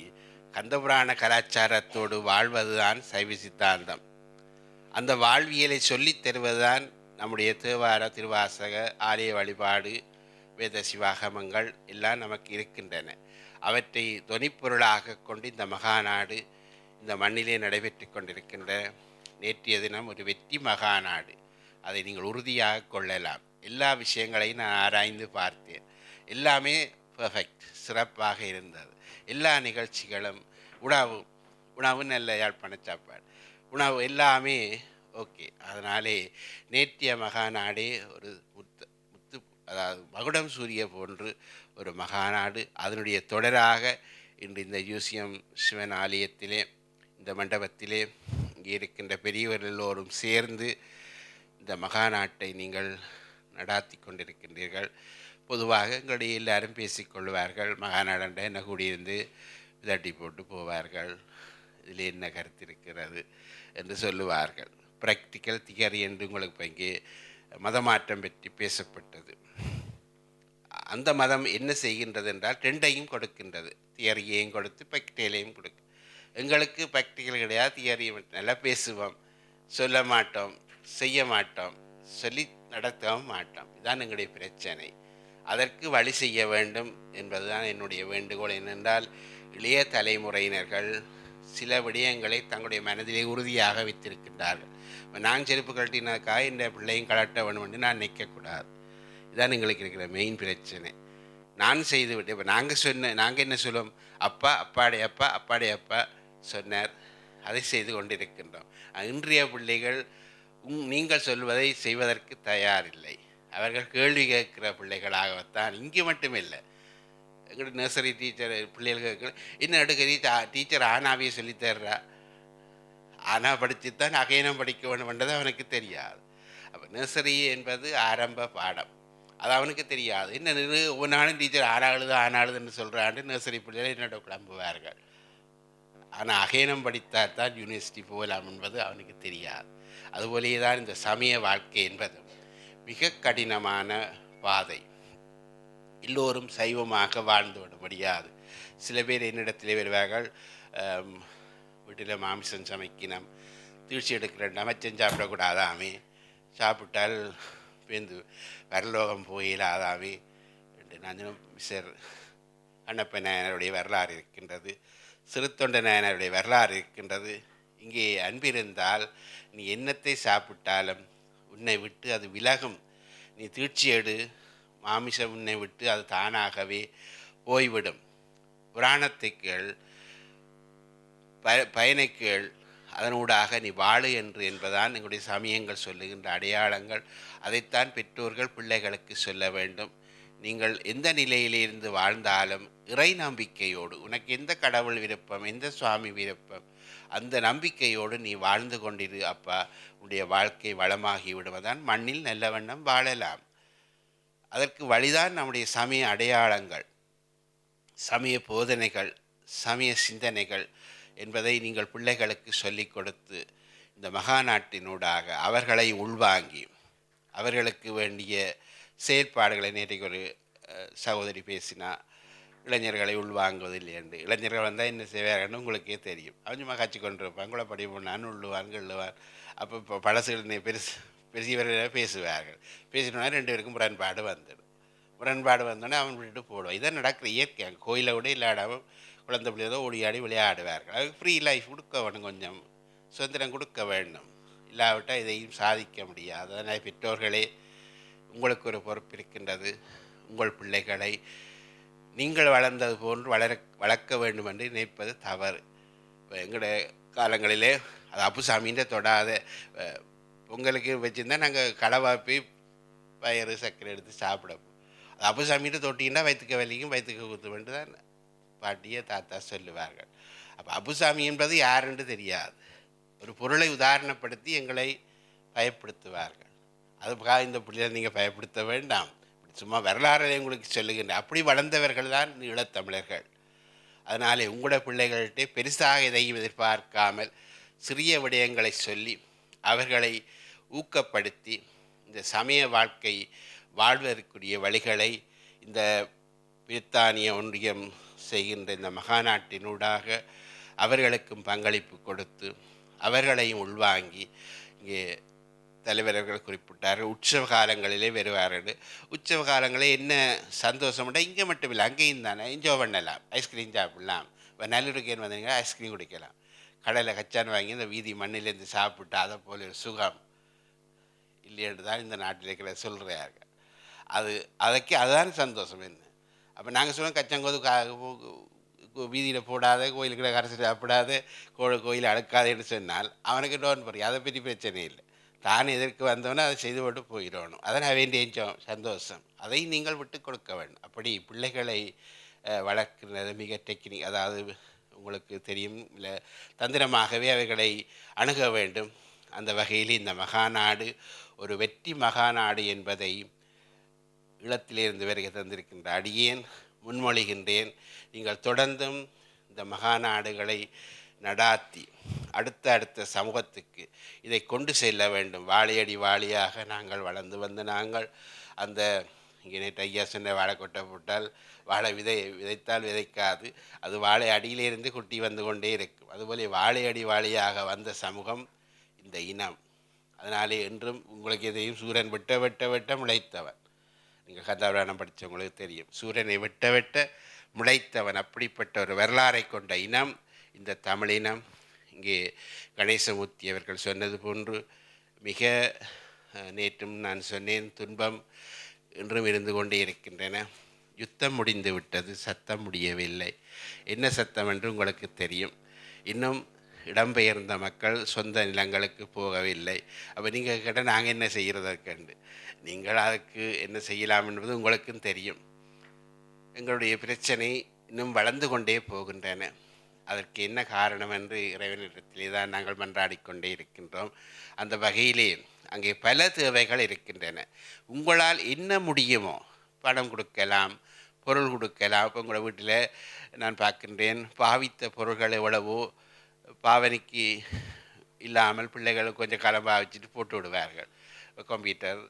கந்தபுராண கலாச்சாரத்தோடு வாழ்வதுதான் சைவ சித்தாந்தம். அந்த வாழ்வியலை சொல்லித் தருவதுதான் நம்முடைய தேவார, திருவாசக, ஆலய வழிபாடு, வேத சிவாகமங்கள் எல்லாம் நமக்கு இருக்கின்றன. அவற்றை தொனிப்பொருளாக கொண்டு இந்த மகாநாடு இந்த மண்ணிலே நடைபெற்று கொண்டிருக்கின்ற நேற்றைய தினம் ஒரு வெற்றி மகாநாடு. அதை நீங்கள் உறுதியாக கொள்ளலாம். எல்லா விஷயங்களையும் நான் ஆராய்ந்து பார்த்தேன். எல்லாமே பெர்ஃபெக்ட், சிறப்பாக இருந்தது. எல்லா நிகழ்ச்சிகளும், உணவு நல்ல யாழ்ப்பாண சாப்பாடு, உணவு எல்லாமே ஓகே. அதனாலே நேற்றைய மகாநாடே ஒரு முத்து, அதாவது மகுடம் சூரிய போன்று ஒரு மகாநாடு. அதனுடைய தொடராக இன்று இந்த யூசியம் சிவன் ஆலயத்திலே, இந்த மண்டபத்திலே இங்கே இருக்கின்ற பெரியவர்கள் எல்லோரும் சேர்ந்து இந்த மகாநாட்டை நீங்கள் நடாத்தி கொண்டிருக்கின்றீர்கள். பொதுவாக எங்களுடைய எல்லாரும் பேசிக்கொள்வார்கள், மகாநாடண்ட என்ன கூடியிருந்து விதட்டி போட்டு போவார்கள், இதில் என்ன கருத்து இருக்கிறது என்று சொல்லுவார்கள். ப்ராக்டிக்கல் தியரி என்று உங்களுக்கு இப்போ இங்கே மதமாற்றம் பற்றி பேசப்பட்டது. அந்த மதம் என்ன செய்கின்றது என்றால் 2ஐயும் கொடுக்கின்றது, தியரியையும் கொடுத்து ப்ராக்டிக்கலையும் கொடுக்கு. எங்களுக்கு ப்ராக்டிக்கல் கிடையாது, தியரி நல்லா பேசுவோம், சொல்ல மாட்டோம், செய்ய மாட்டோம், சொல்லி நடத்தவும் மாட்டோம். இதுதான் எங்களுடைய பிரச்சனை. அதற்கு வழி செய்ய வேண்டும் என்பதுதான் என்னுடைய வேண்டுகோள். என்னென்றால் இளைய தலைமுறையினர்கள் சில விடயங்களை தங்களுடைய மனதிலே உறுதியாக வைத்திருக்கின்றார்கள். இப்போ நான் செருப்பு கழட்டினாக்காக இந்த பிள்ளையும் கலட்ட வேணும் என்று நான் நிற்கக்கூடாது. இதுதான் எங்களுக்கு இருக்கிற மெயின் பிரச்சனை. நான் செய்து விட்டு இப்போ நாங்கள் என்ன சொல்லுவோம், அப்பா அப்பாடைய அப்பா அப்பாடைய அப்பா சொன்னார், அதை செய்து கொண்டிருக்கின்றோம். இன்றைய பிள்ளைகள் நீங்கள் சொல்வதை செய்வதற்கு தயாரில்லை. அவர்கள் கேள்வி கேட்கிற பிள்ளைகளாகத்தான். இங்கே மட்டும் இல்லை, எங்களுக்கு நர்சரி டீச்சர் பிள்ளைகள் கேட்குற இன்னும் எடுக்கறி டீச்சர் ஆனாவே சொல்லித்தர்றா, ஆனா படிச்சுத்தான் அகைனம் படிக்க வேணும்ன்றது அவனுக்கு தெரியாது. அப்போ நர்சரி என்பது ஆரம்ப பாடம், அது அவனுக்கு தெரியாது. என்ன ஒவ்வொரு நாளும் டீச்சர் ஆனாளுதுன்னு சொல்கிறான்னு நர்சரி பிள்ளைகள் என்னோட கிளம்புவார்கள். ஆனால் அகைனம் படித்தால் தான் யூனிவர்சிட்டி போகலாம் என்பது அவனுக்கு தெரியாது. அதுபோலேயே தான் இந்த சமய வாழ்க்கை என்பது மிக கடினமான பாதை. எல்லோரும் சைவமாக வாழ்ந்து விட முடியாது. சில பேர் என்னிடத்திலே வருவார்கள், வீட்டில் மாமிசம் சமைக்கணும், தீட்சி எடுக்கிற நமச்சம் சாப்பிடக்கூடாதாமே, சாப்பிட்டால் பேந்து வரலோகம் போயிடாதாமே என்று. நான் மிஸ்டர் அண்ணப்ப நாயனருடைய வரலாறு இருக்கின்றது, சிறுத்தொண்ட நாயனருடைய வரலாறு இருக்கின்றது. இங்கே அன்பிருந்தால் நீ என்னத்தை சாப்பிட்டாலும் உன்னை விட்டு அது விலகும். நீ தீட்சி எடு, மாமிசம் உன்னை விட்டு அது தானாகவே போய்விடும். புராணத்தை கேள், பயனை கேள், அதனூடாக நீ வாழு என்பதான் எங்களுடைய சமயங்கள் சொல்லுகின்ற அடையாளங்கள். அதைத்தான் பெற்றோர்கள் பிள்ளைகளுக்கு சொல்ல வேண்டும். நீங்கள் எந்த நிலையிலிருந்து வாழ்ந்தாலும் இறை நம்பிக்கையோடு, உனக்கு எந்த கடவுள் விருப்பம், எந்த சுவாமி விருப்பம், அந்த நம்பிக்கையோடு நீ வாழ்ந்து கொண்டிரு அப்பா. உன்னுடைய வாழ்க்கை வளமாகி விடுவதான் மண்ணில் நல்ல வண்ணம் வாழலாம். அதற்கு வழிதான் நம்முடைய சமய அடையாளங்கள், சமய போதனைகள், சமய சிந்தனைகள் என்பதை நீங்கள் பிள்ளைகளுக்கு சொல்லிக் கொடுத்து இந்த மகாநாட்டினூடாக அவர்களை உள்வாங்கி அவர்களுக்கு வேண்டிய செயற்பாடுகளை, நேற்றைக்கு ஒரு சகோதரி பேசினா, இளைஞர்களை உள்வாங்குவதில்லை என்று. இளைஞர்கள் வந்தால் என்ன செய்வார்கள் உங்களுக்கே தெரியும். அவன் சும்மா கட்சி கொண்டு இருப்பான், கூட படிப்பு நான் உள்ளுவான் கிள்ளுவான். அப்போ இப்போ பழசுகள் பெருசியவர்கள் பேசுவார்கள். பேசினோன்னா 2 பேருக்கும் முரண்பாடு வந்துடும். முரண்பாடு வந்தோடனே அவன் விட்டுட்டு போடுவான். இதான் நடக்கிற இயற்கை. கோயிலை விட இல்லாடாமல் குழந்தை பிள்ளையதோ ஓடியாடி விளையாடுவார்கள். அதுக்கு ஃப்ரீ லைஃப் கொடுக்க வேணும், கொஞ்சம் சுதந்திரம் கொடுக்க வேண்டும். இல்லாவிட்டால் இதையும் சாதிக்க முடியாது. அதனால் பெற்றோர்களே, உங்களுக்கு ஒரு பொறுப்பு இருக்கின்றது. உங்கள் பிள்ளைகளை நீங்கள் வளர்ந்தது போன்று வளர்க்க வேண்டும் என்று நினைப்பது தவறு. இப்போ எங்களுடைய காலங்களிலே அது அப்புசாமின்ற தொடாத பொங்கலுக்கு வச்சுருந்தா நாங்கள் கடவாப்பி பயிறு சர்க்கரை எடுத்து சாப்பிடப்போம். அது அப்புசாமின்ற தொட்டின்னா வயிற்றுக்க வலிக்கும், வயிற்றுக்க குத்துமென்று தான் பாட்டியை தாத்தா சொல்லுவார்கள். அப்போ அப்புசாமி என்பது யாருன்னு தெரியாது. ஒரு பொருளை உதாரணப்படுத்தி எங்களை பயப்படுத்துவார்கள். அதுக்காக இந்த பிள்ளைகளை நீங்கள் பயப்படுத்த வேண்டாம், சும்மா வரலாறு உங்களுக்கு சொல்லுகின்ற அப்படி வளர்ந்தவர்கள் தான் ஈழத்தமிழர்கள். அதனாலே உங்களோட பிள்ளைகள்கிட்ட பெருசாக எதையும் எதிர்பார்க்காமல் சிறிய விடயங்களை சொல்லி அவர்களை ஊக்கப்படுத்தி இந்த சமய வாழ்க்கை வாழ்வதற்குரிய வழிகளை இந்த பிரித்தானிய ஒன்றியம் செய்கின்ற இந்த மகாநாட்டினூடாக அவர்களுக்கும் பங்களிப்பு கொடுத்து அவர்களையும் உள்வாங்கி, இங்கே தலைவர்கள் குறிப்பிட்டார்கள் உற்சவ காலங்களிலே வருவார்கள். உற்சவ காலங்களில் என்ன சந்தோஷம்னா இங்கே மட்டும் இல்லை, அங்கேயும் தானே என்ஜாய் பண்ணலாம். ஐஸ்கிரீம் சாப்பிடலாம். இப்போ நல்லூருக்கேன்னு வந்தீங்கன்னா ஐஸ்கிரீம் குடிக்கலாம். கடையில் கச்சான் வாங்கி இந்த வீதி மண்ணிலேருந்து சாப்பிட்டு அதை போல ஒரு சுகம் இல்லையென்று தான் இந்த நாட்டில் இருக்கிற சொல்கிறார்கள். அதுதான் சந்தோஷம். என்ன அப்போ நாங்கள் சொல்லுவோம், கச்சங்கோது வீதியில் போடாத, கோயிலுக்குள்ள கரைச்சி சாப்பிடாத, கோயில் அடக்காதேன்னு சொன்னால் அவனுக்கு டோன் போறீங்க. அதை பற்றி பிரச்சனை இல்லை. தான் எதற்கு வந்தவனே அதை செய்து போட்டு போயிடணும். அதனால் வேண்டிய சந்தோஷம். அதை நீங்கள் விட்டு கொடுக்க வேண்டும். அப்படி பிள்ளைகளை வளர்க்கிறது மிக டெக்னிக், அதாவது உங்களுக்கு தெரியும், இல்லை தந்திரமாகவே அவைகளை அணுக வேண்டும். அந்த வகையில் இந்த மகாநாடு ஒரு வெற்றி மகாநாடு என்பதை ஈழத்திலிருந்து வருகை தந்திருக்கின்ற அடியேன் முன்மொழிகின்றேன். நீங்கள் தொடர்ந்தும் இந்த மகாநாடுகளை நடாத்தி அடுத்த சமூகத்துக்கு இதை கொண்டு செல்ல வேண்டும். வாழையடி வாளியாக நாங்கள் வளர்ந்து வந்து நாங்கள் அந்த இங்கே நேற்று ஐயா சொன்ன வாழை கொட்டை போட்டால் வாழை விதைத்தால் விதைக்காது, அது வாழை அடியிலிருந்து குட்டி வந்து கொண்டே இருக்கும். அதுபோல வாழையடி வாளியாக வந்த சமூகம் இந்த இனம். அதனாலே என்றும் உங்களுக்கு எதையும் சூரன் வெட்ட முளைத்தவன். நீங்கள் கதாபுராணம் படித்தவங்களுக்கு தெரியும், சூரனை வெட்ட முளைத்தவன். அப்படிப்பட்ட ஒரு வரலாறை கொண்ட இனம் இந்த தமிழினம். இங்கே கணேசமூர்த்தி அவர்கள் சொன்னது போன்று மிக நேற்றும் நான் சொன்னேன், துன்பம் இன்றும் இருந்து கொண்டே இருக்கின்றன. யுத்தம் முடிந்து விட்டது, சத்தம் முடியவில்லை. என்ன சத்தம் என்று உங்களுக்கு தெரியும். இன்னும் இடம்பெயர்ந்த மக்கள் சொந்த நிலங்களுக்கு போகவில்லை. அப்போ நீங்கள் கேட்டால் நாங்கள் என்ன செய்கிறதற்கண்டு, நீங்கள் அதுக்கு என்ன செய்யலாம் என்பது உங்களுக்கும் தெரியும். எங்களுடைய பிரச்சனை இன்னும் வளர்ந்து கொண்டே போகின்றன. அதற்கு என்ன காரணம் என்று இறைவனிடத்திலே தான் நாங்கள் மன்றாடிக்கொண்டே இருக்கின்றோம். அந்த வகையிலே அங்கே பல தேவைகள் இருக்கின்றன. உங்களால் என்ன முடியுமோ பணம் கொடுக்கலாம், பொருள் கொடுக்கலாம். இப்போ உங்களோட வீட்டில் நான் பார்க்கின்றேன், பாவித்த பொருள்கள் எவ்வளவோ பாவனைக்கு இல்லாமல் பிள்ளைகள் கொஞ்சம் காலம் பாவிச்சுட்டு போட்டு விடுவார்கள். கம்ப்யூட்டர்,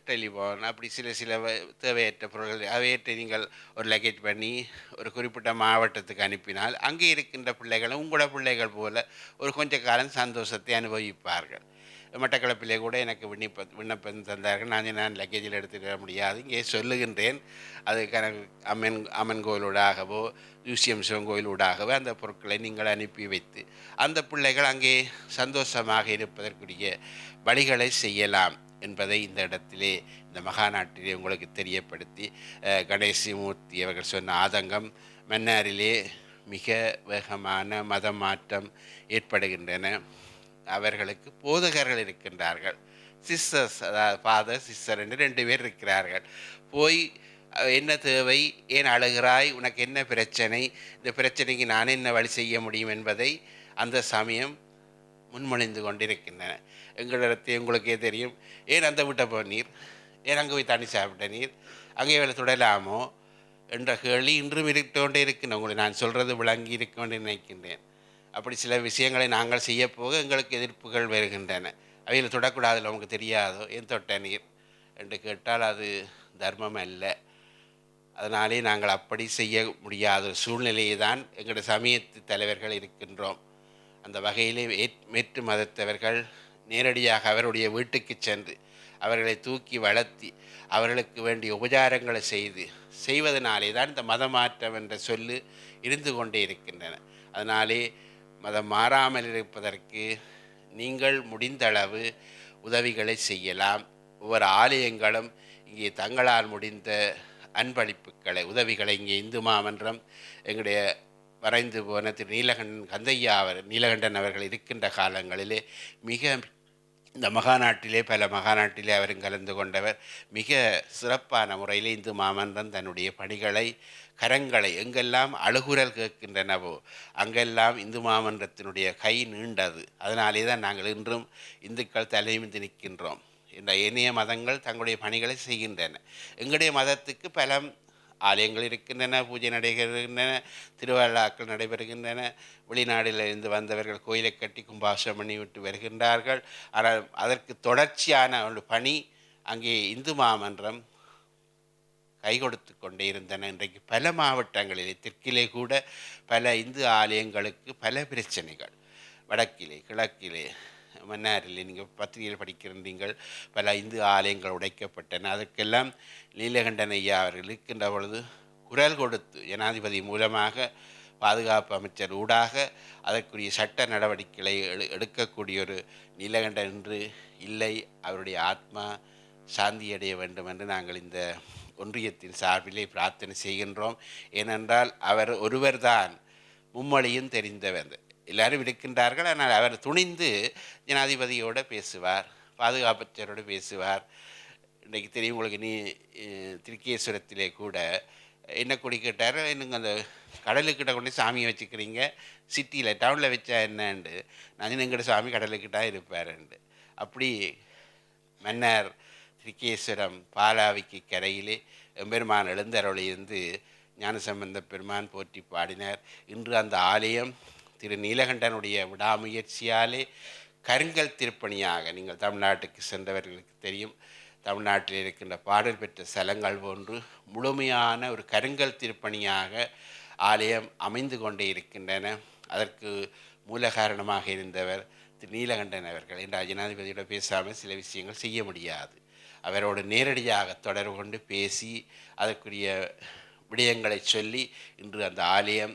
டெலிஃபோன், அப்படி சில தேவையற்ற பொருட்கள் அவையற்ற நீங்கள் ஒரு லக்கேஜ் பண்ணி ஒரு குறிப்பிட்ட மாவட்டத்துக்கு அனுப்பினால் அங்கே இருக்கின்ற பிள்ளைகளும் உங்களோட பிள்ளைகள் போல ஒரு கொஞ்ச காலம் சந்தோஷத்தை அனுபவிப்பார்கள். மட்டக்களப்பிலே கூட எனக்கு விண்ணப்பம் தந்தார்கள். நான் லக்கேஜில் எடுத்துட்டு வர முடியாது, இங்கே சொல்லுகின்றேன். அதுக்கான அம்மன் கோயிலூடாகவோ மியூசியம் சிவன் கோயிலூடாகவோ அந்த பொருட்களை நீங்கள் அனுப்பி வைத்து அந்த பிள்ளைகள் அங்கே சந்தோஷமாக இருப்பதற்குரிய வழிகளை செய்யலாம். என்பதை இந்த இடத்திலே இந்த மகாநாட்டிலே உங்களுக்கு தெரியப்படுத்தி கணேசமூர்த்தி அவர்கள் சொன்ன ஆதங்கம் மன்னாரிலே மிக வேகமான மத மாற்றம் ஏற்படுகின்றன. அவர்களுக்கு போதகர்கள் இருக்கின்றார்கள், சிஸ்டர்ஸ், அதாவது ஃபாதர் சிஸ்டர் என்று 2 பேர் இருக்கிறார்கள். போய் என்ன தேவை, ஏன் அழுகிறாய், உனக்கு என்ன பிரச்சனை, இந்த பிரச்சனைக்கு நான் என்ன வழி செய்ய முடியும் என்பதை அந்த சமயம் முன்மொழிந்து கொண்டிருக்கின்றன. எங்களிடத்தை உங்களுக்கே தெரியும், ஏன் அந்த வீட்டை போனீர், ஏன் அங்கே போய் தண்ணி சாப்பிட்ட நீர், அங்கே வேலை தொடலாமோ என்ற கேள்வி இன்றும் இருக்கொண்டே இருக்கின்றன. உங்களை நான் சொல்கிறது விளங்கி இருக்கொண்டு நினைக்கின்றேன். அப்படி சில விஷயங்களை நாங்கள் செய்யப்போக எங்களுக்கு எதிர்ப்புகள் வருகின்றன. அவையில் தொடக்கூடாதுல உங்களுக்கு தெரியாதோ, ஏன் தொட்ட நீர் என்று கேட்டால் அது தர்மம் அல்ல. அதனாலே நாங்கள் அப்படி செய்ய முடியாத ஒரு சூழ்நிலையை தான் எங்களுடைய சமயத்து தலைவர்கள் இருக்கின்றோம். அந்த வகையிலே மேற்று மதத்தவர்கள் நேரடியாக அவருடைய வீட்டுக்கு சென்று அவர்களை தூக்கி வளர்த்தி அவர்களுக்கு வேண்டிய உபச்சாரங்களை செய்வதனாலே தான் இந்த மதமாற்றம் என்ற சொல்லு இருந்து கொண்டே இருக்கின்றன. அதனாலே மதம் மாறாமல் இருப்பதற்கு நீங்கள் முடிந்தளவு உதவிகளை செய்யலாம். ஒவ்வொரு ஆலயங்களும் இங்கே தங்களால் முடிந்த அன்பளிப்புகளை உதவிகளை இங்கே இந்து மாமன்றம் எங்களுடைய வரைந்து போன திரு நீலகண்டன் அவர்கள் இருக்கின்ற காலங்களிலே மிக இந்த மகாநாட்டிலே பல மகாநாட்டிலே அவரும் கலந்து கொண்டவர். மிக சிறப்பான முறையில் இந்து மாமன்றம் தன்னுடைய பணிகளை கரங்களை எங்கெல்லாம் அழுகுரல் கேட்கின்றனவோ அங்கெல்லாம் இந்து மாமன்றத்தினுடைய கை நீண்டது. அதனாலே தான் நாங்கள் இன்றும் இந்துக்கள் தலைமிந்து நிற்கின்றோம். இந்த ஏனைய மதங்கள் தங்களுடைய பணிகளை செய்கின்றன. எங்களுடைய மதத்துக்கு பல ஆலயங்கள் இருக்கின்றன, பூஜை நடைபெறுகின்றன, திருவிழாக்கள் நடைபெறுகின்றன. வெளிநாடுகளிலிருந்து வந்தவர்கள் கோயிலை கட்டி கும்பாபிஷேகம் பண்ணி விட்டு வருகின்றார்கள். ஆனால் அதற்கு தொடர்ச்சியான ஒரு பணி அங்கே இந்து மாமன்றம் கை கொடுத்து கொண்டே இருந்தன. இன்றைக்கு பல மாவட்டங்களிலே தெற்கிலே கூட பல இந்து ஆலயங்களுக்கு பல பிரச்சனைகள், வடக்கிலே கிழக்கிலே மன்னாரிலே நீங்கள் பத்திரிகையில் படிக்கின்றீர்கள், பல இந்து ஆலயங்கள் உடைக்கப்பட்டன. அதற்கெல்லாம் நீலகண்டன் ஐயா அவர்கள் இருக்கின்ற பொழுது குரல் கொடுத்து ஜனாதிபதி மூலமாக பாதுகாப்பு அமைச்சர் ஊடாக அதற்குரிய சட்ட நடவடிக்கைகளை எடுக்கக்கூடிய ஒரு நீலகண்டன் என்று இல்லை. அவருடைய ஆத்மா சாந்தியடைய வேண்டும் என்று நாங்கள் இந்த ஒன்றியத்தின் சார்பிலே பிரார்த்தனை செய்கின்றோம். ஏனென்றால் அவர் ஒருவர்தான் மும்மொழியும் தெரிந்தவர். எல்லாரும் இருக்கின்றார்கள், ஆனால் அவர் துணிந்து ஜனாதிபதியோடு பேசுவார், பாதுகாப்பச்சரோடு பேசுவார். இன்றைக்கு தெரியும் உங்களுக்கு, திருக்கேஸ்வரத்திலே கூட என்ன கொடி கேட்டார், என்னங்க அந்த கடலுக்கிட்ட கொண்டு சாமியை வச்சுக்கிறீங்க, சிட்டியில் டவுனில் வச்சா என்னண்டு, நான் எங்கள்ட சாமி கடலுக்கிட்டா இருப்பாருண்டு. அப்படி மன்னர் திருக்கேஸ்வரம் பாலாவிக்கு கரையிலே எம்பெருமான் எழுந்தருளியிருந்து ஞானசம்பந்த பெருமான் போற்றி பாடினார். இன்று அந்த ஆலயம் திரு நீலகண்டனுடைய விடாமுயற்சியாலே கருங்கல் திருப்பணியாக, நீங்கள் தமிழ்நாட்டுக்கு சென்றவர்களுக்கு தெரியும், தமிழ்நாட்டில் இருக்கின்ற பாடல் பெற்ற ஸ்தலங்கள் போன்று முழுமையான ஒரு கருங்கல் திருப்பணியாக ஆலயம் அமைந்து கொண்டே இருக்கின்றன. அதற்கு மூல காரணமாக இருந்தவர் திரு நீலகண்டன் அவர்கள். என்ற ஜனாதிபதியோடு பேசாமல் சில விஷயங்கள் செய்ய முடியாது. அவரோடு நேரடியாக தொடர்பு கொண்டு பேசி அதற்குரிய விடயங்களை சொல்லி இன்று அந்த ஆலயம்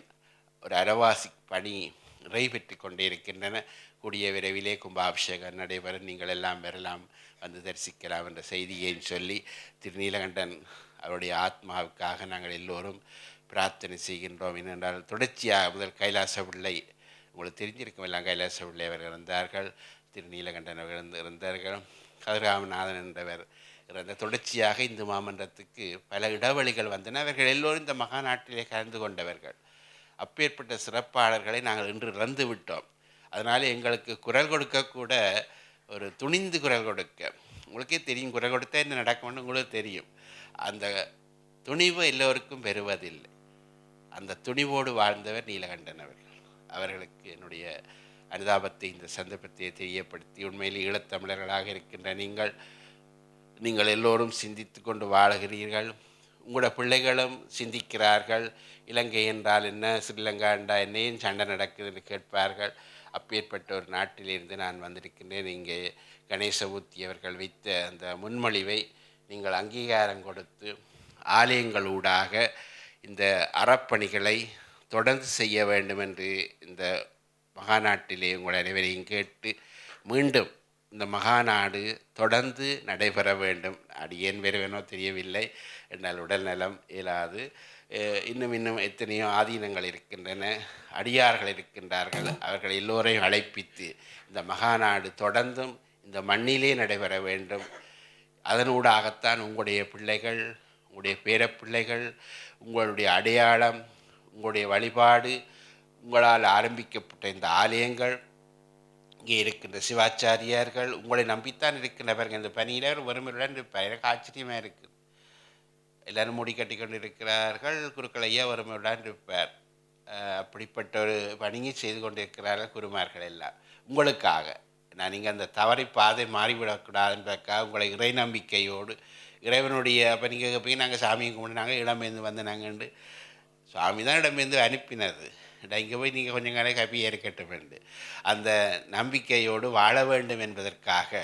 ஒரு அரவாசி பணி நிறைவேற்றி கொண்டே இருக்கின்றன. கூடிய விரைவிலே கும்பாபிஷேகம் நடைபெறும், நீங்கள் எல்லாம் வரலாம், வந்து தரிசிக்கலாம் என்ற செய்தியையும் சொல்லி திரு நீலகண்டன் அவருடைய ஆத்மாவுக்காக நாங்கள் எல்லோரும் பிரார்த்தனை செய்கின்றோம். ஏனென்றால் தொடர்ச்சியாக முதல் கைலாச பிள்ளை, உங்களுக்கு தெரிஞ்சிருக்கும் எல்லாம், கைலாச பிள்ளை அவர்கள் இருந்தார்கள், திரு நீலகண்டன் அவர்கள் இருந்தார்கள், கதிராமநாதன் என்றவர் இருந்த. தொடர்ச்சியாக இந்து மாமன்றத்துக்கு பல இடைவெளிகள் வந்தன. அவர்கள் எல்லோரும் இந்த மகாநாட்டிலே கலந்து கொண்டவர்கள். அப்பேற்பட்ட சிறப்பாளர்களை நாங்கள் இன்று இறந்து விட்டோம். அதனால் எங்களுக்கு குரல் கொடுக்கக்கூட ஒரு துணிந்து குரல் கொடுக்க, உங்களுக்கே தெரியும், குரல் கொடுத்தா என்ன நடக்கும்னு உங்களுக்கு தெரியும். அந்த துணிவு எல்லோருக்கும் பெறுவதில்லை. அந்த துணிவோடு வாழ்ந்தவர் நீலகண்டன் அவர்கள். அவர்களுக்கு என்னுடைய அனுதாபத்தை இந்த சந்தர்ப்பத்தை தெரியப்படுத்தி, உண்மையில் ஈழத்தமிழர்களாக இருக்கின்ற நீங்கள் எல்லோரும் சிந்தித்து கொண்டு வாழுகிறீர்கள். உங்களோட பிள்ளைகளும் சிந்திக்கிறார்கள். இலங்கை என்றால் என்ன, ஸ்ரீலங்கா என்றால் என்ன, ஏன் சண்டை நடக்குது என்று கேட்பார்கள். அப்பேற்பட்ட ஒரு நாட்டிலிருந்து நான் வந்திருக்கின்றேன். இங்கே கணேசமூர்த்தி அவர்கள் வைத்த அந்த முன்மொழிவை நீங்கள் அங்கீகாரம் கொடுத்து ஆலயங்கள் ஊடாக இந்த அறப்பணிகளை தொடர்ந்து செய்ய வேண்டும் என்று இந்த மகாநாட்டிலே உங்கள் அனைவரையும் கேட்டு மீண்டும் இந்த மகாநாடு தொடர்ந்து நடைபெற வேண்டும். அடியேன் வருவேனோ தெரியவில்லை, என்னால் உடல் நலம் இயலாது. இன்னும் எத்தனையோ ஆதீனங்கள் இருக்கின்றன, அடியார்கள் இருக்கின்றார்கள். அவர்கள் எல்லோரையும் அழைப்பித்து இந்த மகாநாடு தொடர்ந்தும் இந்த மண்ணிலே நடைபெற வேண்டும். அதனூடாகத்தான் உங்களுடைய பிள்ளைகள், உங்களுடைய பேரப்பிள்ளைகள், உங்களுடைய அடையாளம், உங்களுடைய வழிபாடு, உங்களால் ஆரம்பிக்கப்பட்ட இந்த ஆலயங்கள், இங்கே இருக்கின்ற சிவாச்சாரியார்கள் உங்களை நம்பித்தான் இருக்கின்றவர்கள். இந்த பணியில் ஒருமுறையுடன் இருப்பார். எனக்கு ஆச்சரியமாக இருக்குது. எல்லோரும் மூடி கட்டி கொண்டு இருக்கிறார்கள். குருக்கள் ஐயா ஒருமுறையுடன் இருப்பார். அப்படிப்பட்ட ஒரு பணியை செய்து கொண்டிருக்கிறார்கள் குருமார்கள் எல்லாம் உங்களுக்காக. நான் நீங்கள் அந்த தவறை பாதை மாறிவிடக்கூடாதுன்றக்காக உங்களை இறை நம்பிக்கையோடு இறைவனுடைய அப்போ நீங்கள் போய் நாங்கள் சாமியை கும்பிட்டு இடம்பெயர்ந்து வந்து நாங்கள் சுவாமி தான் இடம்பெயர்ந்து அனுப்பினது. இங்கே போய் நீங்கள் கொஞ்சம் காலம் கப்பியாக இருக்கட்டும் என்று அந்த நம்பிக்கையோடு வாழ வேண்டும் என்பதற்காக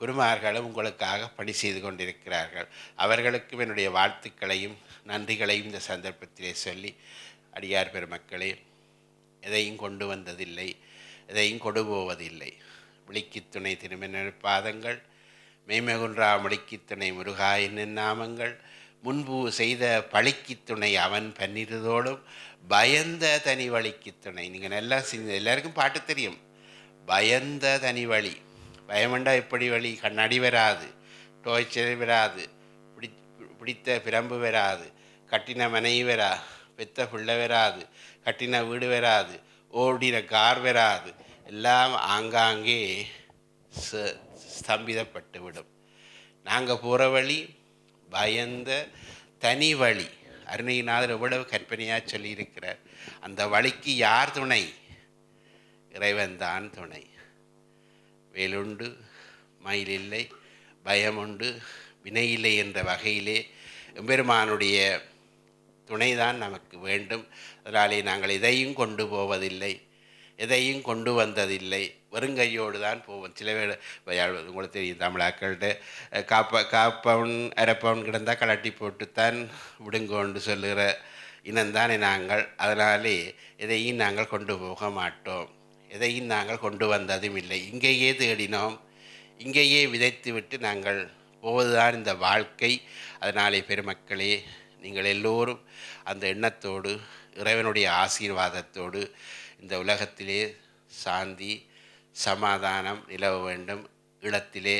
குருமார்களும் உங்களுக்காக பணி செய்து கொண்டிருக்கிறார்கள். அவர்களுக்கும் என்னுடைய வாழ்த்துக்களையும் நன்றிகளையும் இந்த சந்தர்ப்பத்திலே சொல்லி, அடியார் பெருமக்களே, எதையும் கொண்டு வந்ததில்லை, எதையும் கொண்டு போவதில்லை. விழிக்கு துணை திருமண பாதங்கள், மெய்மகுன்றா முடிக்கு துணை முருகா என்னும் நாமங்கள், முன்பு செய்த பழிக்கு துணை அவன் பன்னிருதோடும் பயந்த தனி வழிக்கு துணை. நீங்கள் நல்லா எல்லாருக்கும் பாட்டு தெரியும். பயந்த தனி வழி, பயமண்டா எப்படி வழி? கண்ணாடி வராது, டோய்ச்சல் வராது, பிடித்த பிரம்பு வராது, கட்டின மனைவி வரா, பெத்த பிள்ளை வராது, கட்டின வீடு வராது, ஓடின கார் வராது, எல்லாம் ஆங்காங்கே ஸ்தம்பிதப்பட்டு விடும். நாங்கள் போகிற வழி பயந்த தனி வழி. அருணகிரிநாதர் எவ்வளவு கற்பனையாக சொல்லியிருக்கிறார். அந்த வழிக்கு யார் துணை? இறைவன்தான் துணை. வேலுண்டு மயிலில்லை, பயமுண்டு வினையில்லை என்ற வகையிலே எம்பெருமானுடைய துணைதான் நமக்கு வேண்டும். அதனாலே நாங்கள் எதையும் கொண்டு போவதில்லை, எதையும் கொண்டு வந்ததில்லை, வெறுங்கையோடு தான் போவோம். சில பேர் உங்களுக்கு தெரியும், தமிழாக்கள்கிட்ட காப்பவுன் அரைப்பவுன் கிடந்தால் கலட்டி போட்டுத்தான் விடுங்கோண்டு சொல்லுகிற இனம்தானே நாங்கள். அதனாலே எதையும் நாங்கள் கொண்டு போக மாட்டோம், எதையும் நாங்கள் கொண்டு வந்ததும் இல்லை. இங்கேயே தேடினோம், இங்கேயே விதைத்து விட்டு நாங்கள் போவதுதான் இந்த வாழ்க்கை. அதனாலே பெருமக்களே, நீங்கள் எல்லோரும் அந்த எண்ணத்தோடு இறைவனுடைய ஆசீர்வாதத்தோடு இந்த உலகத்திலே சாந்தி சமாதானம் நிலவ வேண்டும். ஈழத்திலே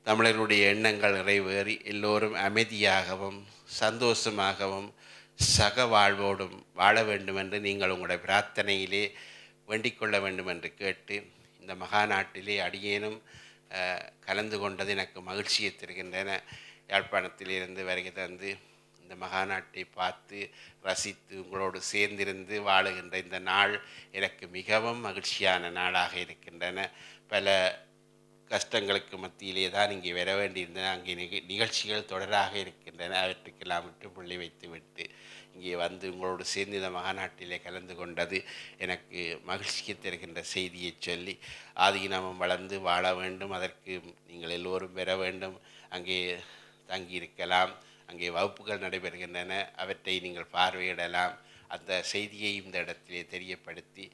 தமிழர்களுடைய எண்ணங்கள் நிறைவேறி எல்லோரும் அமைதியாகவும் சந்தோஷமாகவும் சக வாழ்வோடும் வாழ வேண்டும் என்று நீங்கள் உங்களுடைய பிரார்த்தனையிலே வேண்டிக் கொள்ள வேண்டும் என்று கேட்டு, இந்த மகாநாட்டிலே அடியேனும் கலந்து கொண்டது எனக்கு மகிழ்ச்சியை தருகின்றன. யாழ்ப்பாணத்திலிருந்து வருகை தந்து இந்த மகாநாட்டை பார்த்து ரசித்து உங்களோடு சேர்ந்திருந்து வாழுகின்ற இந்த நாள் எனக்கு மிகவும் மகிழ்ச்சியான நாளாக இருக்கின்றன. பல கஷ்டங்களுக்கு மத்தியிலே தான் இங்கே வர வேண்டியிருந்தன. அங்கே நிகழ்ச்சிகள் தொடராக இருக்கின்றன. அவற்றுக்கெல்லாம் விட்டு புள்ளி வைத்து விட்டு இங்கே வந்து உங்களோடு சேர்ந்து இந்த மகாநாட்டிலே கலந்து கொண்டது எனக்கு மகிழ்ச்சியை தருகின்ற செய்தியை சொல்லி, ஆதீனமும் வளர்ந்து வாழ வேண்டும், அதற்கு நீங்கள் எல்லோரும் பெற வேண்டும். அங்கே தங்கியிருக்கலாம், அங்கே வகுப்புகள் நடைபெறுகின்றன, அவற்றை நீங்கள் பார்வையிடலாம். அந்த செய்தியை இந்த இடத்திலே தெரியப்படுத்தி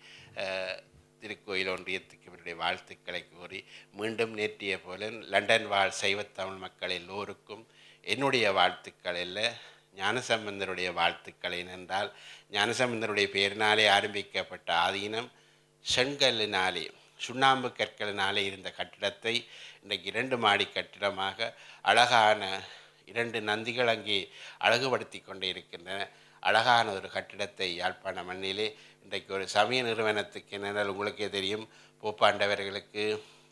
திருக்கோயில் ஒன்றியத்துக்கு என்னுடைய வாழ்த்துக்களை கூறி, மீண்டும் நேற்றைய போல லண்டன் வாழ் சைவத்தமிழ் மக்கள் எல்லோருக்கும் என்னுடைய வாழ்த்துக்கள் அல்ல, ஞானசம்பந்தருடைய வாழ்த்துக்கள். ஏனென்றால் ஞானசம்பந்தருடைய பெயரினாலே ஆரம்பிக்கப்பட்ட ஆதீனம் செங்கல்லினாலே சுண்ணாம்பு கற்களினாலே இருந்த கட்டிடத்தை இன்றைக்கு 2 மாடி கட்டிடமாக அழகான 2 நந்திகள் அங்கே அழகுபடுத்தி கொண்டே இருக்கின்றன. அழகான ஒரு கட்டிடத்தை யாழ்ப்பாண மண்ணிலே இன்றைக்கு ஒரு சமய நிறுவனத்துக்கு, என்னென்னால் உங்களுக்கே தெரியும், போப்பாண்டவர்களுக்கு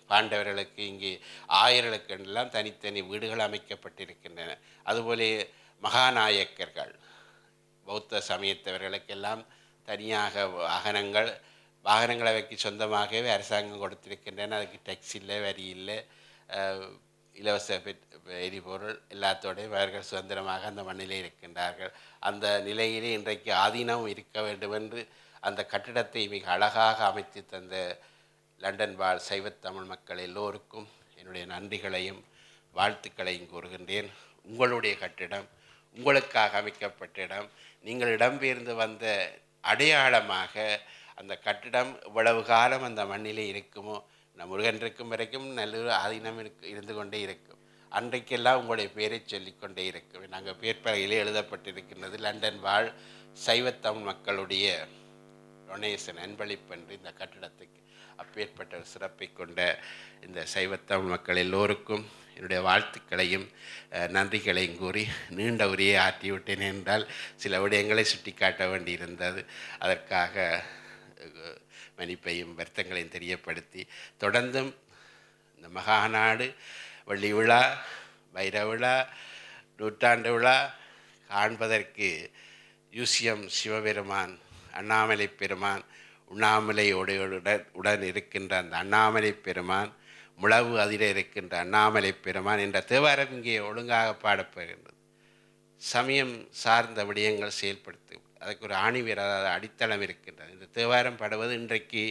பாண்டவர்களுக்கு இங்கே ஆயர்களுக்கு எல்லாம் தனித்தனி வீடுகள் அமைக்கப்பட்டிருக்கின்றன. அதுபோல மகாநாயக்கர்கள் பௌத்த சமயத்தவர்களுக்கெல்லாம் தனியாக வாகனங்களை வைக்க சொந்தமாகவே அரசாங்கம் கொடுத்திருக்கின்றன. அதுக்கு டேக்ஸ் இல்லை, வரி இல்லை, இலவச எரிபொருள் எல்லாத்தோடையும் அவர்கள் சுதந்திரமாக அந்த மண்ணிலே இருக்கின்றார்கள். அந்த நிலையிலே இன்றைக்கு ஆதீனமும் இருக்க வேண்டும் என்று அந்த கட்டிடத்தை மிக அழகாக அமைத்து தந்த லண்டன் வாழ் சைவத்தமிழ் மக்கள் எல்லோருக்கும் என்னுடைய நன்றிகளையும் வாழ்த்துக்களையும் கூறுகின்றேன். உங்களுடைய கட்டிடம், உங்களுக்காக அமைக்கப்பட்ட இடம், நீங்கள் இடம்பெயர்ந்து வந்த அடையாளமாக அந்த கட்டிடம் இவ்வளவு காலம் அந்த மண்ணிலே இருக்குமோ, முருகன் இருக்கும் வரைக்கும் நல்ல ஆதீனம் இருந்து கொண்டே இருக்கும். அன்றைக்கெல்லாம் உங்களுடைய பேரை சொல்லிக்கொண்டே இருக்கும். நாங்கள் பேர்பலகையிலே எழுதப்பட்டிருக்கின்றது லண்டன் வாழ் சைவத்தமிழ் மக்களுடைய டொனேஷன் அன்பளிப்பு என்று இந்த கட்டிடத்துக்கு. அப்பேற்பட்ட ஒரு சிறப்பை கொண்ட இந்த சைவத்தமிழ் மக்கள் எல்லோருக்கும் என்னுடைய வாழ்த்துக்களையும் நன்றிகளையும் கூறி நீண்ட உரையை ஆற்றிவிட்டேன் என்றால் சில விடயங்களை சுட்டி காட்ட வேண்டியிருந்தது. அதற்காக மன்னிப்பையும் வருத்தங்களையும் தெரியப்படுத்தி தொடர்ந்தும் இந்த மகாநாடு வெள்ளி விழா, வைர விழா, நூற்றாண்டு விழா காண்பதற்கு யூசியம் சிவபெருமான், அண்ணாமலை பெருமான், உண்ணாமலையோடு உடன் இருக்கின்ற அந்த அண்ணாமலை பெருமான், முழவு அதிர இருக்கின்ற அண்ணாமலை பெருமான் என்ற தேவாரம் இங்கே ஒழுங்காக பாடப்படுகின்றது. சமயம் சார்ந்த விடயங்கள் செயல்படுத்தும் அதுக்கு ஒரு ஆணிவேர், அதாவது அடித்தளம் இருக்கின்றது. இந்த தேவாரம் பாடுவது இன்றைக்கு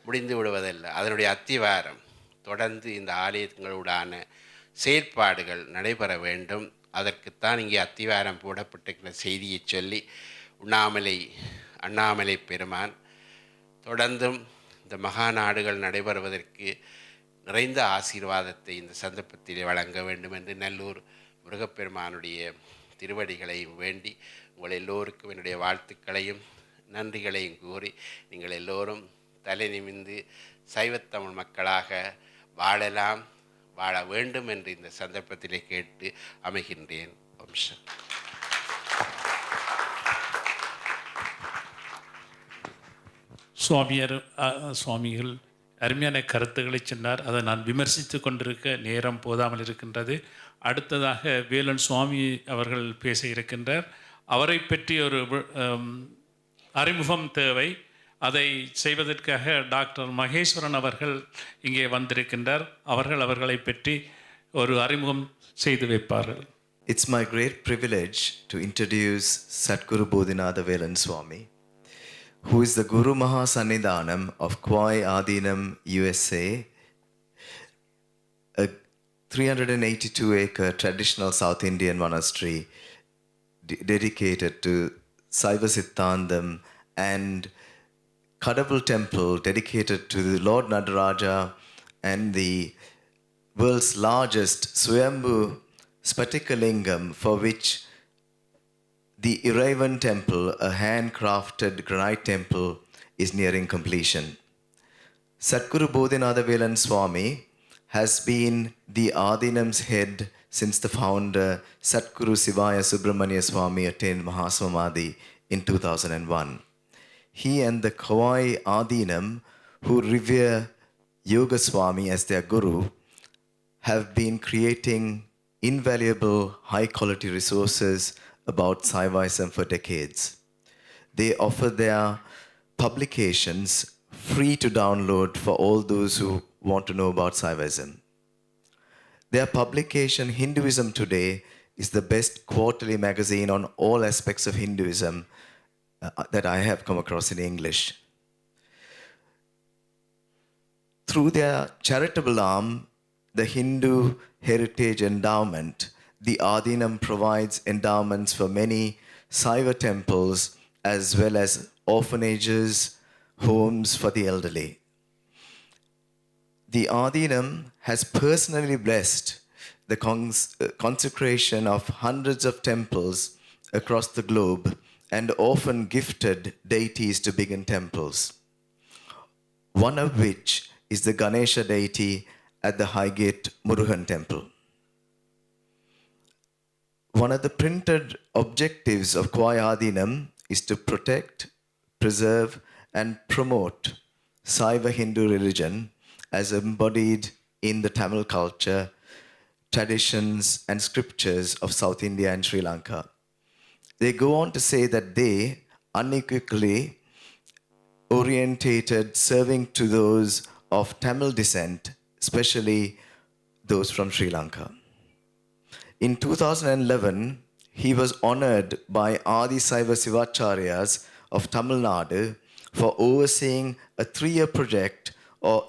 முடிந்து விடுவதல்ல, அதனுடைய அத்திவாரம் தொடர்ந்து இந்த ஆலயங்களோடான செயற்பாடுகள் நடைபெற வேண்டும். அதற்குத்தான் இங்கே அத்திவாரம் போடப்பட்டிருக்கிற செய்தியை சொல்லி அண்ணாமலை பெருமான் தொடர்ந்தும் இந்த மகாநாடுகள் நடைபெறுவதற்கு நிறைந்த ஆசீர்வாதத்தை இந்த சந்தர்ப்பத்தில் வழங்க வேண்டும் என்று நல்லூர் முருகப்பெருமானுடைய திருவடிகளையும் வேண்டி உங்கள் எல்லோருக்கும் என்னுடைய வாழ்த்துக்களையும் நன்றிகளையும் கூறி நீங்கள் எல்லோரும் தலை நிமிர்ந்து சைவத்தமிழ் மக்களாக வாழ வேண்டும் என்று இந்த சந்தர்ப்பத்திலே கேட்டு அமைகின்றேன். வம்சம். சுவாமிகள் அருமையான கருத்துக்களை சொன்னார். அதை நான் விமர்சித்து கொண்டிருக்க நேரம் போதாமல் இருக்கின்றது. அடுத்ததாக வேலன் சுவாமி அவர்கள் பேச இருக்கின்றார். அவரை பற்றி ஒரு அறிமுகம் தேவை. அதை செய்வதற்காக டாக்டர் மகேஸ்வரன் அவர்கள் இங்கே வந்திருக்கின்றார். அவர்களை பற்றி ஒரு அறிமுகம் செய்து வைப்பார்கள். It's my great privilege to introduce Satguru Bodhinatha Velan Swami, who is the Guru Mahasannidhanam of Kwai Adinam, USA, a 382-acre traditional South Indian monastery dedicated to Saiva Siddhandam, and Kadavul temple dedicated to the Lord Nadaraja, and the world's largest Swayambhu Spatikalingam, for which the Iraivan temple, a handcrafted granite temple, is nearing completion. Satguru Bodhinatha Velan Swami has been the Adinam's head since the founder Satguru Sivaya Subramanya Swami attained Mahasamadhi in 2001. He and the Kawai Adinam, who revere Yoga Swami as their guru, have been creating invaluable high-quality resources about Saivaism for decades. They offer their publications free to download for all those who want to know about Saivaism. Their publication, Hinduism Today, is the best quarterly magazine on all aspects of Hinduism that I have come across in English. Through their charitable arm, the Hindu Heritage Endowment, the Adinam provides endowments for many Saiva temples as well as orphanages, homes for the elderly. The Adinam has personally blessed the consecration of hundreds of temples across the globe and often gifted deities to begin temples, one of which is the Ganesha deity at the Highgate Murugan temple. One of the printed objectives of Kwai Adinam is to protect, preserve, and promote Saiva Hindu religion as embodied in the Tamil culture, traditions, and scriptures of South India and Sri Lanka. They go on to say that they unequivocally orientated serving to those of Tamil descent, especially those from Sri Lanka. In 2011, he was honored by Adi Saiva Sivacharyas of Tamil Nadu for overseeing a 3-year project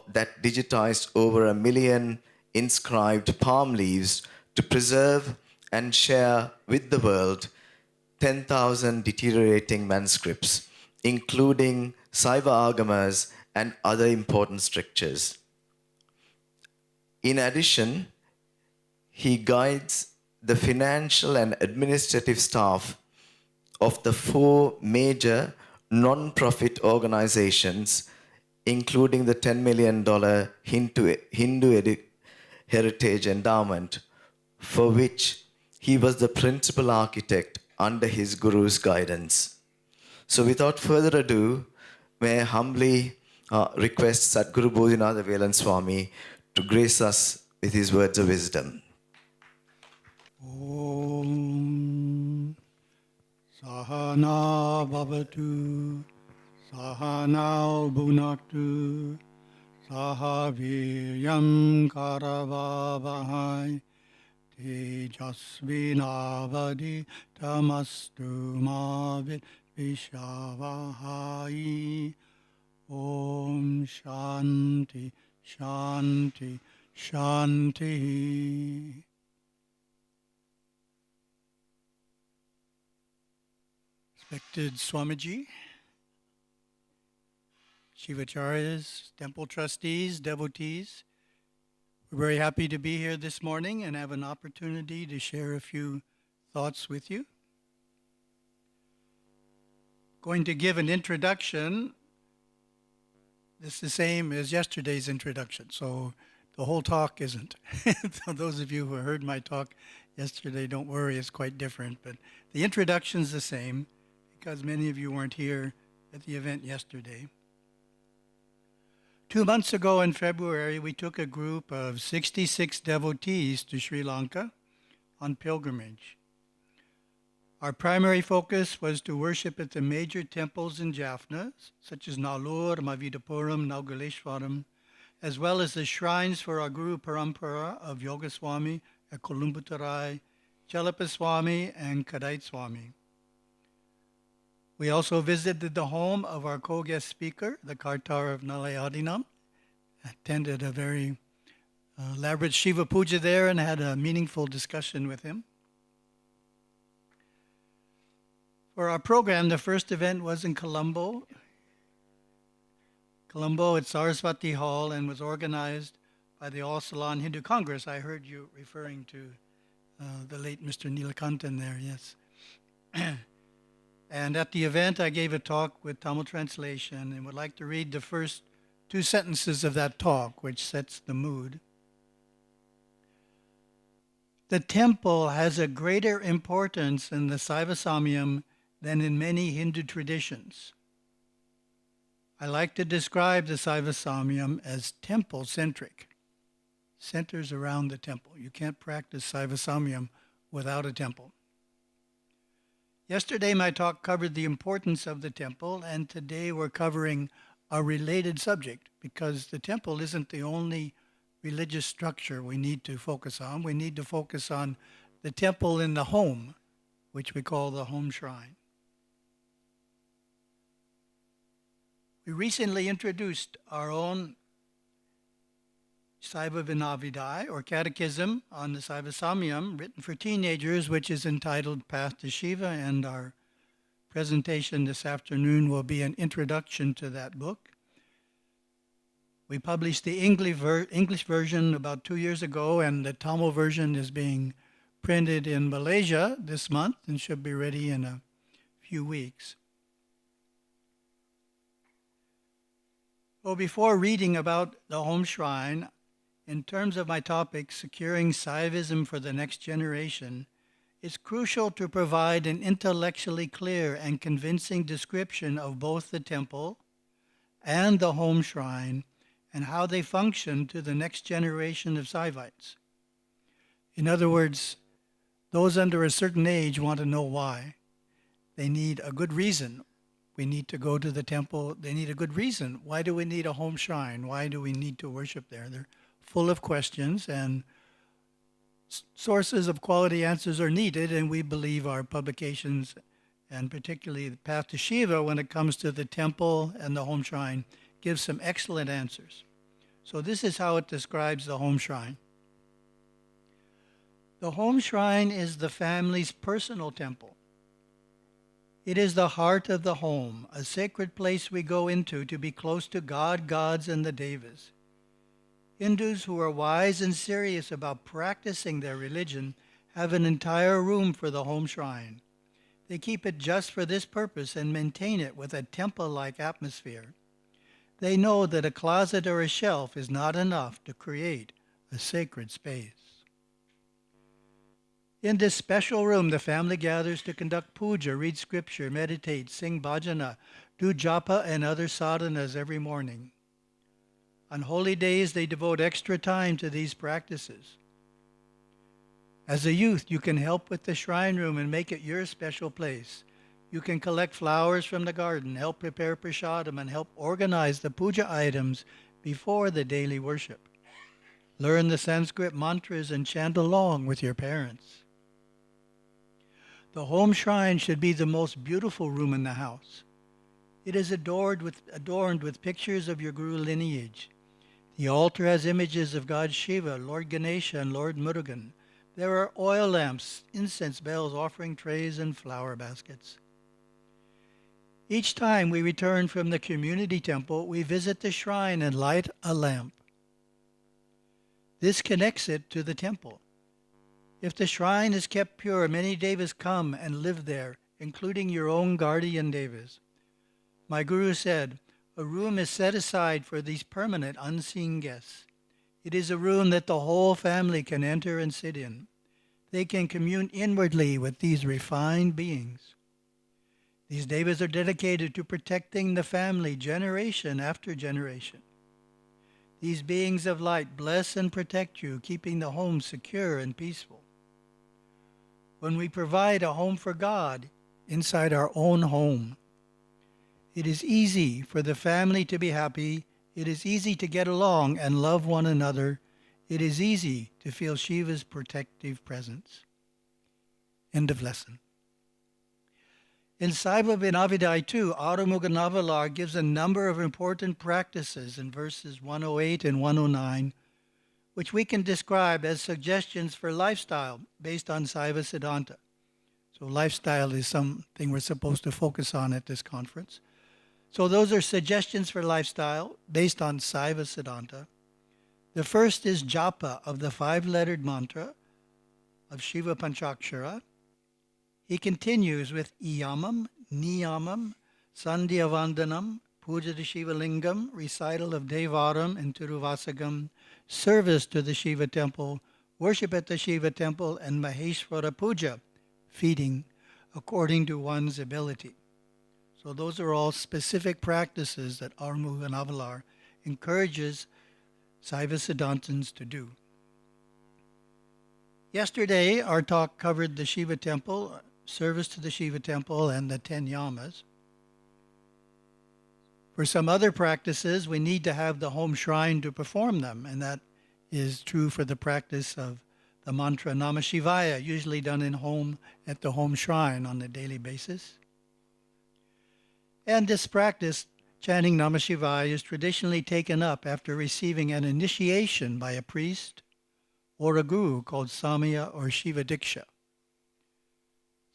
that digitized over 1 million inscribed palm leaves to preserve and share with the world 10,000 deteriorating manuscripts, including Saiva Agamas and other important strictures. In addition, he guides the financial and administrative staff of the 4 major non-profit organizations, including the $10 million Hindu Heritage Endowment, for which he was the principal architect under his guru's guidance. So without further ado, may I humbly request Sadguru Bodhinatha Velan Swami to grace us with his words of wisdom. Om Sahana Bhavatu Sahana Bhunaktu Sahaviryam Karavavahai Tejasvinavadi Tamastu Mavit Vishavahai. Om Shanti Shanti Shanti. Respected Swamiji, Shivacharyas, temple trustees, devotees, we're very happy to be here this morning and have an opportunity to share a few thoughts with you. Going to give an introduction. This is the same as yesterday's introduction, so the whole talk isn't. So those of you who heard my talk yesterday, don't worry, it's quite different, but the introduction's the same, because many of you weren't here at the event yesterday. 2 months ago in February, we took a group of 66 devotees to Sri Lanka on pilgrimage. Our primary focus was to worship at the major temples in Jaffna, such as Nallur, Mavidapuram, Naugaleshwaram, as well as the shrines for our Guru Parampara of Yogaswami at Kolumbutarai, Chelapaswami, and Kadait Swami. We also visited the home of our co-guest speaker, the Kartar of Nalayadinam, attended a very elaborate Shiva Puja there and had a meaningful discussion with him. For our program, the first event was in Colombo. Colombo at Saraswati Hall, and was organized by the All Ceylon Hindu Congress. I heard you referring to the late Mr. Neelakantan there, yes. And at the event, I gave a talk with Tamil translation and would like to read the first 2 sentences of that talk, which sets the mood. The temple has a greater importance in the Saiva Samyam than in many Hindu traditions. I like to describe the Saiva Samyam as temple-centric. Centers around the temple. You can't practice Saiva Samyam without a temple. Yesterday, my talk covered the importance of the temple, and today we're covering a related subject, because the temple isn't the only religious structure we need to focus on. We need to focus on the temple in the home, which we call the home shrine. We recently introduced our own Saiva Vinavidai, or Catechism on the Saiva Samyam, written for teenagers, which is entitled Path to Shiva, and our presentation this afternoon will be an introduction to that book. We published the English version about 2 years ago, and the Tamil version is being printed in Malaysia this month and should be ready in a few weeks. Well, before reading about the home shrine, in terms of my topic, Securing Saivism for the Next Generation, it's crucial to provide an intellectually clear and convincing description of both the temple and the home shrine and how they function to the next generation of Saivites. In other words, those under a certain age want to know why. They need a good reason. We need to go to the temple. They need a good reason. Why do we need a home shrine? Why do we need to worship there? They're full of questions, and sources of quality answers are needed, and we believe our publications, and particularly the Path to Shiva, when it comes to the temple and the home shrine, gives some excellent answers. So this is how it describes the home shrine. The home shrine is the family's personal temple. It is the heart of the home, a sacred place we go into to be close to God, gods, and the devas. Hindus who are wise and serious about practicing their religion have an entire room for the home shrine. They keep it just for this purpose and maintain it with a temple-like atmosphere. They know that a closet or a shelf is not enough to create a sacred space. In this special room, the family gathers to conduct puja, read scripture, meditate, sing bhajana, do japa and other sadhanas every morning. On holy days, they devote extra time to these practices. As a youth, you can help with the shrine room and make it your special place. You can collect flowers from the garden, help prepare prasadam, and help organize the puja items before the daily worship. Learn the Sanskrit mantras and chant along with your parents. The home shrine should be the most beautiful room in the house. It is adorned with pictures of your Guru lineage. The altar has images of God Shiva, Lord Ganesha, and Lord Murugan. There are oil lamps, incense bells, offering trays, and flower baskets. Each time we return from the community temple, we visit the shrine and light a lamp. This connects it to the temple. If the shrine is kept pure, many devas come and live there, including your own guardian devas. My Guru said, a room is set aside for these permanent unseen guests. It is a room that the whole family can enter and sit in. They can commune inwardly with these refined beings. These devas are dedicated to protecting the family generation after generation. These beings of light bless and protect you, keeping the home secure and peaceful. When we provide a home for God inside our own home, it is easy for the family to be happy. It is easy to get along and love one another. It is easy to feel Shiva's protective presence. End of lesson. In Saiva Vinavidai 2, Arumuga Navalar gives a number of important practices in verses 108 and 109, which we can describe as suggestions for lifestyle based on Saiva Siddhanta. So lifestyle is something we're supposed to focus on at this conference. So those are suggestions for lifestyle based on Saiva Siddhanta. The first is japa of the 5-lettered mantra of Shiva Panchakshara. He continues with iyamam, niyamam, sandhya vandanam, puja to Shiva Lingam, recital of Devaram and Tiruvasagam, service to the Shiva temple, worship at the Shiva temple, and Maheshwara puja, feeding according to one's ability. So those are all specific practices that Arumuga Navalar encourages Saiva Siddhantans to do. Yesterday, our talk covered the Shiva temple, service to the Shiva temple, and the 10 yamas. For some other practices, we need to have the home shrine to perform them, and that is true for the practice of the mantra Namah Shivaya, usually done in home at the home shrine on a daily basis. And this practice, chanting Namah Shivaya, is traditionally taken up after receiving an initiation by a priest or a guru called Samya or Shiva Diksha.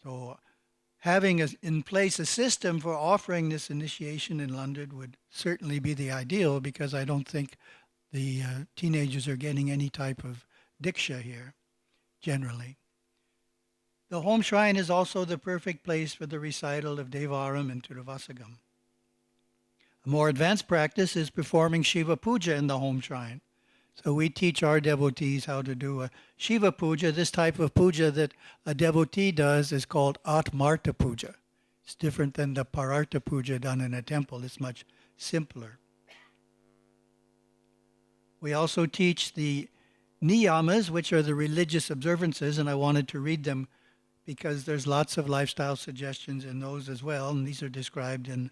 So having in place a system for offering this initiation in London would certainly be the ideal, because I don't think the teenagers are getting any type of Diksha here, generally. The home shrine is also the perfect place for the recital of Devaram and Tiruvasagam. A more advanced practice is performing Shiva Puja in the home shrine. So we teach our devotees how to do a Shiva Puja. This type of puja that a devotee does is called Atmartha Puja. It's different than the Parartha Puja done in a temple. It's much simpler. We also teach the niyamas, which are the religious observances, and I wanted to read them because there's lots of lifestyle suggestions in those as well, and these are described in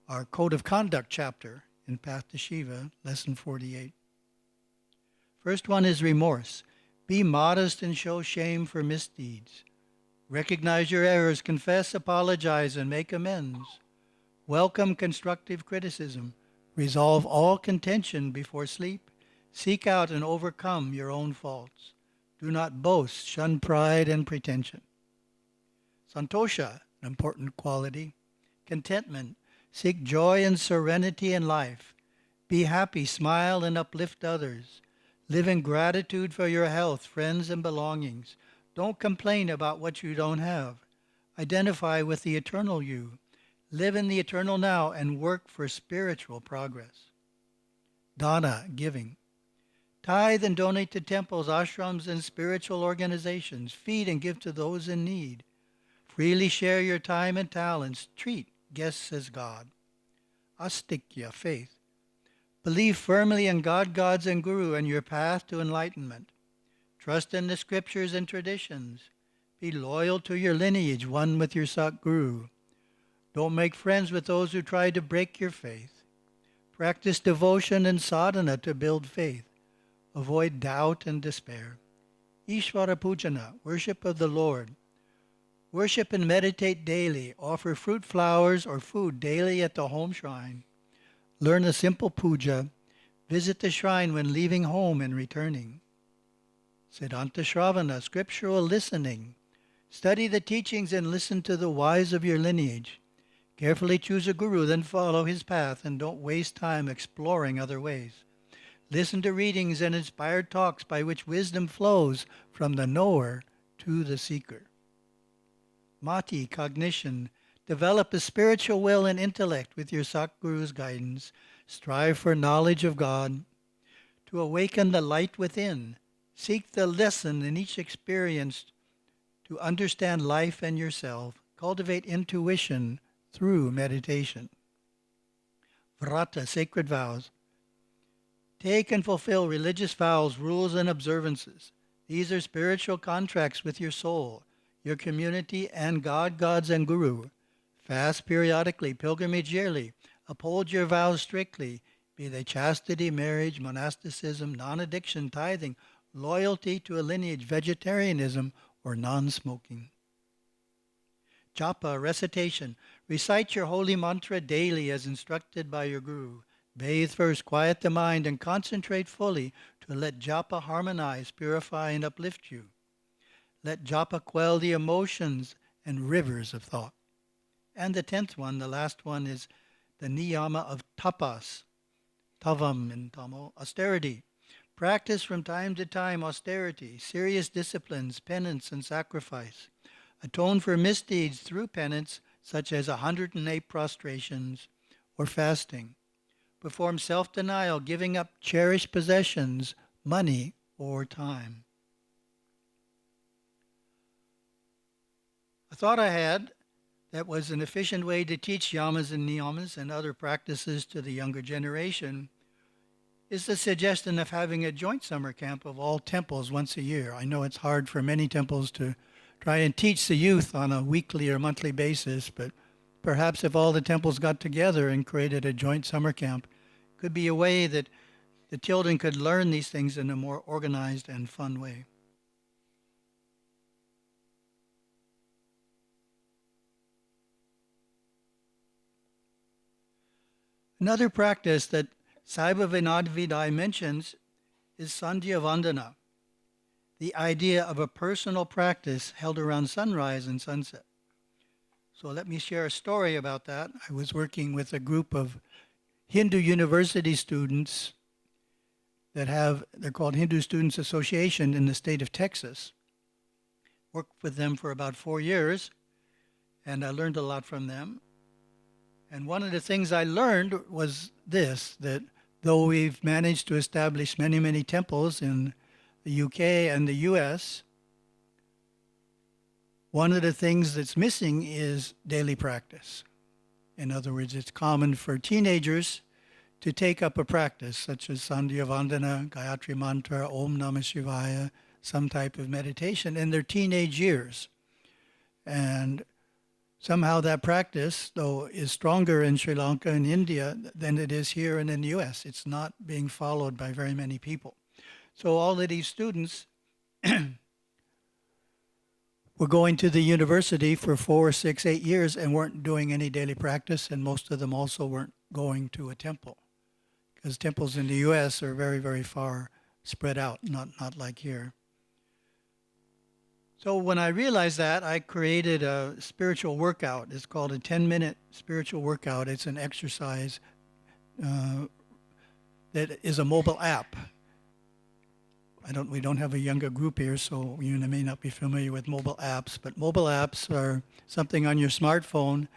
our Code of Conduct chapter in Path to Shiva, Lesson 48. First one is remorse. Be modest and show shame for misdeeds. Recognize your errors, confess, apologize, and make amends. Welcome constructive criticism. Resolve all contention before sleep. Seek out and overcome your own faults. Do not boast, shun pride and pretension. Santosha, an important quality. Contentment. Seek joy and serenity in life. Be happy, smile, and uplift others. Live in gratitude for your health, friends, and belongings. Don't complain about what you don't have. Identify with the eternal you. Live in the eternal now and work for spiritual progress. Dana, giving. Tithe and donate to temples, ashrams, and spiritual organizations. Feed and give to those in need. Freely share your time and talents. Treat guests as God. Astikya, faith. Believe firmly in God, gods, and Guru and your path to enlightenment. Trust in the scriptures and traditions. Be loyal to your lineage, one with your Satguru. Don't make friends with those who try to break your faith. Practice devotion and sadhana to build faith. Avoid doubt and despair. Ishvara Pujana, worship of the Lord. Worship and meditate daily. Offer fruit, flowers, or food daily at the home shrine. Learn a simple puja. Visit the shrine when leaving home and returning. Siddhanta Shravana, scriptural listening. Study the teachings and listen to the wise of your lineage. Carefully choose a guru, then follow his path, and don't waste time exploring other ways. Listen to readings and inspired talks by which wisdom flows from the knower to the seeker. Mati, cognition. Develop a spiritual will and intellect with your Satguru's guidance. Strive for knowledge of God. To awaken the light within, seek the lesson in each experience to understand life and yourself. Cultivate intuition through meditation. Vrata, sacred vows. Take and fulfill religious vows, rules, and observances. These are spiritual contracts with your soul, your community, and God, gods, and Guru. Fast periodically, pilgrimage yearly. Uphold your vows strictly, be they chastity, marriage, monasticism, non-addiction, tithing, loyalty to a lineage, vegetarianism, or non-smoking. Japa, recitation. Recite your holy mantra daily as instructed by your Guru. Bathe first, quiet the mind, and concentrate fully to let japa harmonize, purify, and uplift you. Let japa quell the emotions and rivers of thought. And the 10th one, the last one, is the niyama of tapas, tavam in Tamil, austerity. Practice from time to time austerity, serious disciplines, penance, and sacrifice. Atone for misdeeds through penance, such as 108 prostrations or fasting. Perform self-denial, giving up cherished possessions, money, or time. A thought I had that was an efficient way to teach yamas and niyamas and other practices to the younger generation is the suggestion of having a joint summer camp of all temples once a year. I know it's hard for many temples to try and teach the youth on a weekly or monthly basis, but perhaps if all the temples got together and created a joint summer camp, it could be a way that the children could learn these things in a more organized and fun way. Another practice that Saiba Vinodvidai mentions is Sandhya Vandana, the idea of a personal practice held around sunrise and sunset. So let me share a story about that. I was working with a group of Hindu university students they're called Hindu Students Association in the state of Texas. Worked with them for about 4 years, and I learned a lot from them. And one of the things I learned was this, that though we've managed to establish many, many temples in the UK and the US, one of the things that's missing is daily practice. In other words, it's common for teenagers to take up a practice such as Sandhya Vandana, Gayatri Mantra, Om Namah Shivaya, some type of meditation in their teenage years. And somehow that practice, though, is stronger in Sri Lanka and India than it is here and in the US. It's not being followed by very many people. So all of these students were going to the university for 4, 6, 8 years and weren't doing any daily practice, and most of them also weren't going to a temple, because temples in the US are very, very far spread out, not like here. So when I realized that, I created a spiritual workout. It's called a 10-minute spiritual workout. It's an exercise that is a mobile app. We don't have a younger group here, so you may not be familiar with mobile apps, but mobile apps are something on your smartphone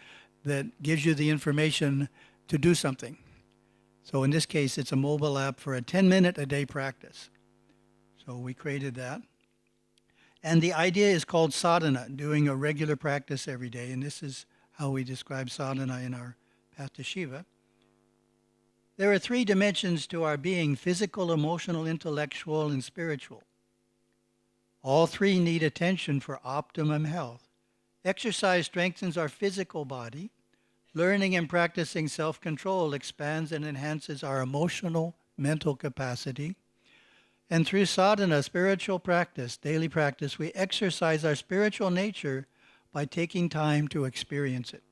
that gives you the information to do something. So in this case, it's a mobile app for a 10-minute a day practice. So we created that. And the idea is called sadhana, doing a regular practice every day. And this is how we describe sadhana in our Path to Shiva. There are 3 dimensions to our being: physical, emotional, intellectual, and spiritual. All 3 need attention for optimum health. Exercise strengthens our physical body. Learning and practicing self-control expands and enhances our emotional, mental capacity. And through sadhana, spiritual practice, daily practice, we exercise our spiritual nature by taking time to experience it.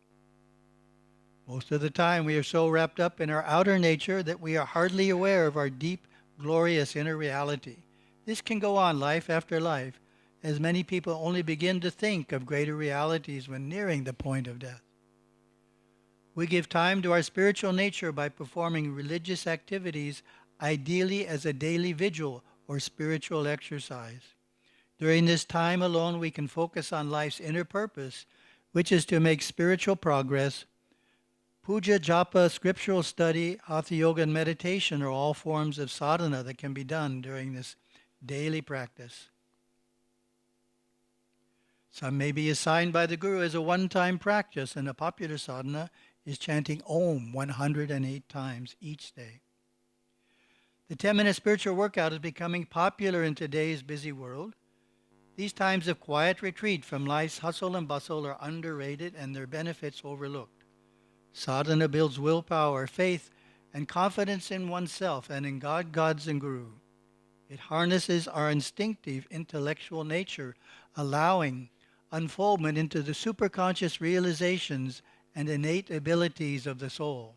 Most of the time, we are so wrapped up in our outer nature that we are hardly aware of our deep, glorious inner reality. This can go on life after life, as many people only begin to think of greater realities when nearing the point of death. We give time to our spiritual nature by performing religious activities, ideally as a daily vigil or spiritual exercise. During this time alone, we can focus on life's inner purpose, which is to make spiritual progress. Puja, japa, scriptural study, hatha yoga, and meditation are all forms of sadhana that can be done during this daily practice. Some may be assigned by the Guru as a one-time practice, and a popular sadhana is chanting Om 108 times each day. The 10-minute spiritual workout is becoming popular in today's busy world. These times of quiet retreat from life's hustle and bustle are underrated and their benefits overlooked. Sadhana builds willpower, faith, and confidence in oneself and in God, gods, and Guru. It harnesses our instinctive intellectual nature, allowing unfoldment into the superconscious realizations and innate abilities of the soul.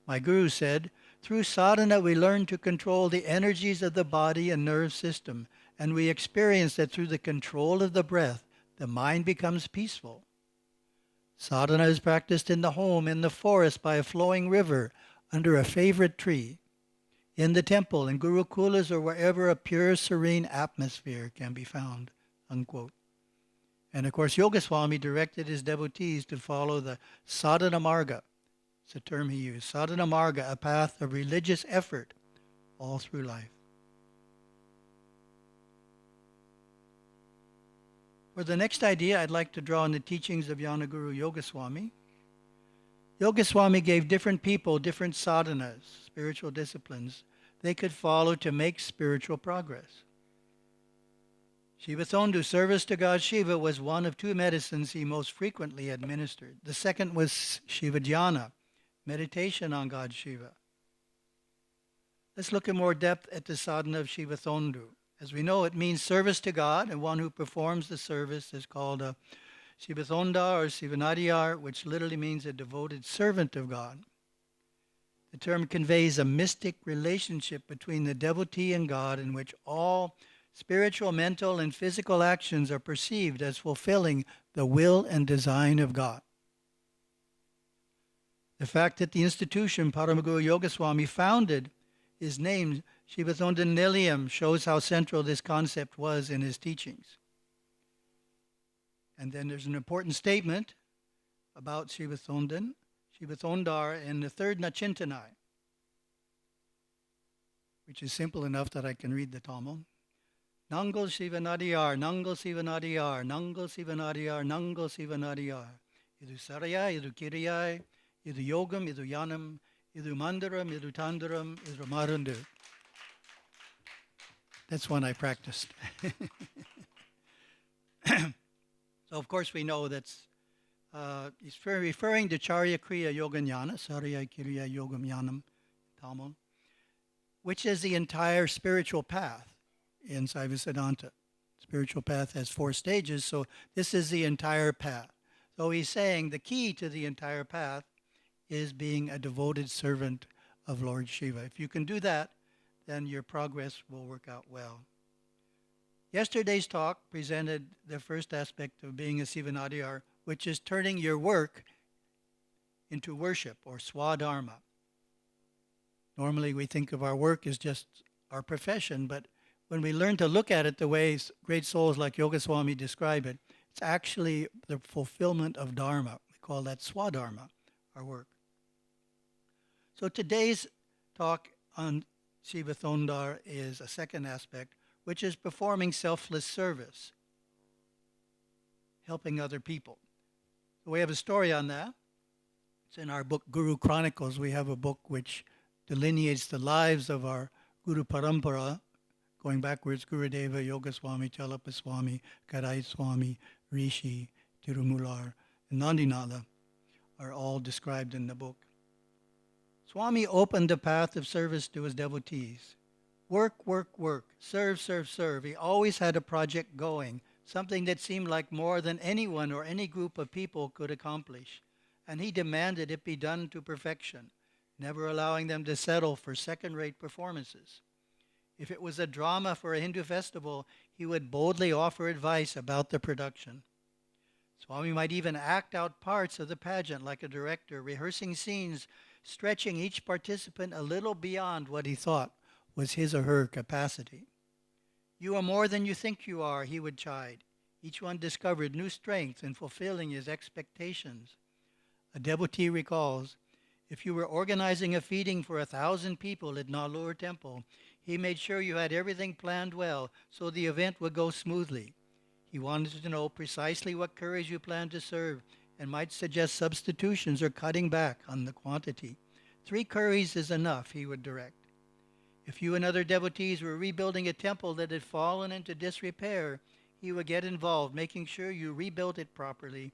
My Guru said, through sadhana we learn to control the energies of the body and nerve system, and we experience that through the control of the breath, the mind becomes peaceful. Sadhana is practiced in the home, in the forest, by a flowing river, under a favorite tree, in the temple, in gurukulas, or wherever a pure, serene atmosphere can be found, unquote. And of course, Yogaswami directed his devotees to follow the sadhana marga. It's a term he used. Sadhana marga, a path of religious effort all through life. For the next idea, I'd like to draw on the teachings of Yanaguru Yogaswami. Yogaswami gave different people different sadhanas, spiritual disciplines, they could follow to make spiritual progress. Shiva Thondu, service to God Shiva, was one of 2 medicines he most frequently administered. The second was Shiva Dhyana, meditation on God Shiva. Let's look in more depth at the sadhana of Shiva Thondu. As we know, it means service to God, and one who performs the service is called a Shiva Thonda or Sivanadiyar, which literally means a devoted servant of God. The term conveys a mystic relationship between the devotee and God, in which all spiritual, mental, and physical actions are perceived as fulfilling the will and design of God. The fact that the institution Paramaguru Yogaswami founded is named Shiva Thondan Nilayam shows how central this concept was in his teachings. And then there's an important statement about Shiva Thondan, Shiva Thondar, in the 3rd Nachintanai, which is simple enough that I can read the Tamil. Nangal Sivanadiyar, Nangal Sivanadiyar, Nangal Sivanadiyar, Nangal Sivanadiyar. Idu Saraya, Idu Kiriyai, Idu Yogam, Idu Yanam, Idu Mandaram, Idu Tandaram, Idu Marandu. That's one I practiced. So, of course, we know that's he's referring to Charya Kriya Yoganyana, Sarya Kriya Yogam Yanam, Tamil, which is the entire spiritual path in Saiva Siddhanta. Spiritual path has 4 stages, so this is the entire path. So he's saying the key to the entire path is being a devoted servant of Lord Shiva. If you can do that, then your progress will work out well. Yesterday's talk presented the first aspect of being a Sivanadiyar, which is turning your work into worship, or swadharma. Normally we think of our work as just our profession, but when we learn to look at it the way great souls like Yoga Swami describe it, it's actually the fulfillment of Dharma. We call that Swadharma, our work. So today's talk on Shiva Thondar is a second aspect, which is performing selfless service, helping other people. So we have a story on that. It's in our book, Guru Chronicles. We have a book which delineates the lives of our Guru Parampara, going backwards, Gurudeva, Yoga Swami, Chalapa Swami, Karai Swami, Rishi, Tirumular, and Nandinala are all described in the book. Swami opened the path of service to his devotees. Work, work, work, serve, serve, serve. He always had a project going, something that seemed like more than anyone or any group of people could accomplish. And he demanded it be done to perfection, never allowing them to settle for second-rate performances. If it was a drama for a Hindu festival, he would boldly offer advice about the production. Swami might even act out parts of the pageant like a director, rehearsing scenes, stretching each participant a little beyond what he thought was his or her capacity. You are more than you think you are, he would chide. Each one discovered new strength in fulfilling his expectations. A devotee recalls, if you were organizing a feeding for 1,000 people at Nalur Temple, he made sure you had everything planned well so the event would go smoothly. He wanted to know precisely what curries you planned to serve and might suggest substitutions or cutting back on the quantity. 3 curries is enough, he would direct. If you and other devotees were rebuilding a temple that had fallen into disrepair, he would get involved, making sure you rebuilt it properly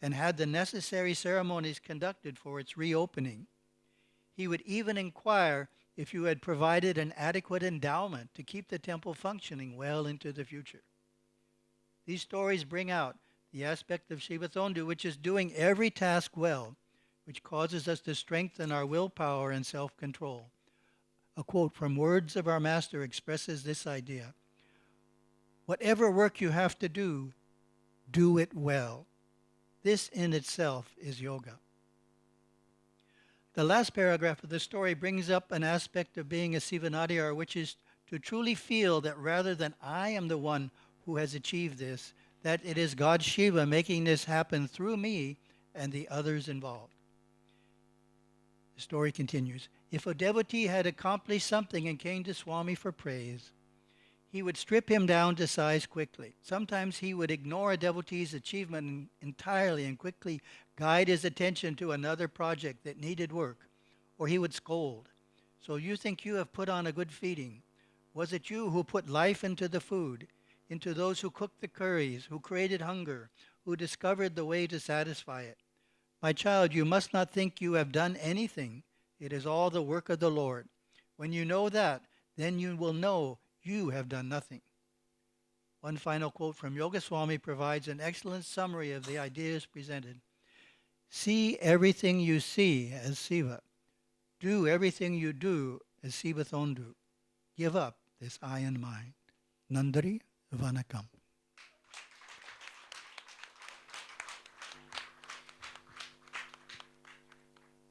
and had the necessary ceremonies conducted for its reopening. He would even inquire if you had provided an adequate endowment to keep the temple functioning well into the future. These stories bring out the aspect of Shiva Thondu, which is doing every task well, which causes us to strengthen our willpower and self-control. A quote from words of our master expresses this idea. Whatever work you have to do, do it well. This in itself is yoga. The last paragraph of the story brings up an aspect of being a Sivanadiyar, which is to truly feel that rather than I am the one who has achieved this, that it is God Shiva making this happen through me and the others involved. The story continues. If a devotee had accomplished something and came to Swami for praise, he would strip him down to size quickly. Sometimes he would ignore a devotee's achievement entirely and quickly guide his attention to another project that needed work, or he would scold. So you think you have put on a good feeding. Was it you who put life into the food, into those who cooked the curries, who created hunger, who discovered the way to satisfy it? My child, you must not think you have done anything. It is all the work of the Lord. When you know that, then you will know you have done nothing. One final quote from Yoga Swami provides an excellent summary of the ideas presented. See everything you see as Siva. Do everything you do as Shiva Thondu. Give up this I and mine. Nandari Vanakam.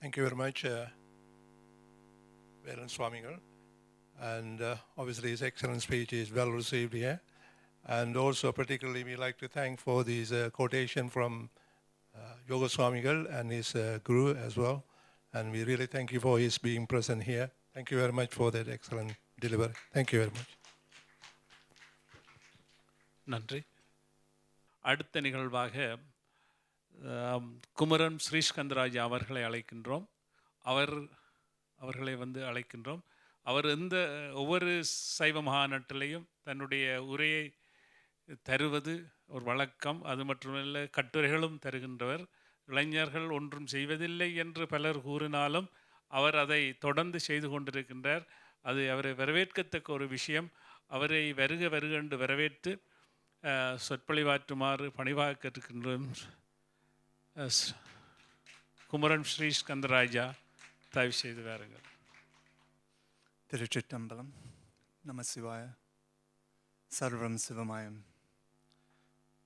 Thank you very much, Velan Swamigal. And obviously his excellent speech is well received here. And also particularly we like to thank for this quotation from Yoga Swamigal and his guru as well. And we really thank you for his being present here. Thank you very much for that excellent delivery. Thank you very much. நன்றி. அடுத்த நிகழ்வாக குமரன் ஸ்ரீஸ்கந்தராஜா அவர்களை அழைக்கின்றோம். அவர்களை அழைக்கின்றோம். அவர் ஒவ்வொரு சைவ மகாநாட்டிலையும் தன்னுடைய உரையை தருவது ஒரு வழக்கம். அது மட்டுமல்ல, கட்டுரைகளும் தருகின்றவர். இளைஞர்கள் ஒன்றும் செய்வதில்லை என்று பலர் கூறினாலும் அவர் அதை தொடர்ந்து செய்து கொண்டிருக்கின்றார். அது அவரை வரவேற்கத்தக்க ஒரு விஷயம். அவரை வருக வருக என்று வரவேற்று சொற்பொழிவாற்றுமாறு பணிவாக கேட்டுக்கின்றோம். குமரன் ஸ்ரீஸ்கந்தராஜா, தயவு செய்து வாருங்கள். Tiruchittambalam, Namasivaya, Sarvam Sivamayam.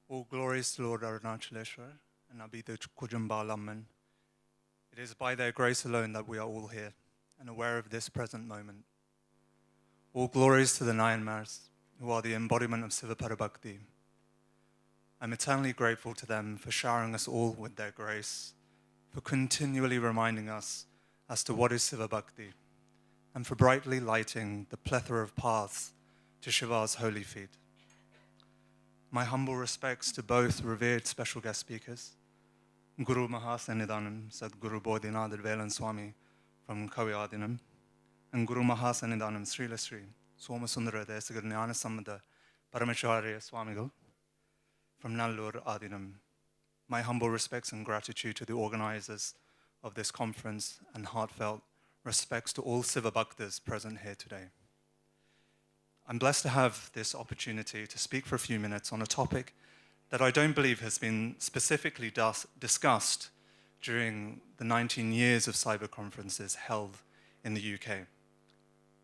All glories to Lord Arunachaleshwar and Abhidha Kujumbalamman. It is by their grace alone that we are all here, and aware of this present moment. All glories to the Nayanmars, who are the embodiment of Sivaparabhakti. I'm eternally grateful to them for showering us all with their grace, for continually reminding us as to what is Siva Bhakti, and for brightly lighting the plethora of paths to Shiva's holy feet. My humble respects to both revered special guest speakers, Guru Mahasanidanam Sadguru Bodhinath Velan Swami from Kaviyadinam, and Guru Mahasanidanam Srila Sri Somasundara Desagar Jnana Samada Paramacharya Swamigal from Nallur Adinam. My humble respects and gratitude to the organizers of this conference and heartfelt respects to all Siva Bhaktas present here today. I'm blessed to have this opportunity to speak for a few minutes on a topic that I don't believe has been specifically discussed during the 19 years of cyber conferences held in the UK.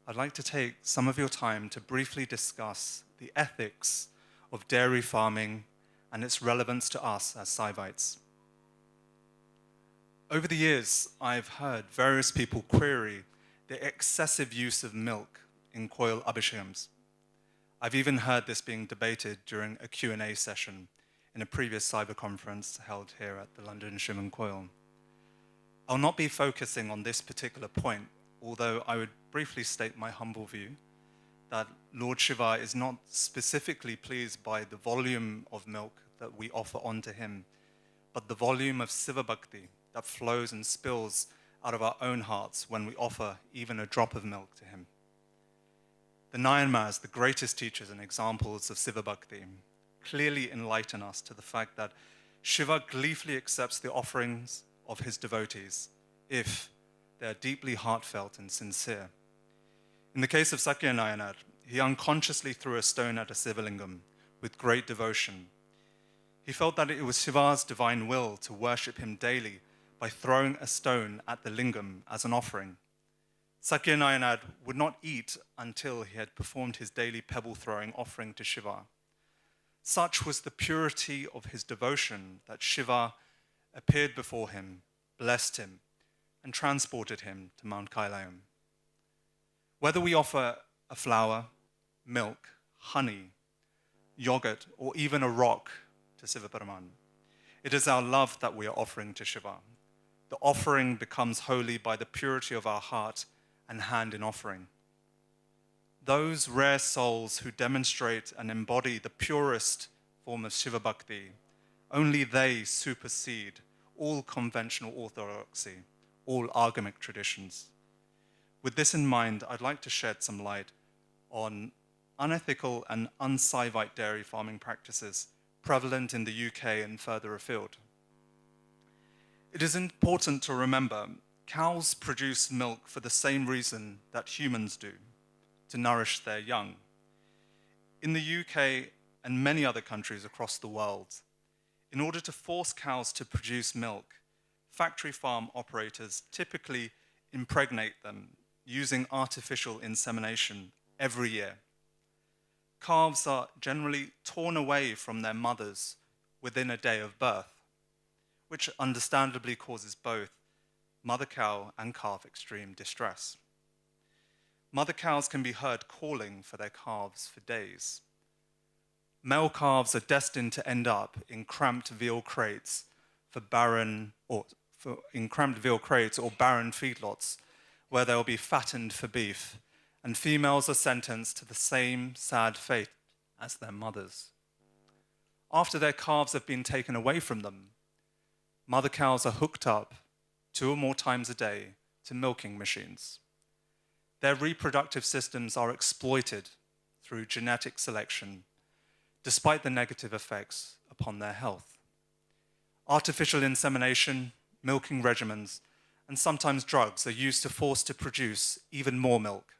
I'd like to take some of your time to briefly discuss the ethics of dairy farming and its relevance to us as Saivites. Over the years, I've heard various people query the excessive use of milk in Koil Abhishekams. I've even heard this being debated during a Q&A session in a previous cyber conference held here at the London Shriman Koil. I'll not be focusing on this particular point, although I would briefly state my humble view that Lord Shiva is not specifically pleased by the volume of milk that we offer onto him, but the volume of Siva Bhakti that flows and spills out of our own hearts when we offer even a drop of milk to him. The Nayanmars, the greatest teachers and examples of Siva Bhakti, clearly enlighten us to the fact that Shiva gleefully accepts the offerings of his devotees if they are deeply heartfelt and sincere. In the case of Sakya Nayanar, he unconsciously threw a stone at a Sivalingam with great devotion. He felt that it was Shiva's divine will to worship him daily by throwing a stone at the lingam as an offering. Sakya Nayanar would not eat until he had performed his daily pebble-throwing offering to Shiva. Such was the purity of his devotion that Shiva appeared before him, blessed him, and transported him to Mount Kailayam. Whether we offer a flower, milk, honey, yogurt, or even a rock to Sivaparaman, it is our love that we are offering to Shiva. The offering becomes holy by the purity of our heart and hand in offering. Those rare souls who demonstrate and embody the purest form of Shiva Bhakti, only they supersede all conventional orthodoxy, all agamic traditions. With this in mind, I'd like to shed some light on unethical and un-Saivite dairy farming practices prevalent in the UK and further afield. It is important to remember cows produce milk for the same reason that humans do, to nourish their young. In the UK and many other countries across the world, in order to force cows to produce milk, factory farm operators typically impregnate them using artificial insemination every year. Calves are generally torn away from their mothers within a day of birth, which understandably causes both mother cow and calf extreme distress. Mother cows can be heard calling for their calves for days. Male calves are destined to end up in cramped veal crates or barren feedlots where they'll be fattened for beef, and females are sentenced to the same sad fate as their mothers. After their calves have been taken away from them, mother cows are hooked up 2 or more times a day to milking machines. Their reproductive systems are exploited through genetic selection, despite the negative effects upon their health. Artificial insemination, milking regimens, and sometimes drugs are used to force to produce even more milk.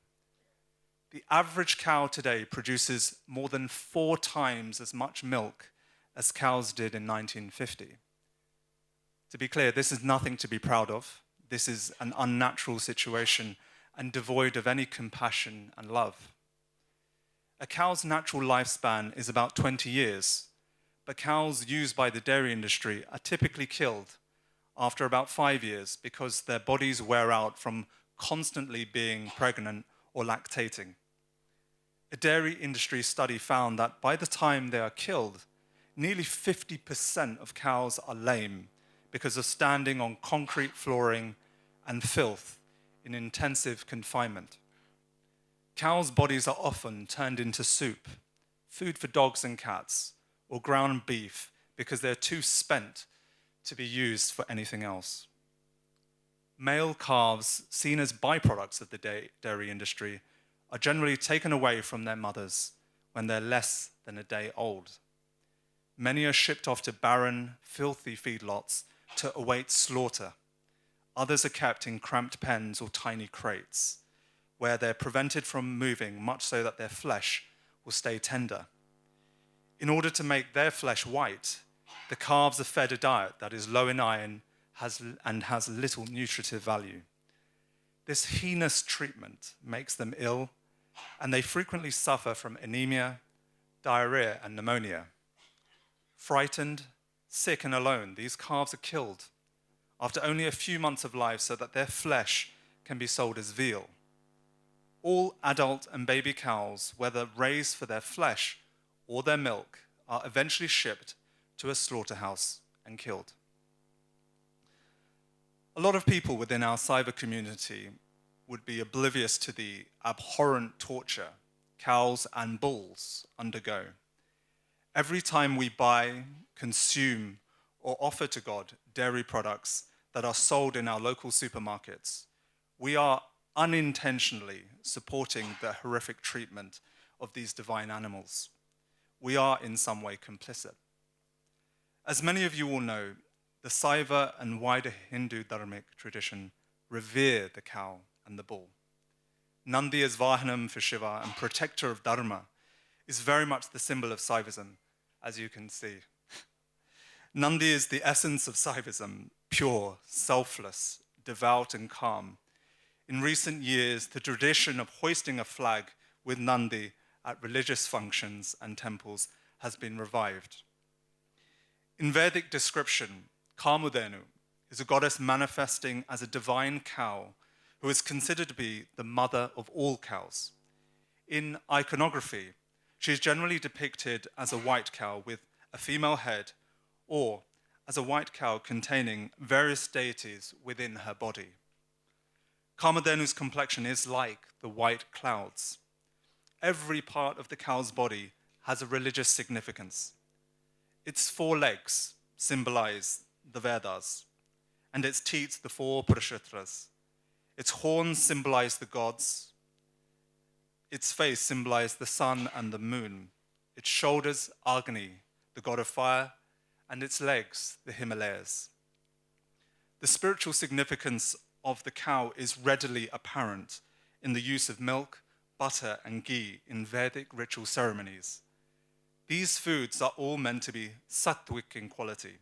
The average cow today produces more than 4 times as much milk as cows did in 1950. To be clear, this is nothing to be proud of. This is an unnatural situation and devoid of any compassion and love. A cow's natural lifespan is about 20 years, but cows used by the dairy industry are typically killed after about 5 years because their bodies wear out from constantly being pregnant or lactating. A dairy industry study found that by the time they are killed, nearly 50% of cows are lame because of standing on concrete flooring and filth in intensive confinement. Cows' bodies are often turned into soup, food for dogs and cats, or ground beef because they're too spent to be used for anything else. Male calves, seen as byproducts of the dairy industry, are generally taken away from their mothers when they're less than a day old. Many are shipped off to barren, filthy feedlots to await slaughter. Others are kept in cramped pens or tiny crates, where they're prevented from moving, much so that their flesh will stay tender. In order to make their flesh white, the calves are fed a diet that is low in iron and has little nutritive value. This heinous treatment makes them ill, and they frequently suffer from anemia, diarrhea, and pneumonia. Frightened, sick, and alone, these calves are killed after only a few months of life so that their flesh can be sold as veal. All adult and baby cows, whether raised for their flesh or their milk, are eventually shipped to a slaughterhouse and killed. A lot of people within our Saiva community would be oblivious to the abhorrent torture cows and bulls undergo. Every time we buy, consume, or offer to God dairy products that are sold in our local supermarkets, we are unintentionally supporting the horrific treatment of these divine animals. We are in some way complicit. As many of you will know, the Saiva and wider Hindu dharmic tradition revere the cow and the bull. Nandi as Vahanam for Shiva and protector of Dharma is very much the symbol of Saivism, as you can see. Nandi is the essence of Saivism, pure, selfless, devout, and calm. In recent years, the tradition of hoisting a flag with Nandi at religious functions and temples has been revived. In Vedic description, Kamudenu is a goddess manifesting as a divine cow who is considered to be the mother of all cows. In iconography, she is generally depicted as a white cow with a female head, or as a white cow containing various deities within her body. Kamadenu's complexion is like the white clouds. Every part of the cow's body has a religious significance. Its 4 legs symbolize the Vedas, and its teeth the 4 Purusharthas. Its horns symbolize the gods. Its face symbolizes the sun and the moon. Its shoulders, Agni, the god of fire, and its legs, the Himalayas. The spiritual significance of the cow is readily apparent in the use of milk, butter, and ghee in Vedic ritual ceremonies. These foods are all meant to be sattvic in quality,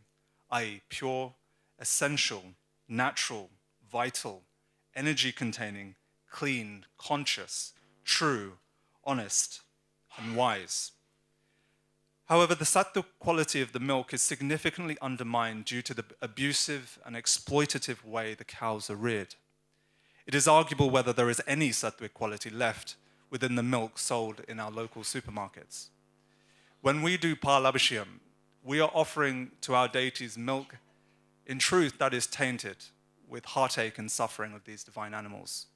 i.e. pure, essential, natural, vital, energy-containing, clean, conscious, true, honest, and wise. However, the sattvic quality of the milk is significantly undermined due to the abusive and exploitative way the cows are reared. It is arguable whether there is any sattvic quality left within the milk sold in our local supermarkets. When we do Palabhisham, we are offering to our deities milk, in truth, that is tainted with heartache and suffering of these divine animals.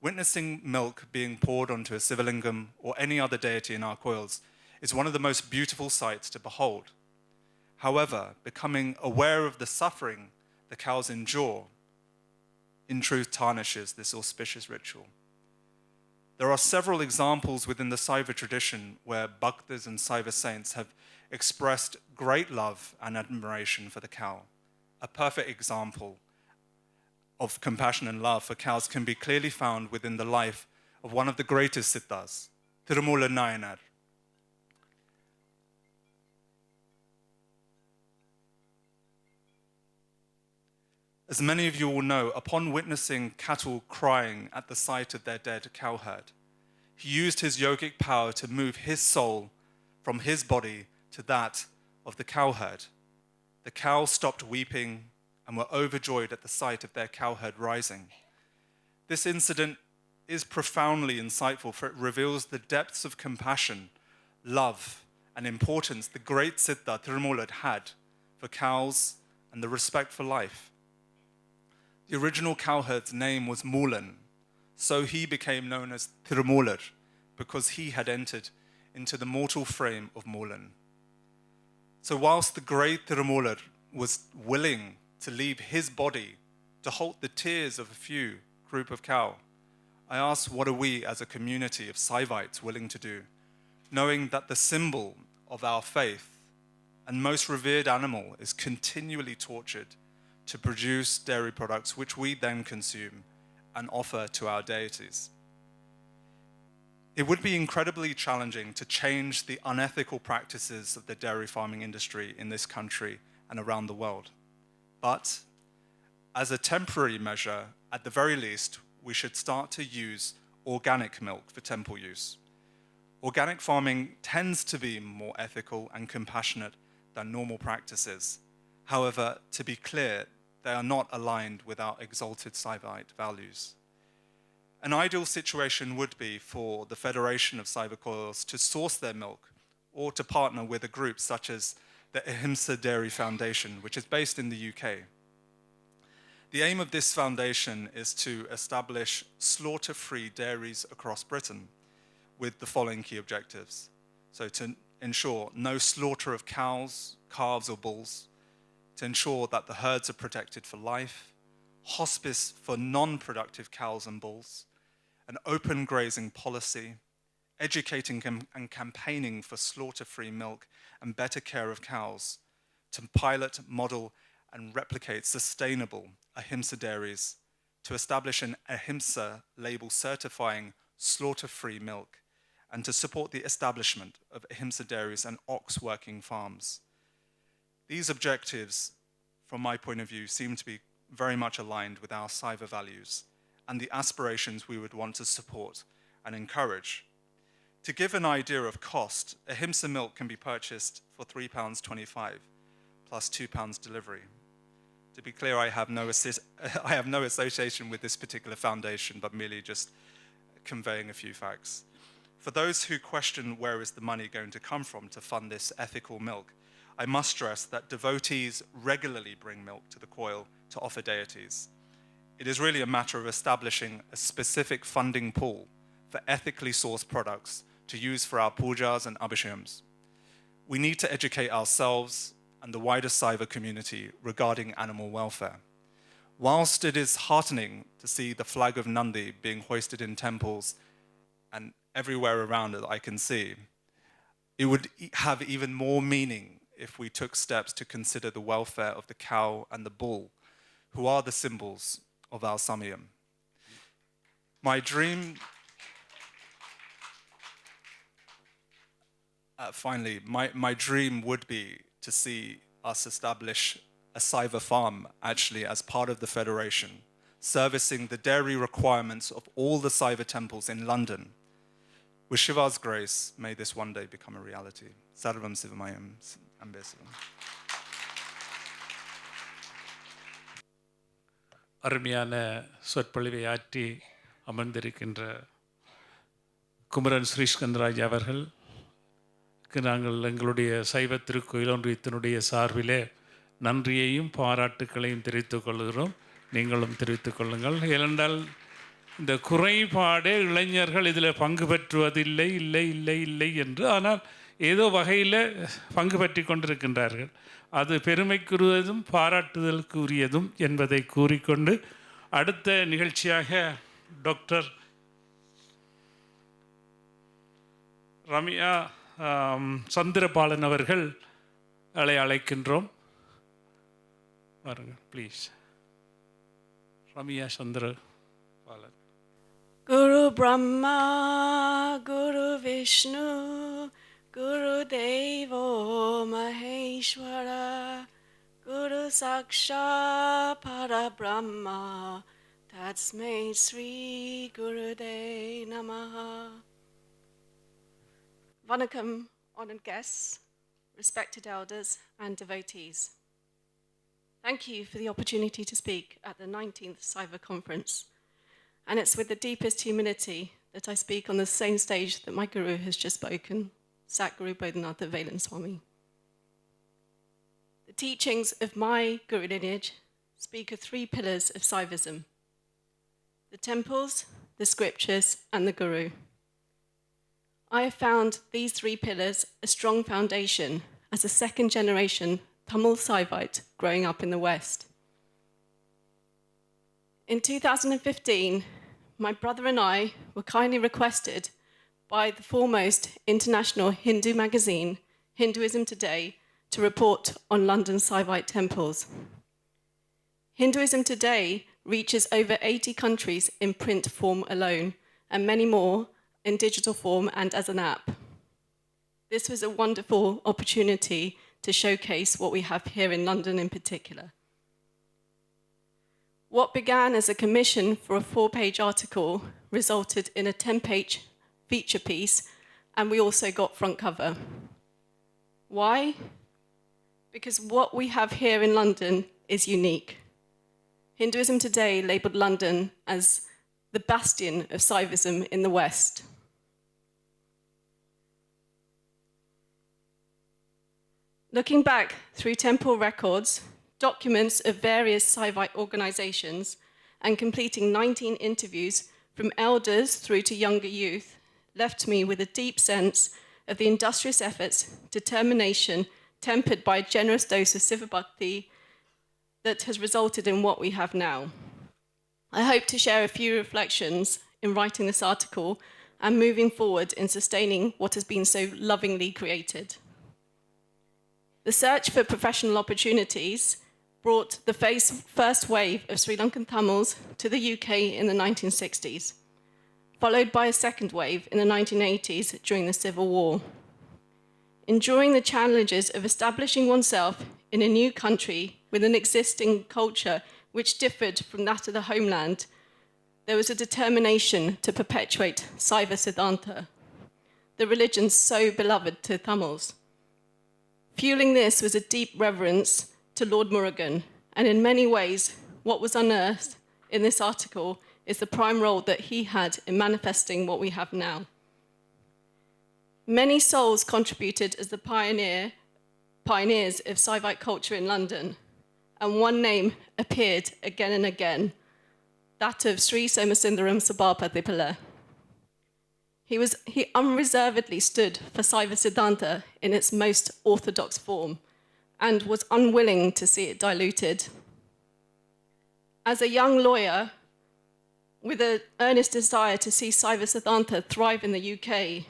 Witnessing milk being poured onto a Sivalingam or any other deity in our coils is one of the most beautiful sights to behold. However, becoming aware of the suffering the cows endure, in truth, tarnishes this auspicious ritual. There are several examples within the Saiva tradition where bhaktas and Saiva saints have expressed great love and admiration for the cow. A perfect example of compassion and love for cows can be clearly found within the life of one of the greatest Siddhas, Tirumala Nayanar. As many of you will know, upon witnessing cattle crying at the sight of their dead cowherd, he used his yogic power to move his soul from his body to that of the cowherd. The cows stopped weeping and were overjoyed at the sight of their cowherd rising. This incident is profoundly insightful, for it reveals the depths of compassion, love, and importance the great Siddha Tirumoolar had for cows and the respect for life. The original cowherd's name was Moolan, so he became known as Tirumoolar because he had entered into the mortal frame of Moolan. So whilst the great Tirumoolar was willing to leave his body to halt the tears of a few group of cow, I ask, what are we as a community of Saivites willing to do, knowing that the symbol of our faith and most revered animal is continually tortured to produce dairy products which we then consume and offer to our deities? It would be incredibly challenging to change the unethical practices of the dairy farming industry in this country and around the world. But as a temporary measure, at the very least, we should start to use organic milk for temple use. Organic farming tends to be more ethical and compassionate than normal practices. However, to be clear, they are not aligned with our exalted Saivite values. An ideal situation would be for the Federation of Saiva Coils to source their milk or to partner with a group such as the Ahimsa Dairy Foundation, which is based in the UK. The aim of this foundation is to establish slaughter-free dairies across Britain with the following key objectives. So to ensure no slaughter of cows, calves or bulls, to ensure that the herds are protected for life, hospice for non-productive cows and bulls, an open grazing policy, educating and campaigning for slaughter-free milk and better care of cows, to pilot, model and replicate sustainable Ahimsa dairies, to establish an Ahimsa label certifying slaughter-free milk, and to support the establishment of Ahimsa dairies and ox working farms. These objectives, from my point of view, seem to be very much aligned with our Saiva values and the aspirations we would want to support and encourage. To give an idea of cost, Ahimsa milk can be purchased for £3.25 plus £2 delivery. To be clear, I have no association with this particular foundation, but merely just conveying a few facts. For those who question where is the money going to come from to fund this ethical milk, I must stress that devotees regularly bring milk to the coil to offer deities. It is really a matter of establishing a specific funding pool for ethically sourced products to use for our pujas and abhishekams. We need to educate ourselves and the wider Saiva community regarding animal welfare. Whilst it is heartening to see the flag of Nandi being hoisted in temples and everywhere around it I can see, it would have even more meaning if we took steps to consider the welfare of the cow and the bull, who are the symbols of our Samyam. My dream, finally, my dream would be to see us establish a Saiva farm actually as part of the Federation, servicing the dairy requirements of all the Saiva temples in London. With Shiva's grace, may this one day become a reality. Sarvam Sivamayam Ambesavam. அருமையான சொற்பொழிவை ஆற்றி அமர்ந்திருக்கின்ற குமரன் ஸ்ரீஸ்கந்தராஜ் அவர்களுக்கு நாங்கள் எங்களுடைய சைவ திருக்கோயில் ஒன்றியத்தினுடைய சார்பிலே நன்றியையும் பாராட்டுக்களையும் தெரிவித்துக் கொள்கிறோம். நீங்களும் தெரிவித்துக் கொள்ளுங்கள். ஏனென்றால் இந்த குறைபாடு இளைஞர்கள் இதில் பங்கு பெற்றுவதில்லை இல்லை இல்லை இல்லை என்று, ஆனால் ஏதோ வகையில் பங்கு பற்றி கொண்டிருக்கின்றார்கள். அது பெருமைக்குரியதும் பாராட்டுதலுக்குரியதும் என்பதை கூறிக்கொண்டு அடுத்த நிகழ்ச்சியாக டாக்டர் ரம்யா சந்திரபாலன் அவர்கள் அழைக்கின்றோம். வாருங்கள் please. Ramya Chandrabalan. Guru Brahma, Guru Vishnu, Guru Devo Maheshwara, Guru Saksha Parabrahma, Tatsmai Sri Gurudev Namaha. Vanakkam, honored guests, respected elders and devotees. Thank you for the opportunity to speak at the 19th Saiva Conference. And it's with the deepest humility that I speak on the same stage that my Guru has just spoken, Satguru Bodhinatha Velan Swami. The teachings of my Guru lineage speak of 3 pillars of Saivism: the temples, the scriptures, and the Guru. I have found these 3 pillars a strong foundation as a second-generation Tamil Saivite growing up in the West. In 2015, my brother and I were kindly requested by the foremost international Hindu magazine, Hinduism Today, to report on London Saivite temples. Hinduism Today reaches over 80 countries in print form alone, and many more in digital form and as an app. This was a wonderful opportunity to showcase what we have here in London in particular. What began as a commission for a 4-page article resulted in a 10-page feature piece, and we also got front cover. Why? Because what we have here in London is unique. Hinduism Today labelled London as the bastion of Saivism in the West. Looking back through temple records, documents of various Saivite organizations, and completing 19 interviews from elders through to younger youth, left me with a deep sense of the industrious efforts, determination, tempered by a generous dose of Siva Bhakti that has resulted in what we have now. I hope to share a few reflections in writing this article and moving forward in sustaining what has been so lovingly created. The search for professional opportunities brought the first wave of Sri Lankan Tamils to the UK in the 1960s, followed by a second wave in the 1980s during the Civil War. Enduring the challenges of establishing oneself in a new country with an existing culture which differed from that of the homeland, there was a determination to perpetuate Saiva Siddhanta, the religion so beloved to Tamils. Fueling this was a deep reverence to Lord Murugan, and in many ways, what was unearthed in this article is the prime role that he had in manifesting what we have now. Many souls contributed as the pioneers of Saivite culture in London, and one name appeared again and again, that of Sri Somasundaram Sabharpatipala. He unreservedly stood for Saiva Siddhanta in its most orthodox form and was unwilling to see it diluted. As a young lawyer with an earnest desire to see Saiva Siddhanta thrive in the UK,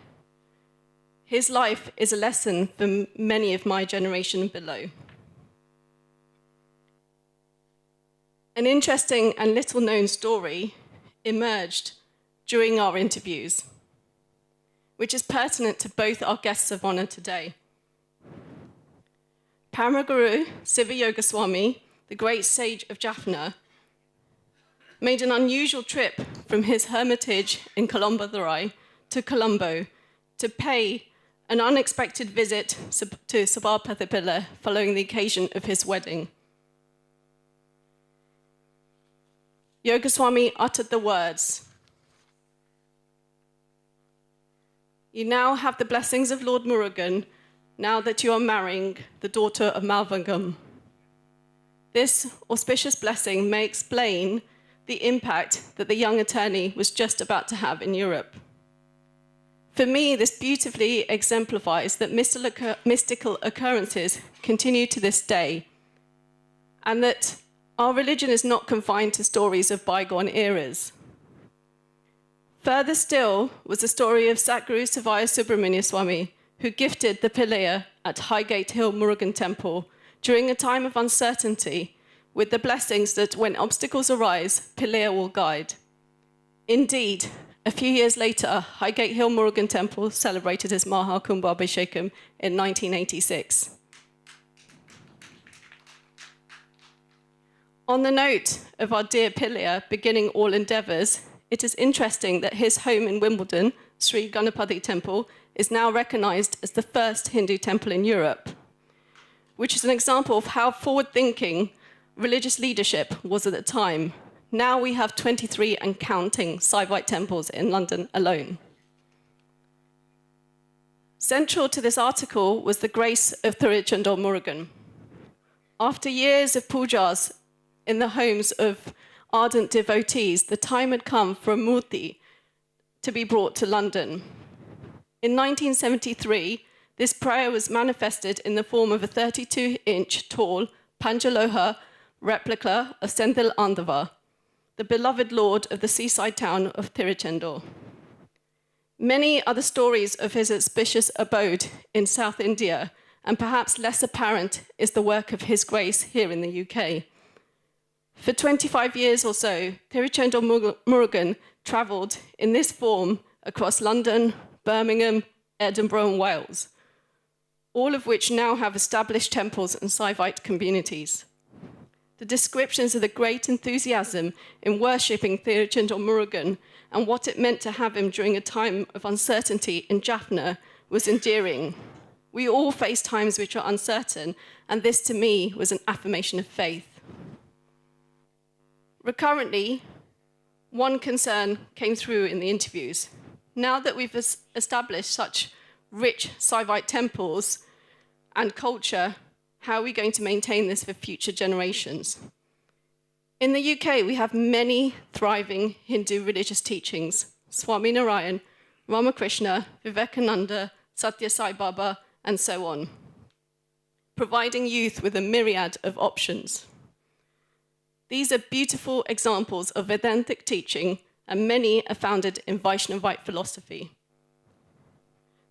his life is a lesson for many of my generation below. An interesting and little-known story emerged during our interviews, which is pertinent to both our guests of honor today. Paramaguru Siva Yoga Swami, the great sage of Jaffna, made an unusual trip from his hermitage in Colombo to Colombo to pay an unexpected visit to Sabharpatipala following the occasion of his wedding. Yoga Swami uttered the words, "You now have the blessings of Lord Murugan now that you are marrying the daughter of Malvangam. This auspicious blessing may explain the impact that the young attorney was just about to have in Europe. For me, this beautifully exemplifies that mystical occurrences continue to this day, and that our religion is not confined to stories of bygone eras. Further still was the story of Satguru Savaya Subramania Swami, who gifted the Pilaya at Highgate Hill Murugan Temple during a time of uncertainty with the blessings that when obstacles arise, Pilaya will guide. Indeed, a few years later, Highgate Hill Murugan Temple celebrated its Maha Kumbhabhishekam in 1986. On the note of our dear Pilaya beginning all endeavours, it is interesting that his home in Wimbledon, Sri Ganapati Temple, is now recognised as the first Hindu temple in Europe, which is an example of how forward-thinking religious leadership was at the time, Now we have 23 and counting Saivite temples in London alone. Central to this article was the grace of Thirichandor Murugan. After years of pujas in the homes of ardent devotees, the time had come for a murti to be brought to London. In 1973, this prayer was manifested in the form of a 32-inch tall Panjaloha replica of Senthil Andava, the beloved lord of the seaside town of Thirichandor. Many are the stories of his auspicious abode in South India, and perhaps less apparent is the work of His Grace here in the UK. For 25 years or so, Thirichandor Murugan travelled in this form across London, Birmingham, Edinburgh and Wales, all of which now have established temples and Saivite communities. The descriptions of the great enthusiasm in worshipping Thirichandor Murugan and what it meant to have him during a time of uncertainty in Jaffna was endearing. We all face times which are uncertain, and this to me was an affirmation of faith. Recurrently, one concern came through in the interviews. Now that we've established such rich Saivite temples and culture, how are we going to maintain this for future generations? In the UK, we have many thriving Hindu religious teachings: Swami Narayan, Ramakrishna, Vivekananda, Satya Sai Baba, and so on, providing youth with a myriad of options. These are beautiful examples of Vedantic teaching, and many are founded in Vaishnavite philosophy.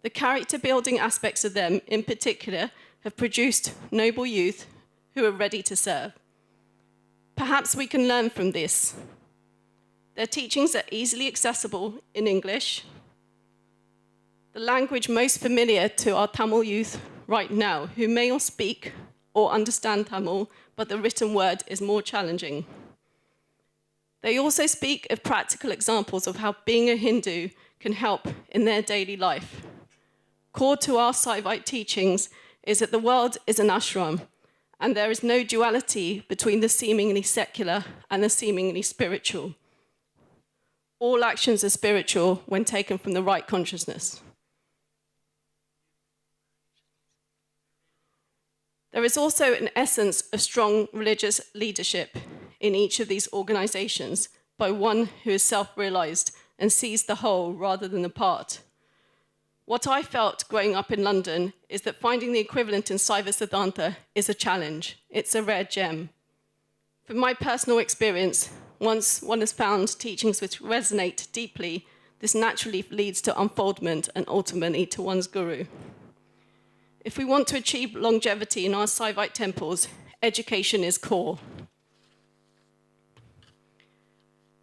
The character-building aspects of them, in particular, have produced noble youth who are ready to serve. Perhaps we can learn from this. Their teachings are easily accessible in English, the language most familiar to our Tamil youth right now, who may not speak or understand Tamil, but the written word is more challenging. They also speak of practical examples of how being a Hindu can help in their daily life. Core to our Saivite teachings is that the world is an ashram, and there is no duality between the seemingly secular and the seemingly spiritual. All actions are spiritual when taken from the right consciousness. There is also an essence of strong religious leadership in each of these organizations by one who is self-realized and sees the whole rather than the part. What I felt growing up in London is that finding the equivalent in Saiva Siddhanta is a challenge. It's a rare gem. From my personal experience, once one has found teachings which resonate deeply, this naturally leads to unfoldment and ultimately to one's guru. If we want to achieve longevity in our Saivite temples, education is core.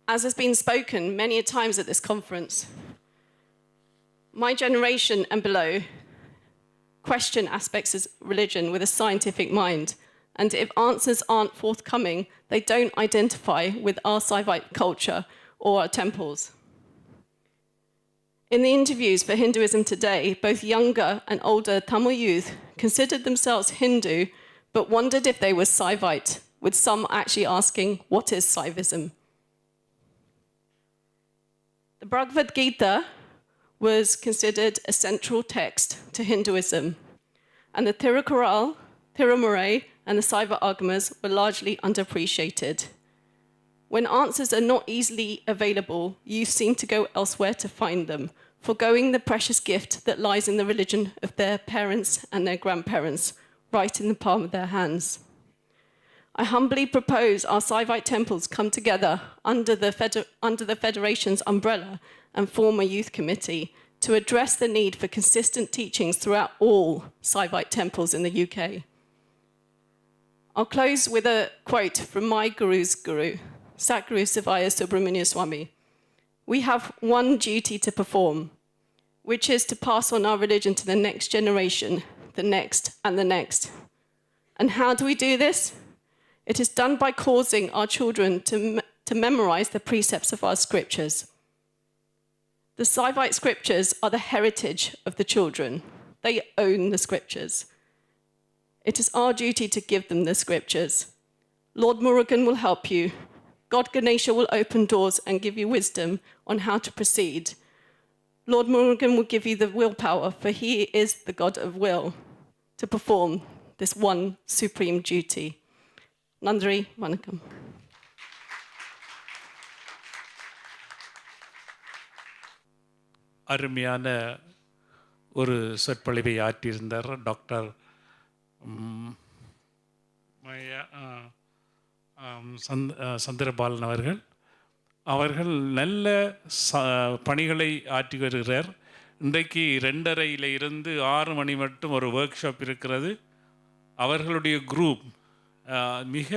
As has been spoken many a times at this conference, my generation and below question aspects of religion with a scientific mind, and if answers aren't forthcoming, they don't identify with our Saivite culture or our temples. In the interviews for Hinduism Today, both younger and older Tamil youth considered themselves Hindu, but wondered if they were Saivite, with some actually asking, what is Saivism? The Bhagavad Gita was considered a central text to Hinduism, and the Tirukkural, Tirumurai, and the Saiva Agamas were largely underappreciated. When answers are not easily available, youth seem to go elsewhere to find them, forgoing the precious gift that lies in the religion of their parents and their grandparents, right in the palm of their hands. I humbly propose our Saivite temples come together under the Federation's umbrella and form a youth committee to address the need for consistent teachings throughout all Saivite temples in the UK. I'll close with a quote from my guru's guru, Satguru Sivaya Subramania Swami. We have one duty to perform, which is to pass on our religion to the next generation, the next and the next. And how do we do this? It is done by causing our children to memorize the precepts of our scriptures. The Saivite scriptures are the heritage of the children. They own the scriptures. It is our duty to give them the scriptures. Lord Murugan will help you. God Ganesha will open doors and give you wisdom on how to proceed. Lord Murugan will give you the willpower, for he is the God of will, to perform this one supreme duty. Nandri Vanakkam. அருமையான ஒரு சொற்பொழிவை ஆற்றியிருந்தார் doctor Chandrabalan அவர்கள். அவர்கள் நல்ல பணிகளை ஆற்றி வருகிறார். இன்றைக்கு 2:30 இருந்து 6 மணி மட்டும் ஒரு ஒர்க் ஷாப் இருக்கிறது. அவர்களுடைய குரூப் மிக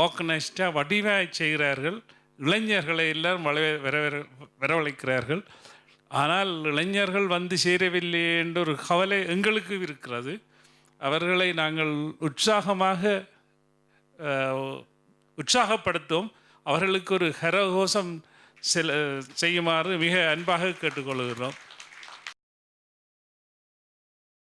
ஆர்கனைஸ்டாக வடிவாக செய்கிறார்கள். இளைஞர்களை எல்லாம் வரவழைக்கிறார்கள். ஆனால் இளைஞர்கள் வந்து சேரவில்லை என்ற ஒரு கவலை எங்களுக்கு இருக்கிறது. அவர்களை நாங்கள் உற்சாகப்படுத்தும், அவர்களுக்கு ஒரு கரகோஷம் செய்யுமாறு மிக அன்பாக கேட்டுக்கொள்கிறோம்.